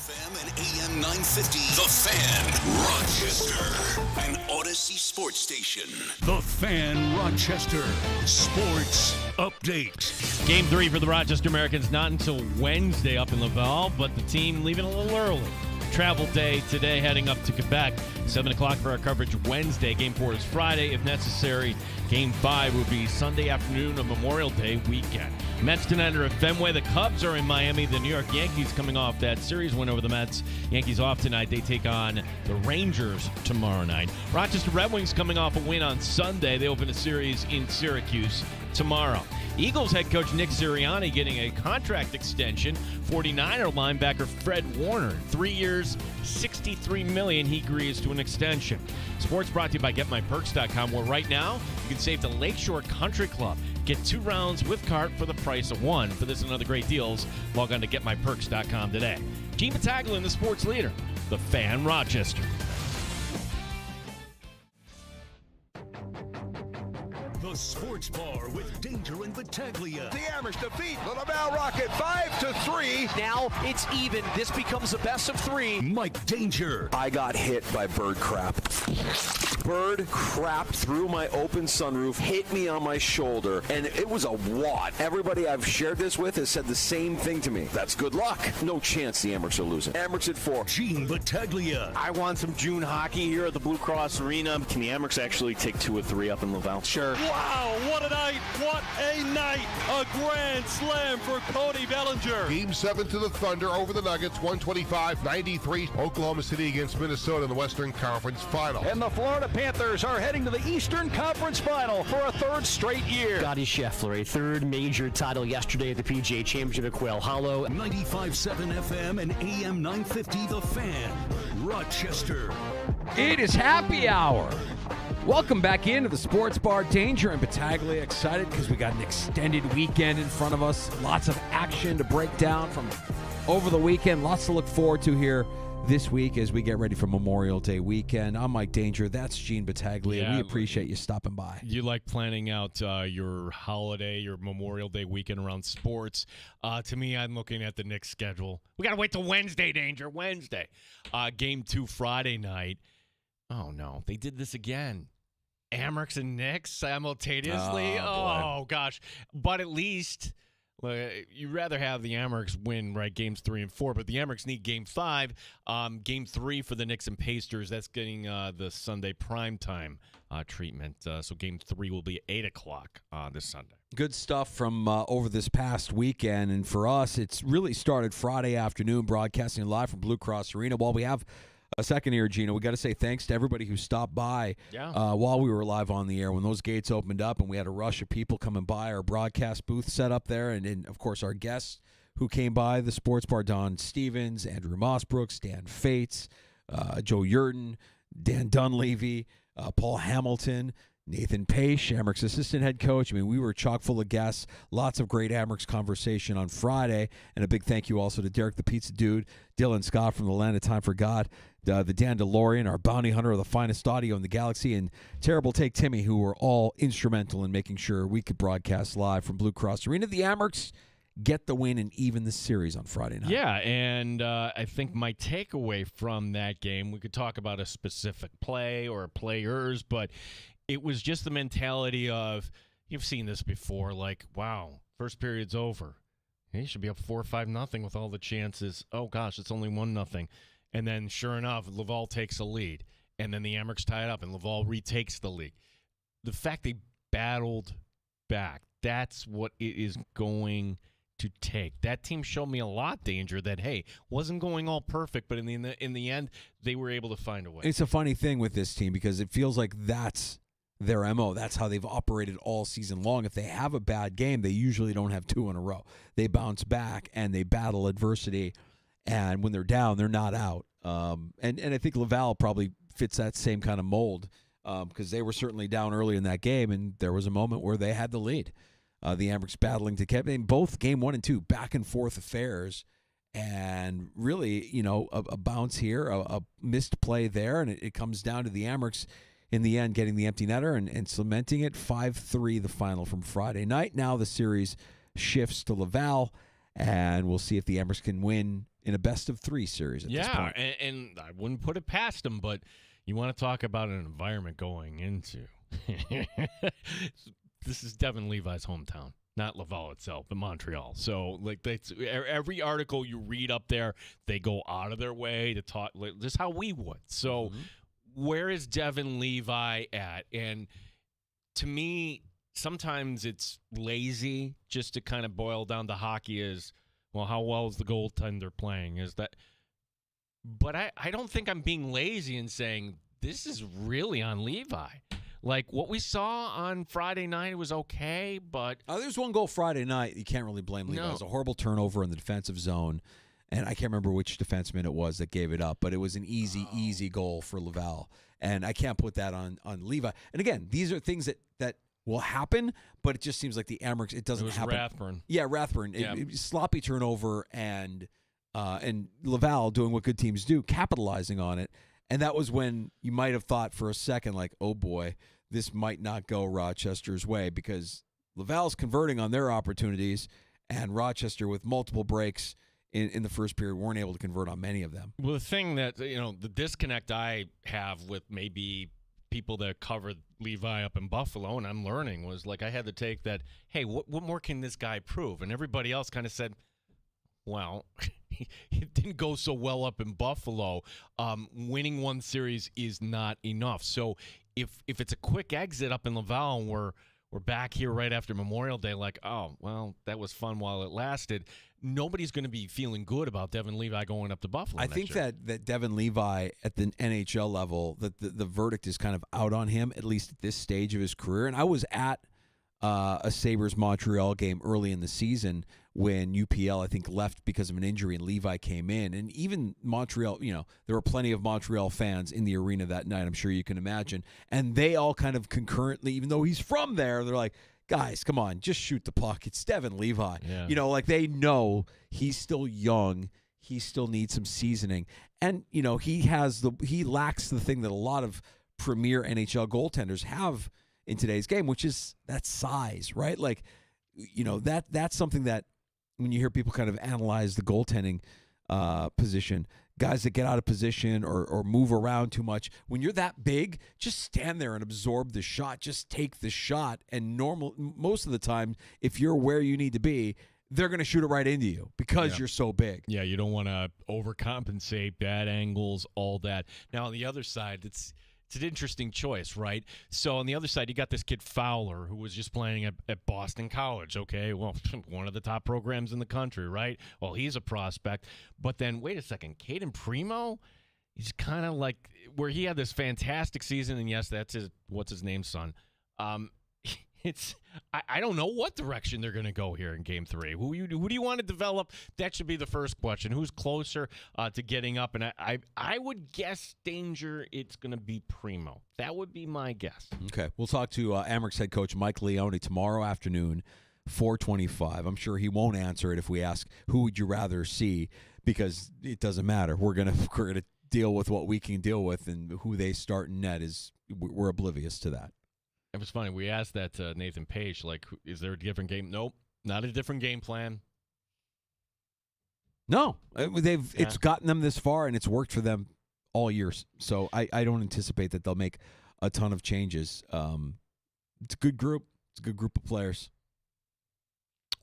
FM and AM 950, The Fan, Rochester, an Odyssey sports station. The Fan, Rochester, sports update. Game 3 for the Rochester Americans not until Wednesday up in Laval, but the team leaving a little early. Travel day today, heading up to Quebec. 7 o'clock for our coverage Wednesday. Game 4 is Friday, if necessary. Game 5 will be Sunday afternoon of Memorial Day weekend. Mets tonight are at Fenway. The Cubs are in Miami. The New York Yankees coming off that series win over the Mets. Yankees off tonight. They take on the Rangers tomorrow night. Rochester Red Wings coming off a win on Sunday. They open a series in Syracuse tomorrow. Eagles head coach Nick Sirianni getting a contract extension. 49er linebacker Fred Warner, 3 years, $63 million. He agrees to an extension. Sports brought to you by GetMyPerks.com, where right now you can save the Lakeshore Country Club. Get 2 rounds with cart for the price of 1. For this and other great deals, log on to GetMyPerks.com today. Gene Battaglia, the sports leader, The Fan, Rochester. The Sports Bar with Danger and Battaglia. The Amherst defeat the Laval Rocket 5-3. Now it's even. This becomes a best of 3. Mike Danger. I got hit by bird crap. Bird crapped through my open sunroof, hit me on my shoulder, and it was a wad. Everybody I've shared this with has said the same thing to me. That's good luck. No chance the Amherst are losing. Amherst at 4. Gene Battaglia. I want some June hockey here at the Blue Cross Arena. Can the Amherst actually take 2 or 3 up in Laval? Sure. Wow, what a night. What a night. A grand slam for Cody Bellinger. Game 7 to the Thunder over the Nuggets, 125-93. Oklahoma City against Minnesota in the Western Conference Final. And the Florida Panthers are heading to the Eastern Conference Final for a 3rd straight year. Scotty Scheffler, a 3rd major title yesterday at the PGA Championship at Quail Hollow. 95.7 FM and AM 950, The Fan, Rochester. It is happy hour. Welcome back into the Sports Bar. Danger and Battaglia excited because we got an extended weekend in front of us. Lots of action to break down from over the weekend. Lots to look forward to here this week as we get ready for Memorial Day weekend. I'm Mike Danger. That's Gene Battaglia. Yeah, we appreciate you stopping by. You like planning out your holiday, your Memorial Day weekend around sports. To me, I'm looking at the Knicks schedule. We got to wait till Wednesday, Danger. Wednesday. Game 2 Friday night. Oh, no. They did this again. Amherst and Knicks simultaneously. Oh gosh. But at least you'd rather have the Amherst win, right, games 3 and 4, but the Amherst need game 5. Game 3 for the Knicks and Pacers, that's getting the Sunday primetime treatment. So game 3 will be 8 o'clock this Sunday. Good stuff from over this past weekend. And for us, it's really started Friday afternoon, broadcasting live from Blue Cross Arena. While we have a second here, Gino, we got to say thanks to everybody who stopped by while we were live on the air. When those gates opened up and we had a rush of people coming by, our broadcast booth set up there, and of course our guests who came by, the Sports Bar, Don Stevens, Andrew Mossbrooks, Dan Fates, Joe Yurden, Dan Dunleavy, Paul Hamilton, Nathan Pache, Amherst assistant head coach. I mean, we were chock full of guests. Lots of great Amherst conversation on Friday. And a big thank you also to Derek the Pizza Dude, Dylan Scott from the Land of Time for God, the Dan DeLorean, our bounty hunter of the finest audio in the galaxy, and Terrible Take Timmy, who were all instrumental in making sure we could broadcast live from Blue Cross Arena. The Amherst get the win and even the series on Friday night. Yeah, and I think my takeaway from that game, we could talk about a specific play or players, but it was just the mentality of, you've seen this before, like, wow, first period's over. You should be up 4 or 5-0 with all the chances. Oh, gosh, it's only 1-0. And then, sure enough, Laval takes a lead. And then the Amherst tie it up, and Laval retakes the lead. The fact they battled back, that's what it is going to take. That team showed me a lot, Danger, that, hey, wasn't going all perfect, but in the end, they were able to find a way. It's a funny thing with this team because it feels like that's their MO. That's how they've operated all season long. If they have a bad game, they usually don't have 2 in a row. They bounce back and they battle adversity. And when they're down, they're not out. And I think Laval probably fits that same kind of mold because they were certainly down early in that game, and there was a moment where they had the lead. The Amherst battling to keep in both game 1 and 2, back and forth affairs. And really, you know, a bounce here, a missed play there, and it comes down to the Amherst in the end getting the empty netter and cementing it 5-3 the final from Friday night. Now the series shifts to Laval, and we'll see if the Amherst can win in a best-of-3 series at this point. Yeah, and I wouldn't put it past them, but you want to talk about an environment going into. This is Devin Levi's hometown. Not Laval itself, but Montreal. So, that's every article you read up there, they go out of their way to talk. Just how we would. So, where is Devin Levi at? And to me, sometimes it's lazy just to kind of boil down to hockey is, well, how well is the goaltender playing? But I don't think I'm being lazy in saying this is really on Levi. Like, what we saw on Friday night was okay, but... There's one goal Friday night. You can't really blame Levi. No. It was a horrible turnover in the defensive zone, and I can't remember which defenseman it was that gave it up, but it was an easy goal for Laval, and I can't put that on Levi. And again, these are things that will happen, but it just seems like the Amerks, it doesn't happen. Rathburn. Yeah, Rathburn. Yeah. Sloppy turnover, and Laval doing what good teams do, capitalizing on it. And that was when you might have thought for a second, like, oh boy, this might not go Rochester's way, because Laval's converting on their opportunities, and Rochester, with multiple breaks in the first period, weren't able to convert on many of them. Well, the thing that, the disconnect I have with maybe people that covered Levi up in Buffalo, and I'm learning, was like I had to take that, hey, what more can this guy prove? And everybody else kind of said, well, it didn't go so well up in Buffalo. Winning one series is not enough. So if it's a quick exit up in Laval and we're back here right after Memorial Day, like, oh, well, that was fun while it lasted, nobody's going to be feeling good about Devin Levi going up to Buffalo. I think that Devin Levi at the NHL level, that the verdict is kind of out on him, at least at this stage of his career. And I was at a Sabres-Montreal game early in the season when UPL, I think, left because of an injury and Levi came in. And even Montreal, there were plenty of Montreal fans in the arena that night, I'm sure you can imagine. And they all kind of concurrently, even though he's from there, they're like, guys, come on, just shoot the puck. It's Devin Levi. Yeah. They know he's still young. He still needs some seasoning. And, he lacks the thing that a lot of premier NHL goaltenders have in today's game, which is that size, right? Like, that's something that when you hear people kind of analyze the goaltending position, guys that get out of position or move around too much, when you're that big, just stand there and absorb the shot. Just take the shot. And most of the time, if you're where you need to be, they're going to shoot it right into you because you're so big. Yeah, you don't want to overcompensate, bad angles, all that. Now, on the other side, it's an interesting choice, right? So on the other side, you got this kid Fowler, who was just playing at Boston College. Okay, well, one of the top programs in the country, right? Well, he's a prospect. But then, wait a second, Caden Primo, he's kind of like where he had this fantastic season, and yes, that's what's his name, son. I don't know what direction they're going to go here in Game 3. Who do you want to develop? That should be the first question. Who's closer to getting up? And I would guess danger. It's going to be Primo. That would be my guess. Okay, we'll talk to Amerks head coach Mike Leone tomorrow afternoon, 4:25. I'm sure he won't answer it if we ask who would you rather see, because it doesn't matter. We're gonna deal with what we can deal with, and who they start in net we're oblivious to that. It was funny. We asked that to Nathan Page, like, is there a different game? Nope, not a different game plan. No, it's gotten them this far, and it's worked for them all year. So I don't anticipate that they'll make a ton of changes. It's a good group. It's a good group of players.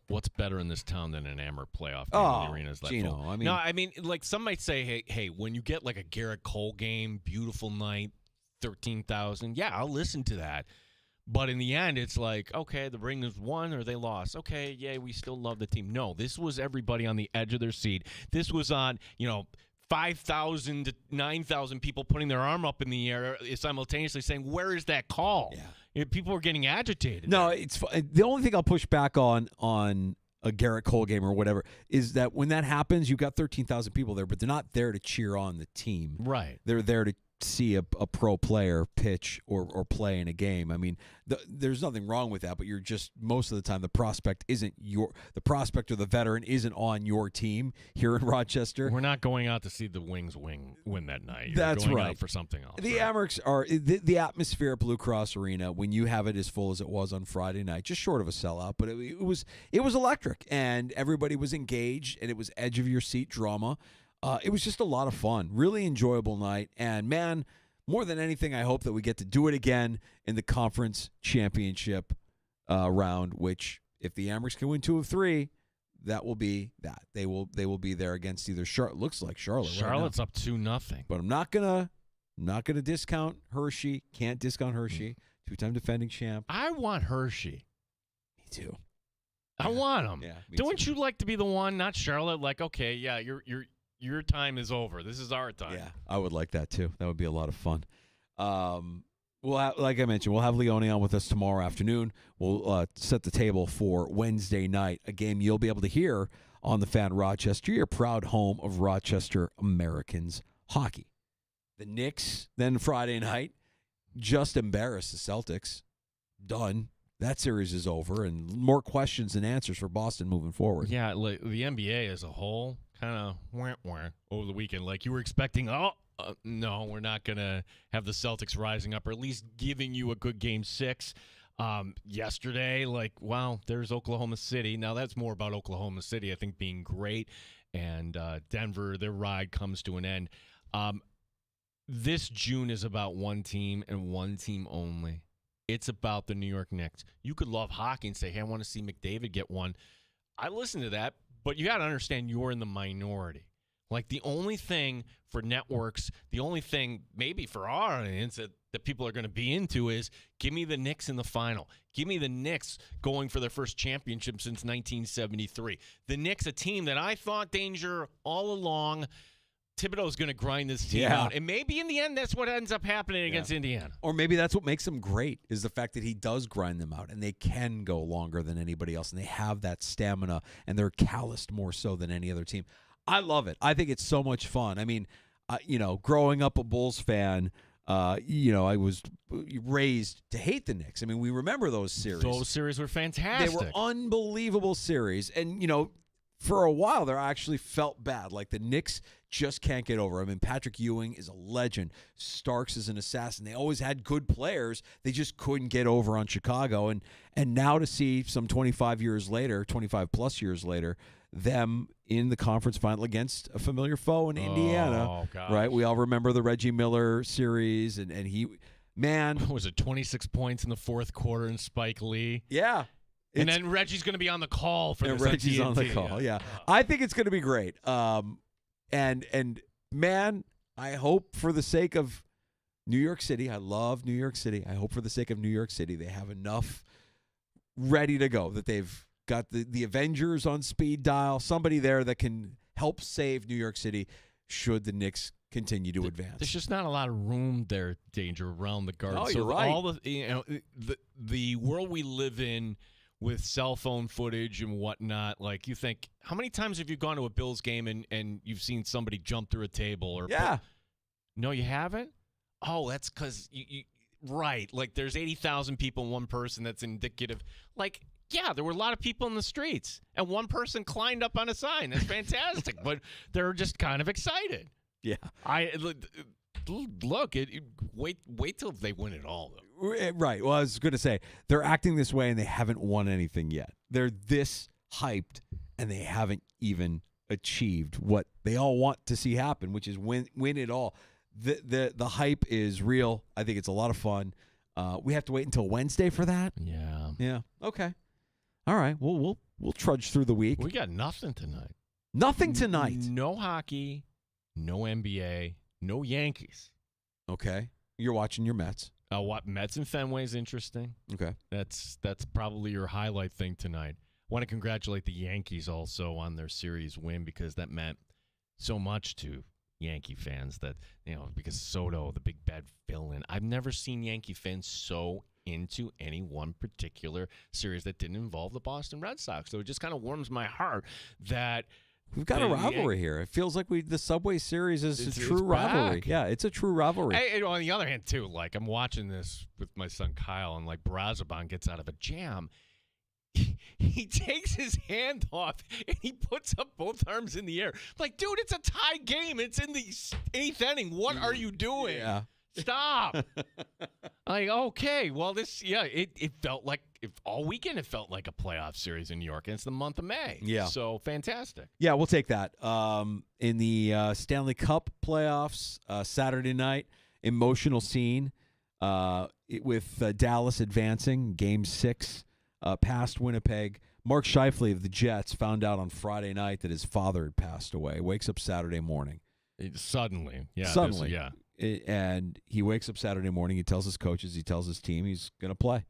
What's better in this town than an Amer playoff game when the arena's that full? I mean, like some might say, hey, when you get like a Garrett Cole game, beautiful night, 13,000, yeah, I'll listen to that. But in the end, it's like, okay, the Ringers won or they lost. Okay, yeah, we still love the team. No, this was everybody on the edge of their seat. This was on, 5,000 to 9,000 people putting their arm up in the air simultaneously saying, where is that call? Yeah. People were getting agitated. No, it's the only thing I'll push back on a Garrett Cole game or whatever is that when that happens, you've got 13,000 people there, but they're not there to cheer on the team. Right. They're there to see a pro player pitch or play in a game. I mean, there's nothing wrong with that, but you're just, most of the time, the prospect or the veteran isn't on your team here in Rochester. We're not going out to see the Wings win that night. That's going right. out for something else. The Amerks are the atmosphere at Blue Cross Arena when you have it as full as it was on Friday night, just short of a sellout, but it was electric, and everybody was engaged, and it was edge of your seat drama. It was just a lot of fun, really enjoyable night, and man, more than anything, I hope that we get to do it again in the conference championship round. Which, if the Amerks can win 2 of 3, that will be that. They will be there against either Charlotte. Looks like Charlotte. Charlotte's right up 2-0. But I'm not gonna discount Hershey. Can't discount Hershey. 2-time defending champ. I want Hershey. Me too. I want him. Yeah. Don't you like to be the one, not Charlotte? Like, okay, yeah, your time is over. This is our time. Yeah, I would like that too. That would be a lot of fun. Like I mentioned, we'll have Leone on with us tomorrow afternoon. We'll set the table for Wednesday night, a game you'll be able to hear on the Fan Rochester, your proud home of Rochester Americans hockey. The Knicks, then Friday night, just embarrassed the Celtics. Done. That series is over, and more questions than answers for Boston moving forward. Yeah, like the NBA as a whole kind of went over the weekend. Like, you were expecting, no, we're not going to have the Celtics rising up, or at least giving you a good Game 6. Yesterday, like, wow, there's Oklahoma City. Now, that's more about Oklahoma City, I think, being great, and Denver, their ride comes to an end. This June is about one team and one team only. It's about the New York Knicks. You could love hockey and say, hey, I want to see McDavid get one. I listen to that, but you got to understand you're in the minority. Like, the only thing for networks, the only thing maybe for our audience that people are going to be into is, give me the Knicks in the final. Give me the Knicks going for their first championship since 1973. The Knicks, a team that I thought, Danger, all along, Thibodeau's going to grind this team out. And maybe in the end, that's what ends up happening against Indiana. Or maybe that's what makes him great, is the fact that he does grind them out, and they can go longer than anybody else, and they have that stamina, and they're calloused more so than any other team. I love it. I think it's so much fun. I mean, growing up a Bulls fan, I was raised to hate the Knicks. I mean, we remember those series. Those series were fantastic. They were unbelievable series. And, for a while there, I actually felt bad. Like, the Knicks just can't get over. I mean, Patrick Ewing is a legend. Starks is an assassin. They always had good players. They just couldn't get over on Chicago. And now to see some 25 plus years later, them in the conference final against a familiar foe in Indiana. Right? We all remember the Reggie Miller series, and he, man. Was it 26 points in the fourth quarter and Spike Lee? Yeah. And then Reggie's going to be on the call for this. Reggie's on the call, yeah. I think it's going to be great. And man, I hope for the sake of New York City, I love New York City. I hope for the sake of New York City, they have enough ready to go, that they've got the Avengers on speed dial, somebody there that can help save New York City should the Knicks continue to advance. There's just not a lot of room there, Danger, around the Garden. Oh, you're right. All the world we live in, with cell phone footage and whatnot, like, you think, how many times have you gone to a Bills game and you've seen somebody jump through a table? Or no, you haven't? Oh, that's because you right. Like, there's 80,000 people and one person that's indicative. Like, yeah, there were a lot of people in the streets, and one person climbed up on a sign. That's fantastic. But they're just kind of excited. Yeah. Wait till they win it all, though. Right. Well, I was going to say, they're acting this way and they haven't won anything yet. They're this hyped and they haven't even achieved what they all want to see happen, which is win it all. The hype is real. I think it's a lot of fun. We have to wait until Wednesday for that. Yeah. Yeah. Okay. All right. We'll trudge through the week. We got nothing tonight. Nothing tonight. No hockey, no NBA, no Yankees. Okay. You're watching your Mets. What Mets and Fenway is interesting. Okay. That's probably your highlight thing tonight. I want to congratulate the Yankees also on their series win, because that meant so much to Yankee fans, that, because Soto, the big bad villain. I've never seen Yankee fans so into any one particular series that didn't involve the Boston Red Sox. So it just kind of warms my heart that We've got a rivalry here. It feels like the Subway Series is a true rivalry. Back. Yeah, it's a true rivalry. And on the other hand, too, like I'm watching this with my son Kyle, and like Brazoban gets out of a jam. He takes his hand off and he puts up both arms in the air. Like, dude, it's a tie game. It's in the 8th inning. What are you doing? Yeah. Stop. Like, okay, well, it felt like all weekend it felt like a playoff series in New York, and it's the month of May. Yeah. So fantastic. Yeah, we'll take that. In the Stanley Cup playoffs, Saturday night, emotional scene with Dallas advancing, Game 6, past Winnipeg. Mark Scheifele of the Jets found out on Friday night that his father had passed away. Wakes up Saturday morning. Suddenly. Yeah. Suddenly. And he wakes up Saturday morning. He tells his coaches, he tells his team he's going to play.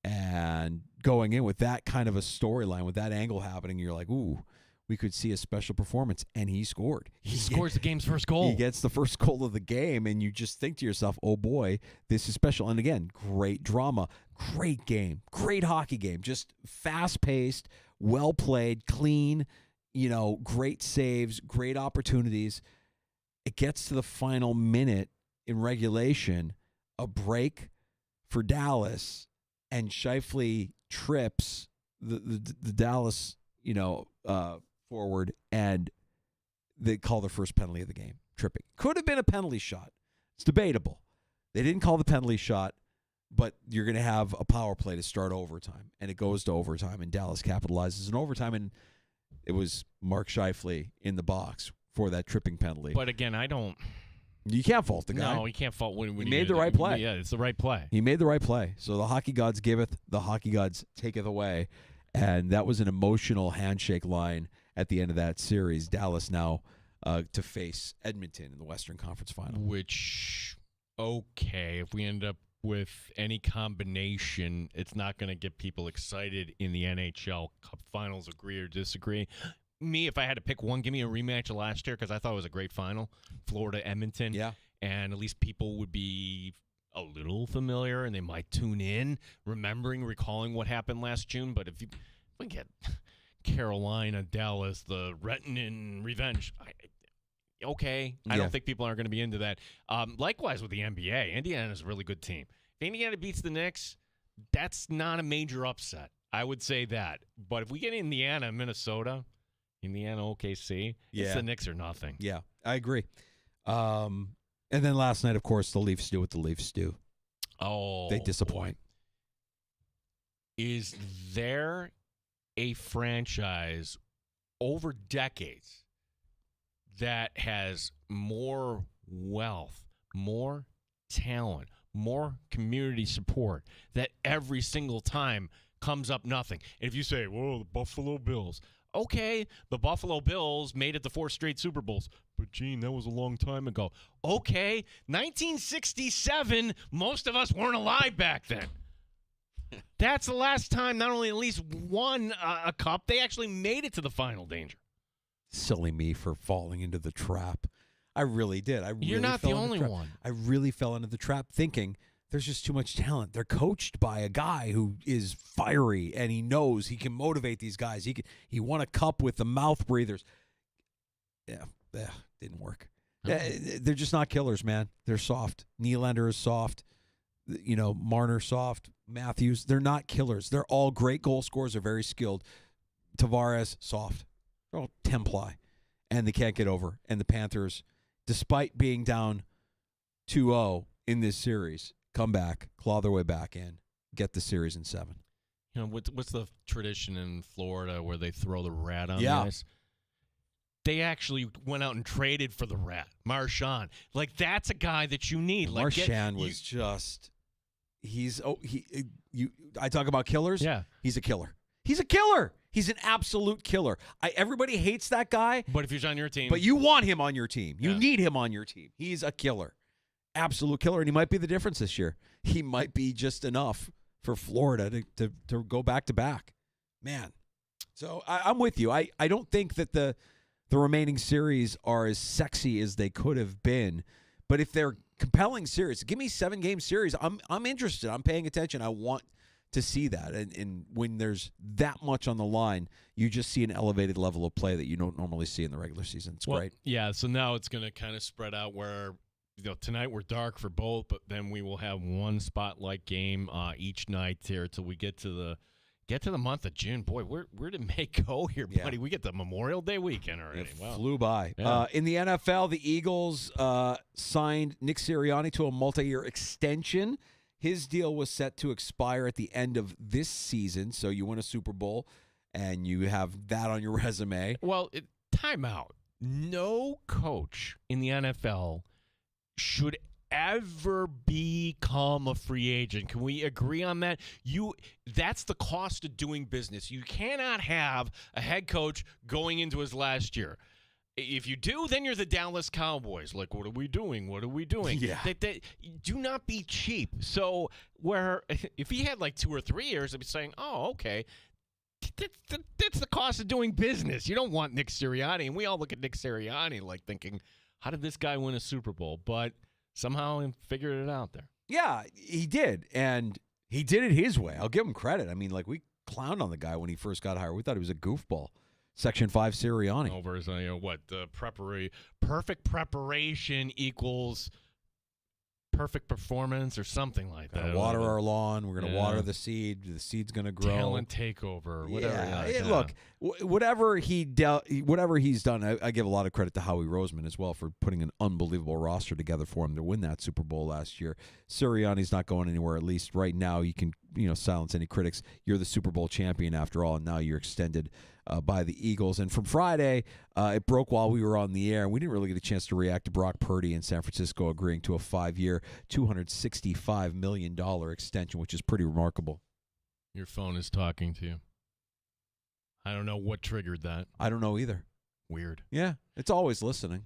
And going in with that kind of a storyline, with that angle happening, you're like, ooh, we could see a special performance. And he scored. He scores the game's first goal. He gets the first goal of the game, and you just think to yourself, oh, boy, this is special. And, again, great drama, great game, great hockey game, just fast-paced, well-played, clean, great saves, great opportunities. It gets to the final minute in regulation, a break for Dallas, and Scheifele trips the Dallas, forward, and they call the first penalty of the game, tripping. Could have been a penalty shot. It's debatable. They didn't call the penalty shot, but you're going to have a power play to start overtime, and it goes to overtime, and Dallas capitalizes in overtime, and it was Mark Scheifele in the box for that tripping penalty. But again, you can't fault the guy. No, you can't fault when he made the right play. Yeah, it's the right play. He made the right play. So the hockey gods giveth, the hockey gods taketh away. And that was an emotional handshake line at the end of that series. Dallas now to face Edmonton in the Western Conference Final. Which, okay, if we end up with any combination, it's not going to get people excited in the NHL Cup Finals, agree or disagree. Me, if I had to pick one, give me a rematch of last year because I thought it was a great final. Florida-Edmonton. Yeah. And at least people would be a little familiar and they might tune in, recalling what happened last June. But if we get Carolina, Dallas, the Renton revenge, okay. I don't think people are going to be into that. Likewise with the NBA. Indiana's a really good team. If Indiana beats the Knicks, that's not a major upset. I would say that. But if we get Indiana, Minnesota, OKC, it's the Knicks or nothing. Yeah, I agree. And then last night, of course, the Leafs do what the Leafs do. Oh, they disappoint. Boy. Is there a franchise over decades that has more wealth, more talent, more community support that every single time comes up nothing? And if you say, whoa, the Buffalo Bills. Okay, the Buffalo Bills made it to 4 straight Super Bowls. But, Gene, that was a long time ago. Okay, 1967, most of us weren't alive back then. That's the last time not only at least won a cup, they actually made it to the final danger. Silly me for falling into the trap. I really did. You're not the only one. I really fell into the trap thinking there's just too much talent. They're coached by a guy who is fiery, and he knows he can motivate these guys. He won a cup with the mouth breathers. Yeah, didn't work. They're just not killers, man. They're soft. Nylander is soft. Marner soft. Matthews, they're not killers. They're all great goal scorers. They're very skilled. Tavares, soft. They're all 10-ply. And they can't get over. And the Panthers, despite being down 2-0 in this series, come back, claw their way back in, get the series in 7. What's the tradition in Florida where they throw the rat on the ice? They actually went out and traded for the rat, Marchand. Like, that's a guy that you need. Marchand was just I talk about killers. Yeah. He's a killer. He's a killer. He's an absolute killer. Everybody hates that guy. But if he's on your team. But you want him on your team. You need him on your team. He's a killer. Absolute killer. And he might be the difference this year. He might be just enough for Florida to go back to back. Man. So I'm with you. I don't think that the remaining series are as sexy as they could have been. But if they're compelling series, give me 7-game series. I'm interested. I'm paying attention. I want to see that. And when there's that much on the line, you just see an elevated level of play that you don't normally see in the regular season. It's great. Yeah, so now it's going to kind of spread out where tonight we're dark for both, but then we will have one spotlight game each night here till we get to the month of June. Boy, where did May go here, buddy? We get the Memorial Day weekend already. It flew by. Yeah. In the NFL, the Eagles signed Nick Sirianni to a multi-year extension. His deal was set to expire at the end of this season, so you win a Super Bowl, and you have that on your resume. Well, time out. No coach in the NFL should ever become a free agent. Can we agree on that? That's the cost of doing business. You cannot have a head coach going into his last year. If you do, then you're the Dallas Cowboys. Like, what are we doing? What are we doing? Yeah. Do not be cheap. So if he had like 2 or 3 years, I'd be saying, oh, okay. That's the cost of doing business. You don't want Nick Sirianni. And we all look at Nick Sirianni like thinking, how did this guy win a Super Bowl? But somehow he figured it out there. Yeah, he did. And he did it his way. I'll give him credit. I mean, like, we clowned on the guy when he first got hired. We thought he was a goofball. Section 5 Sirianni. Over perfect preparation equals perfect performance or something like that. Water our lawn. We're going to water the seed. The seed's going to grow. Talent takeover. Whatever. Look, whatever he's done, I give a lot of credit to Howie Roseman as well for putting an unbelievable roster together for him to win that Super Bowl last year. Sirianni's not going anywhere. At least right now, you can silence any critics. You're the Super Bowl champion after all, and now you're extended by the Eagles. And from Friday, it broke while we were on the air, and we didn't really get a chance to react to Brock Purdy in San Francisco agreeing to a 5-year, $265 million extension, which is pretty remarkable. Your phone is talking to you. I don't know what triggered that. I don't know either. Weird. Yeah, it's always listening.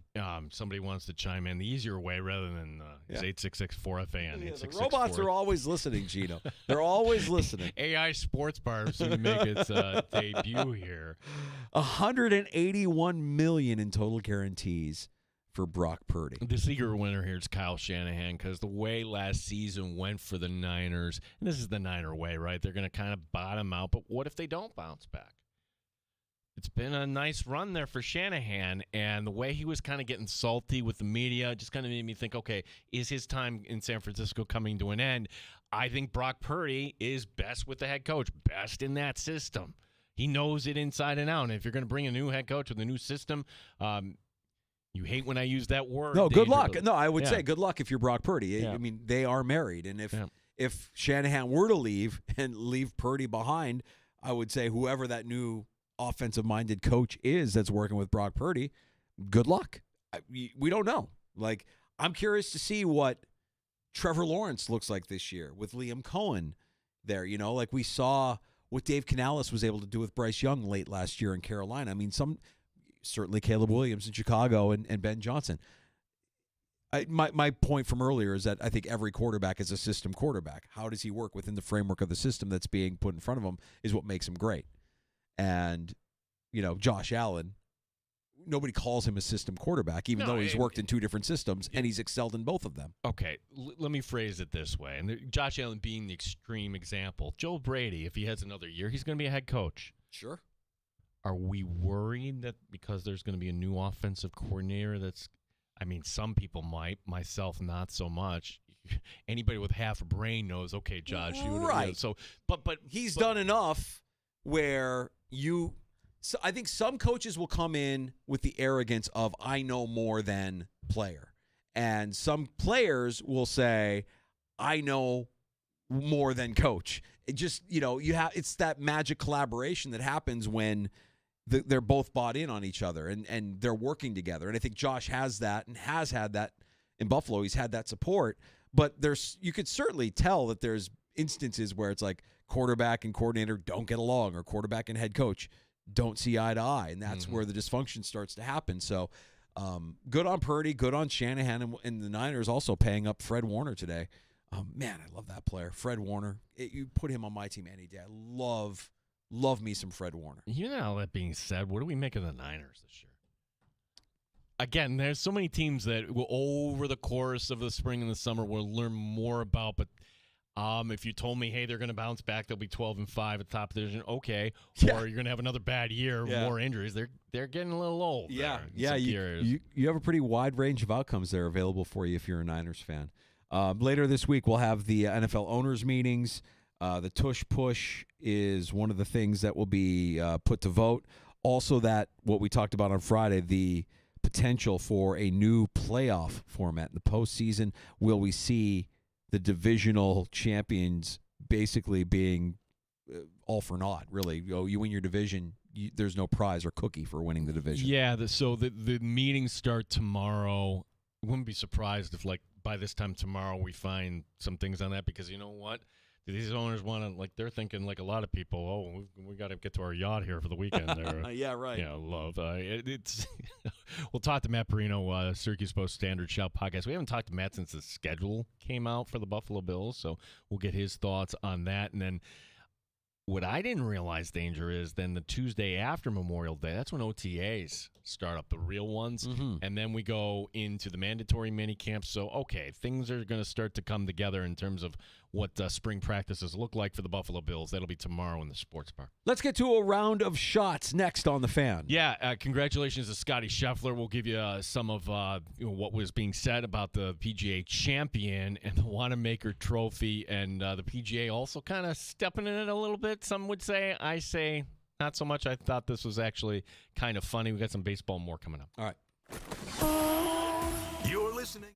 Somebody wants to chime in the easier way rather than 866-4FAN. Yeah, the robots are always listening, Gino. They're always listening. AI Sports Bar soon to make its debut here. $181 million in total guarantees for Brock Purdy. The secret winner here is Kyle Shanahan, because the way last season went for the Niners, and this is the Niner way, right? They're going to kind of bottom out, but what if they don't bounce back? It's been a nice run there for Shanahan, and the way he was kind of getting salty with the media just kind of made me think, okay, is his time in San Francisco coming to an end? I think Brock Purdy is best with the head coach, best in that system. He knows it inside and out, and if you're going to bring a new head coach with a new system, you hate when I use that word. No, good luck. No, I would say good luck if you're Brock Purdy. Yeah. I mean, they are married, and if Shanahan were to leave and leave Purdy behind, I would say whoever that new offensive-minded coach is that's working with Brock Purdy, good luck. We don't know. Like, I'm curious to see what Trevor Lawrence looks like this year with Liam Cohen there. Like we saw what Dave Canales was able to do with Bryce Young late last year in Carolina. I mean, certainly Caleb Williams in Chicago and Ben Johnson. My point from earlier is that I think every quarterback is a system quarterback. How does he work within the framework of the system that's being put in front of him is what makes him great. And, Josh Allen, nobody calls him a system quarterback, even though he's worked in 2 different systems, and he's excelled in both of them. Okay, let me phrase it this way. And Josh Allen being the extreme example. Joe Brady, if he has another year, he's going to be a head coach. Sure. Are we worried that because there's going to be a new offensive coordinator some people might, myself not so much. Anybody with half a brain knows, okay, Josh, right. But he's done enough where so I think some coaches will come in with the arrogance of I know more than player. And some players will say I know more than coach. It just, it's that magic collaboration that happens when they're both bought in on each other and they're working together. And I think Josh has that and has had that in Buffalo. He's had that support, but you could certainly tell that there's instances where it's like quarterback and coordinator don't get along, or quarterback and head coach don't see eye to eye, and that's where the dysfunction starts to happen. So good on Purdy, good on Shanahan, and the Niners also paying up Fred Warner today. Man, I love that player, Fred Warner. You put him on my team any day. I love me some Fred Warner. All that being said, what do we make of the Niners this year? Again, there's so many teams that will, over the course of the spring and the summer, we'll learn more about, but If you told me, hey, they're going to bounce back, they'll be 12-5 at the top of the division, okay. Yeah. Or you're going to have another bad year, more injuries. They're getting a little old. Yeah, there in some areas. you have a pretty wide range of outcomes there available for you if you're a Niners fan. Later this week, we'll have the NFL owners meetings. The tush push is one of the things that will be put to vote. Also, that what we talked about on Friday, the potential for a new playoff format in the postseason. Will we see the divisional champions basically being all for naught? Really, you win your division, there's no prize or cookie for winning the division. Yeah. So the meetings start tomorrow. I wouldn't be surprised if, like, by this time tomorrow we find some things on that, because you know what? These owners want to, like, they're thinking like a lot of people, we got to get to our yacht here for the weekend. Yeah, right. Love. It's we'll talk to Matt Perino, Syracuse Post Standard Shout podcast. We haven't talked to Matt since the schedule came out for the Buffalo Bills, so we'll get his thoughts on that. And then what I didn't realize, Danger, is then the Tuesday after Memorial Day, that's when OTAs start up, the real ones. Mm-hmm. And then we go into the mandatory mini camps. So, okay, things are going to start to come together in terms of what spring practices look like for the Buffalo Bills. That'll be tomorrow in the sports bar. Let's get to a round of shots next on The Fan. Yeah, congratulations to Scotty Scheffler. We'll give you some of what was being said about the PGA champion and the Wanamaker Trophy, and the PGA also kind of stepping in it a little bit, some would say. I say not so much. I thought this was actually kind of funny. We got some baseball more coming up. All right. You're listening.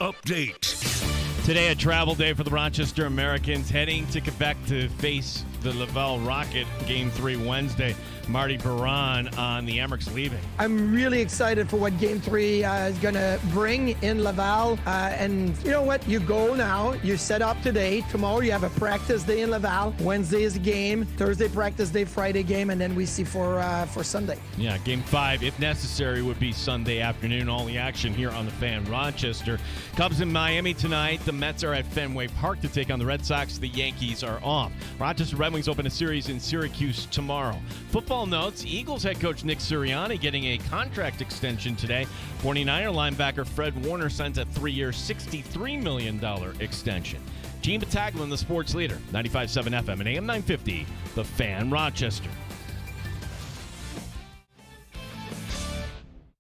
update. Today, a travel day for the Rochester Americans, heading to Quebec to face the Laval Rocket. Game 3 Wednesday. Marty Baran on the Amerks leaving. I'm really excited for what Game 3 is going to bring in Laval. And you know what? You go now. You set up today. Tomorrow you have a practice day in Laval. Wednesday is a game. Thursday practice day. Friday game. And then we see for Sunday. Yeah, Game 5, if necessary, would be Sunday afternoon. All the action here on the Fan Rochester. Cubs in Miami tonight. The Mets are at Fenway Park to take on the Red Sox. The Yankees are off. Rochester Red Wings open a series in Syracuse tomorrow. Football notes, Eagles head coach Nick Sirianni getting a contract extension today. 49er linebacker Fred Warner signs a 3-year, $63 million extension. Gene Battaglia, the sports leader, 95.7 FM and AM 950, The Fan Rochester.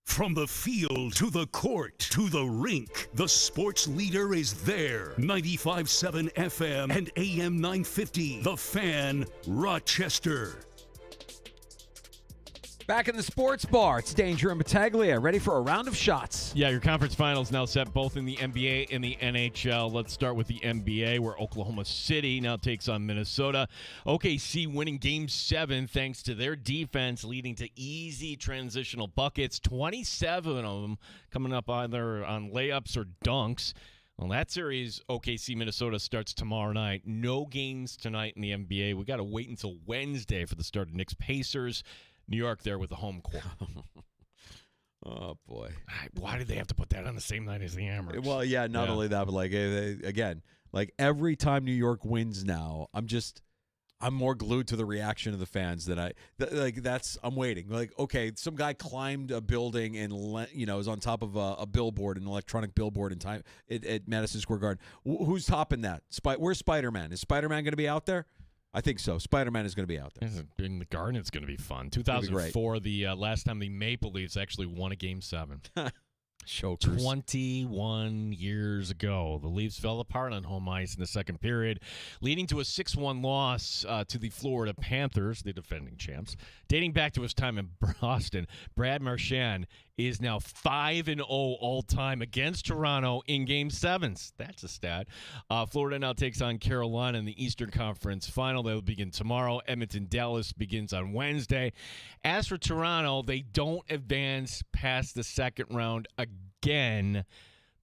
From the field to the court to the rink, the sports leader is there. 95.7 FM and AM 950, The Fan, Rochester. Back in the sports bar, it's Danger and Battaglia, ready for a round of shots. Yeah, your conference finals now set both in the NBA and the NHL. Let's start with the NBA, where Oklahoma City now takes on Minnesota. OKC winning Game 7 thanks to their defense, leading to easy transitional buckets, 27 of them coming up either on layups or dunks. Well, that series, OKC-Minnesota, starts tomorrow night. No games tonight in the NBA. We got to wait until Wednesday for the start of Knicks-Pacers. New York there with the home court. Oh, boy. Why did they have to put that on the same night as the Amerks? Well, yeah, not only that, but, again, every time New York wins now, I'm more glued to the reaction of the fans than I'm waiting. Okay, some guy climbed a building and, is on top of a billboard, an electronic billboard at Madison Square Garden. Who's topping that? Where's Spider-Man? Is Spider-Man going to be out there? I think so. Spider-Man is going to be out there. In the Garden, it's going to be fun. 2004, the last time the Maple Leafs actually won a Game 7. Chokers. 21 years ago. The Leafs fell apart on home ice in the second period, leading to a 6-1 loss to the Florida Panthers, the defending champs. Dating back to his time in Boston, Brad Marchand is now 5-0 all-time against Toronto in Game 7s. That's a stat. Florida now takes on Carolina in the Eastern Conference Final. That will begin tomorrow. Edmonton-Dallas begins on Wednesday. As for Toronto, they don't advance past the second round again.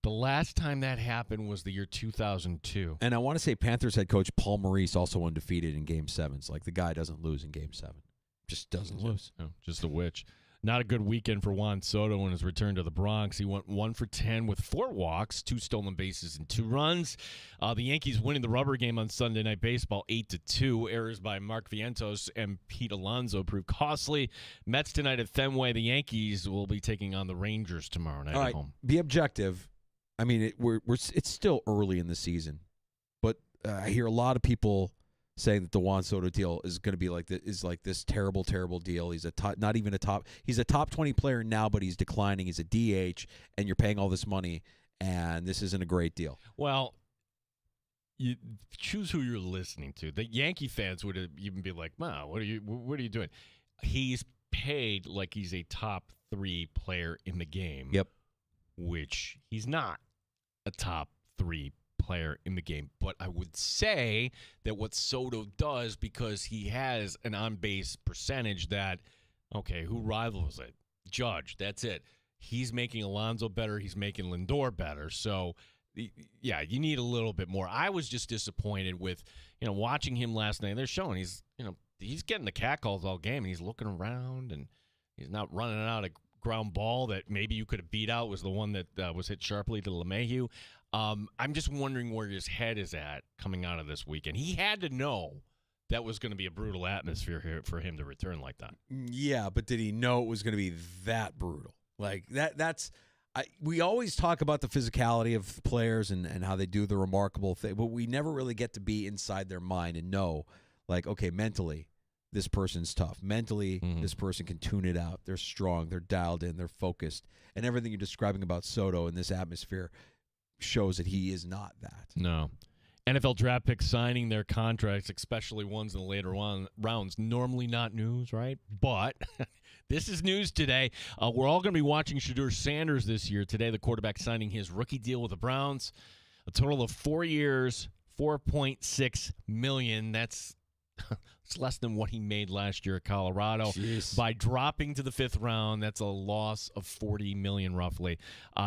The last time that happened was the year 2002. And I want to say Panthers head coach Paul Maurice also undefeated in Game 7s. The guy doesn't lose in Game 7. Just doesn't lose. No, just a witch. Not a good weekend for Juan Soto in his return to the Bronx. He went 1 for 10 with 4 walks, 2 stolen bases, and 2 runs. The Yankees winning the rubber game on Sunday Night Baseball 8-2. Errors by Mark Vientos and Pete Alonso proved costly. Mets tonight at Fenway. The Yankees will be taking on the Rangers tomorrow night at home. Be objective. I mean, it's still early in the season, but I hear a lot of people saying that the Juan Soto deal is going to be this terrible, terrible deal. He's he's a top 20 player now, but he's declining. He's a DH, and you're paying all this money, and this isn't a great deal. Well, you choose who you're listening to. The Yankee fans would even be like, "Wow, what are you doing?" He's paid like he's a top 3 player in the game. Yep. Which he's not a top 3 player in the game. But I would say that what Soto does, because he has an on-base percentage that, okay, who rivals it? Judge, that's it. He's making Alonso better. He's making Lindor better. So, yeah, you need a little bit more. I was just disappointed with, watching him last night. They're showing he's getting the catcalls all game, and he's looking around, and he's not running out of ground ball that maybe you could have beat out. Was the one that was hit sharply to LeMahieu. I'm just wondering where his head is at coming out of this weekend. He had to know that was going to be a brutal atmosphere here for him to return like that. Yeah, but did he know it was going to be that brutal? We always talk about the physicality of players and how they do the remarkable thing, but we never really get to be inside their mind and know, okay, mentally, this person's tough. Mentally, this person can tune it out. They're strong. They're dialed in. They're focused. And everything you're describing about Soto in this atmosphere shows that he is not that. No. NFL draft picks signing their contracts, especially ones in the later rounds, normally not news, right? But this is news today. We're all going to be watching Shedeur Sanders this year. Today, the quarterback signing his rookie deal with the Browns. A total of 4 years, $4.6 million. That's it's less than what he made last year at Colorado. Jeez. By dropping to the 5th round, that's a loss of $40 million roughly.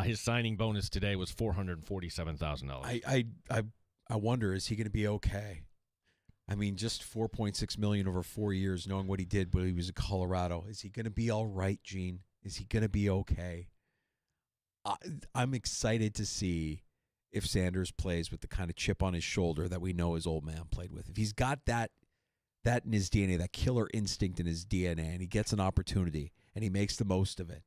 His signing bonus today was $447,000. I wonder, is he going to be okay? I mean, just $4.6 million over 4 years, knowing what he did when he was in Colorado. Is he going to be all right, Gene? Is he going to be okay? I'm excited to see if Sanders plays with the kind of chip on his shoulder that we know his old man played with. If he's got that in his DNA, that killer instinct in his DNA, and he gets an opportunity and he makes the most of it.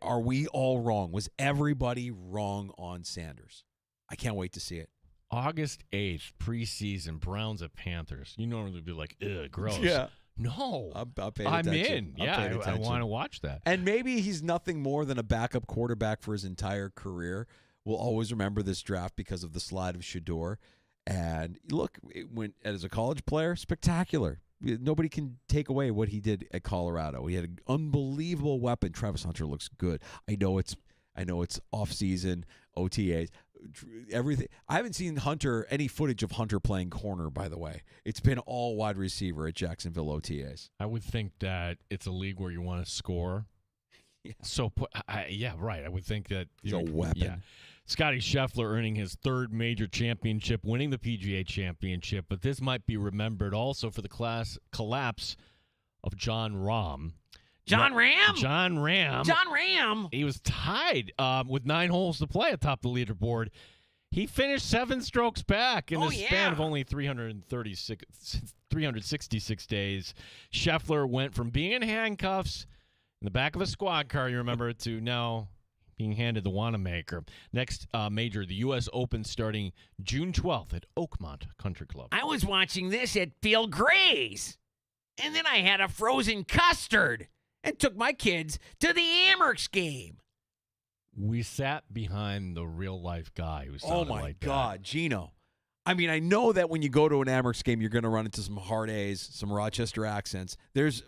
Are we all wrong? Was everybody wrong on Sanders? I can't wait to see it. August 8th, preseason, Browns at Panthers. You normally would be like, ugh, gross. Yeah. No. I'm in. Yeah, I want to watch that. And maybe he's nothing more than a backup quarterback for his entire career. We'll always remember this draft because of the slide of Shedeur. And look, as a college player, spectacular. Nobody can take away what he did at Colorado. He had an unbelievable weapon. Travis Hunter looks good. I know it's off-season, OTAs, everything. I haven't seen any footage of Hunter playing corner, by the way. It's been all wide receiver at Jacksonville OTAs. I would think that it's a league where you want to score. Yeah. So, yeah, right. I would think that it's a weapon. Yeah. Scotty Scheffler earning his 3rd major championship, winning the PGA Championship, but this might be remembered also for the collapse of Jon Rahm. Jon Rahm? Jon Rahm. Jon Rahm. He was tied with 9 holes to play atop the leaderboard. He finished 7 strokes back in the span of only 366 days. Scheffler went from being in handcuffs in the back of a squad car, you remember, to now being handed the Wanamaker. Next major, the U.S. Open, starting June 12th at Oakmont Country Club. I was watching this at Field Grays, and then I had a frozen custard and took my kids to the Amerks game. We sat behind the real-life guy who sounded Oh, my like God, that. Gino. I mean, I know that when you go to an Amerks game, you're going to run into some hard A's, some Rochester accents.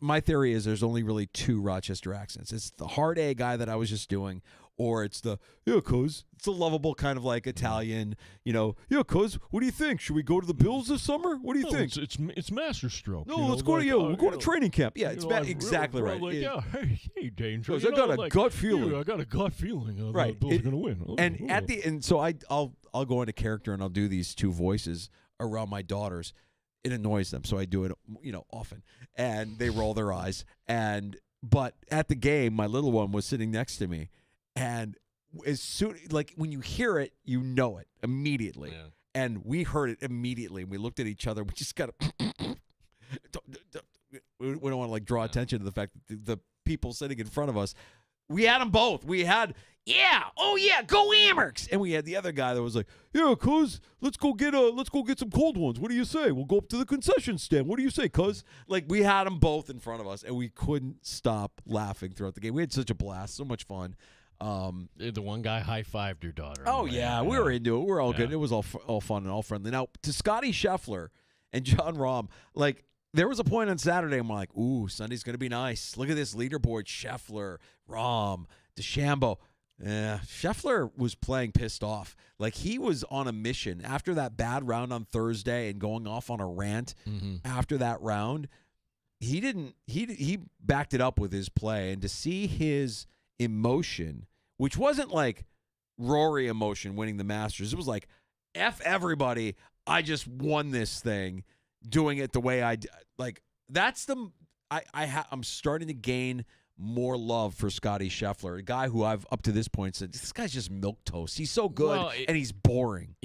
My theory is there's only really 2 Rochester accents. It's the hard A guy that I was just doing, or it's the, yeah, cuz. It's the lovable kind of like Italian, yeah, cuz, what do you think? Should we go to the Bills this summer? What do you think? It's masterstroke. No, let's go we'll go to training camp. Yeah, it's exactly right. Like, hey, Danger. I got a gut feeling. I got a gut feeling the right. Bills are going to win. And so I'll go into character and I'll do these 2 voices around my daughters. It annoys them, so I do it, often. And they roll their eyes. But at the game, my little one was sitting next to me, and as soon when you hear it, you know it immediately. Yeah. And we heard it immediately. And we looked at each other. We just got to. We don't want to draw attention to the fact that the people sitting in front of us. We had them both. We had, go Amerks. and we had the other guy that was like, yeah, cuz, let's go get some cold ones. What do you say? We'll go up to the concession stand. What do you say, cuz? We had them both in front of us, and we couldn't stop laughing throughout the game. We had such a blast, so much fun. The one guy high-fived your daughter. Oh, yeah, we were into it. We were all good. It was all fun and all friendly. Now, to Scotty Scheffler and Jon Rahm, there was a point on Saturday I'm like, ooh, Sunday's going to be nice. Look at this leaderboard. Scheffler, Rahm, DeChambeau. Yeah, Scheffler was playing pissed off. He was on a mission. After that bad round on Thursday and going off on a rant after that round, he backed it up with his play. And to see his emotion, which wasn't like Rory emotion winning the Masters. It was like, F everybody, I just won this thing, doing it the way I that's the I'm starting to gain more love for Scotty Scheffler, a guy who I've up to this point said, this guy's just milquetoast. He's so good, and he's boring.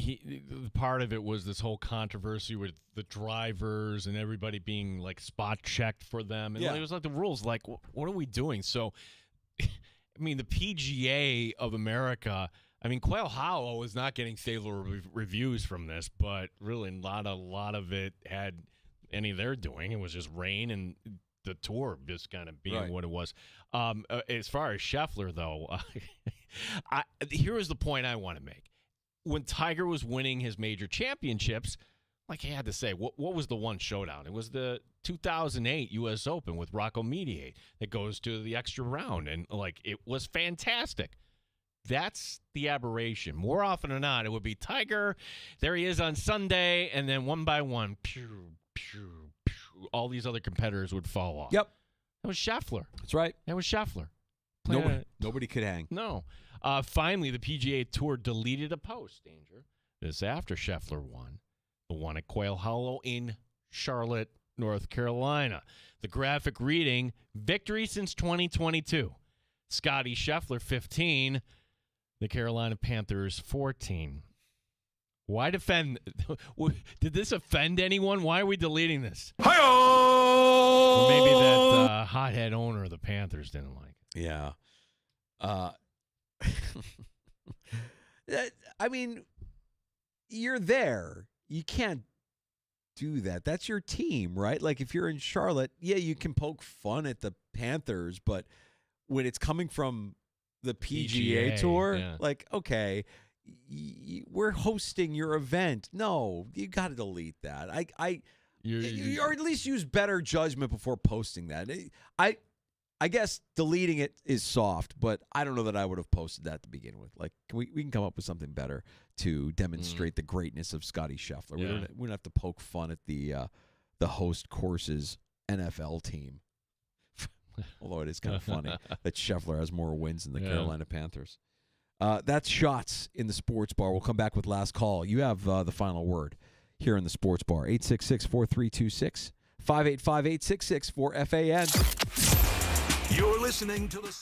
Part of it was this whole controversy with the drivers and everybody being spot checked for them. And it was the rules, what are we doing? So I mean, the PGA of America, Quail Hollow is not getting favorable reviews from this, but really a lot of it had any of their doing. It was just rain and the tour just kind of being what it was. As far as Scheffler, though, here is the point I want to make. when Tiger was winning his major championships, like I had to say, what was the one showdown? It was the 2008 U.S. Open with Rocco Mediate that goes to the extra round, and like it was fantastic. That's the aberration. More often than not, it would be Tiger. There he is on Sunday, and then one by one, pew, pew, pew, all these other competitors would fall off. Yep. That was Scheffler. That's right. That was Scheffler. Nobody could hang. No. Finally, the PGA Tour deleted a post, Danger. This after Scheffler won. The one at Quail Hollow in Charlotte, North Carolina. The graphic reading, victory since 2022. Scotty Scheffler, 15. The Carolina Panthers, 14. Why defend? Did this offend anyone? Why are we deleting this? Or maybe that hothead owner of the Panthers didn't like it. Yeah. I mean, you're there. You can't do that. That's your team, right? Like if you're in Charlotte, yeah, you can poke fun at the Panthers, but when it's coming from the PGA Tour, yeah. like, okay, we're hosting your event. No, you got to delete that. Or at least use better judgment before posting that. I guess deleting it is soft, but I don't know that I would have posted that to begin with. Like, we can come up with something better to demonstrate the greatness of Scotty Scheffler. Yeah. We don't have to poke fun at the host course's NFL team. Although it is kind of funny that Scheffler has more wins than the Carolina Panthers. That's Shots in the Sports Bar. We'll come back with last call. You have the final word here in the Sports Bar. 866-4326, 585-866-4FAN. You're listening to the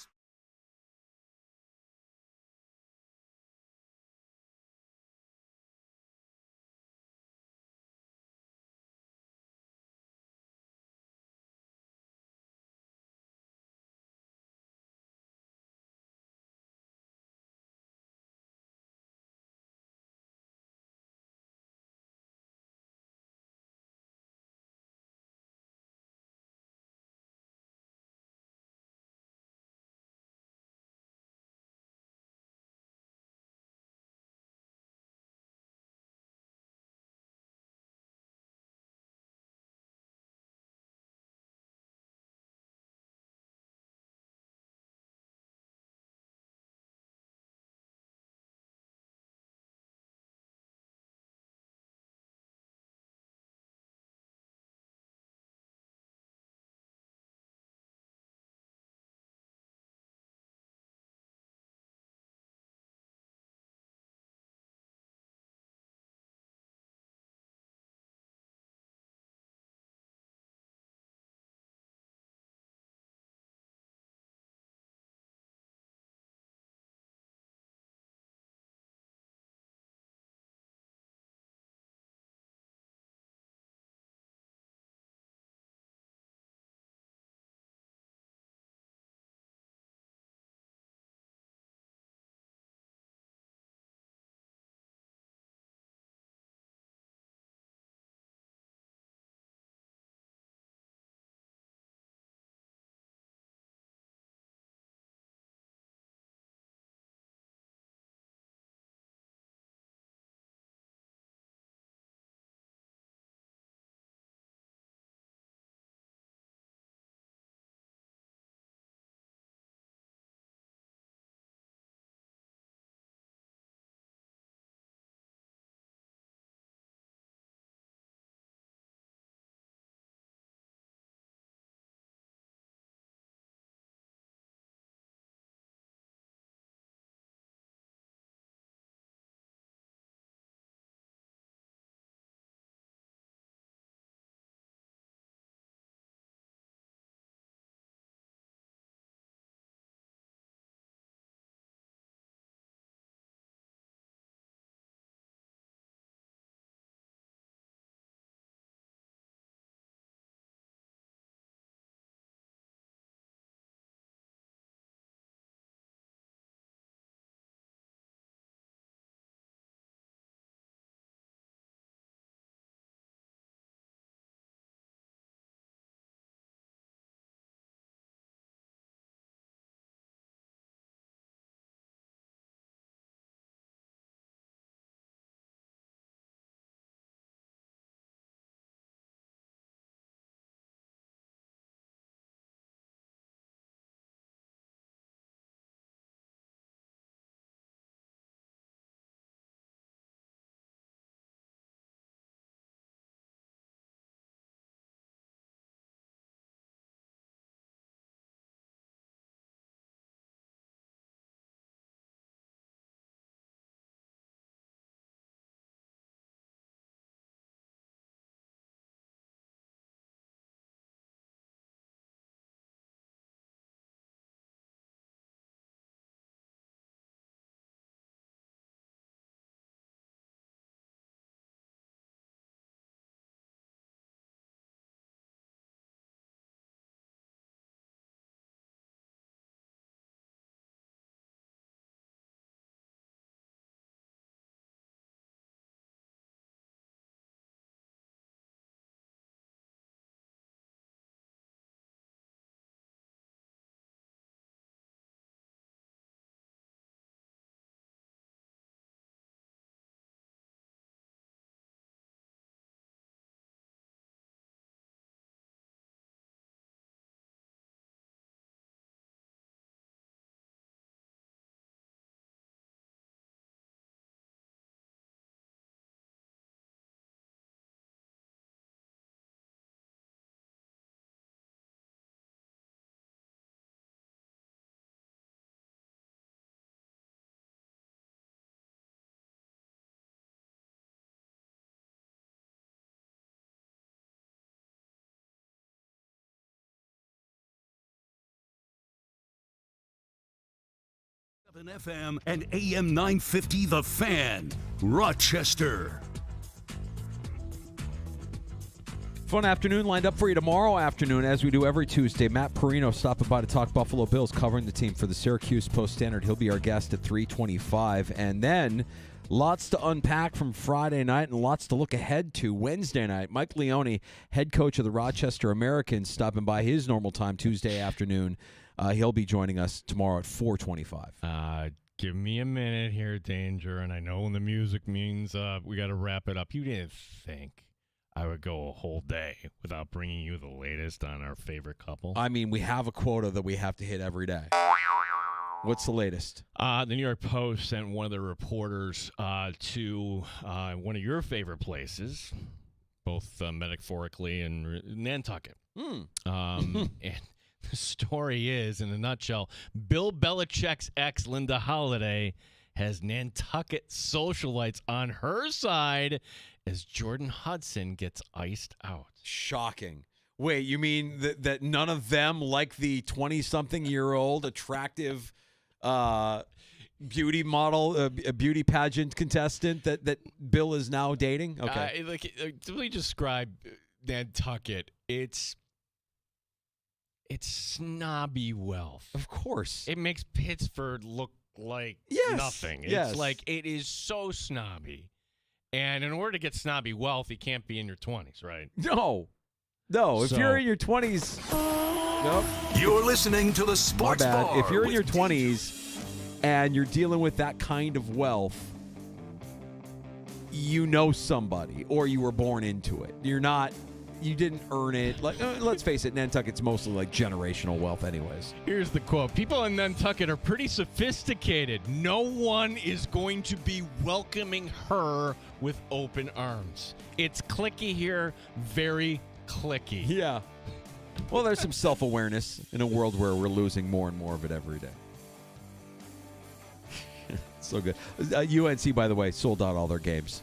FM and AM 950 The Fan, Rochester. Fun afternoon lined up for you tomorrow afternoon, as we do every Tuesday. Matt Perino stopping by to talk Buffalo Bills, covering the team for the Syracuse Post-Standard. He'll be our guest at 3:25. And then lots to unpack from Friday night and lots to look ahead to Wednesday night. Mike Leone, head coach of the Rochester Americans, stopping by his normal time Tuesday afternoon. He'll be joining us tomorrow at 4:25. Give me a minute here, Danger. And I know when the music means we got to wrap it up. You didn't think I would go a whole day without bringing you the latest on our favorite couple? I mean, we have a quota that we have to hit every day. What's the latest? The New York Post sent one of their reporters to one of your favorite places, both metaphorically and Nantucket. And the story is, in a nutshell, Bill Belichick's ex, Linda Holliday, has Nantucket socialites on her side as Jordan Hudson gets iced out. Shocking. Wait, you mean that none of them like the 20-something-year-old attractive beauty model, a beauty pageant contestant that Bill is now dating? Okay. To really describe Nantucket, it's snobby wealth. Of course. It makes Pittsburgh look like nothing. It's like it is so snobby. And in order to get snobby wealth, you can't be in your 20s, right? No, if you're in your 20s, nope. You're listening to the Sports Bar. If you're in your 20s and you're dealing with that kind of wealth, you know somebody, or you were born into it. You didn't earn it. Like, let's face it, Nantucket's mostly like generational wealth anyways. Here's the quote. People in Nantucket are pretty sophisticated. No one is going to be welcoming her with open arms. It's clicky here, very clicky. Yeah. Well, there's some self-awareness in a world where we're losing more and more of it every day. So good. UNC, by the way, sold out all their games.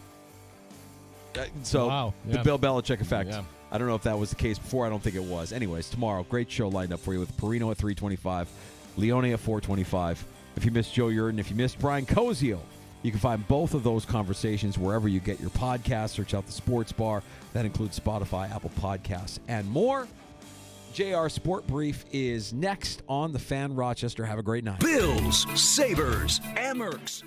Wow. The Bill Belichick effect. Yeah. I don't know if that was the case before. I don't think it was. Anyways, tomorrow, great show lined up for you with Perino at 3:25, Leone at 4:25. If you missed Joe Yerdon, if you missed Brian Koziel, you can find both of those conversations wherever you get your podcasts. Search out the Sports Bar. That includes Spotify, Apple Podcasts, and more. JR Sport Brief is next on The Fan Rochester. Have a great night. Bills, Sabres, Amerks.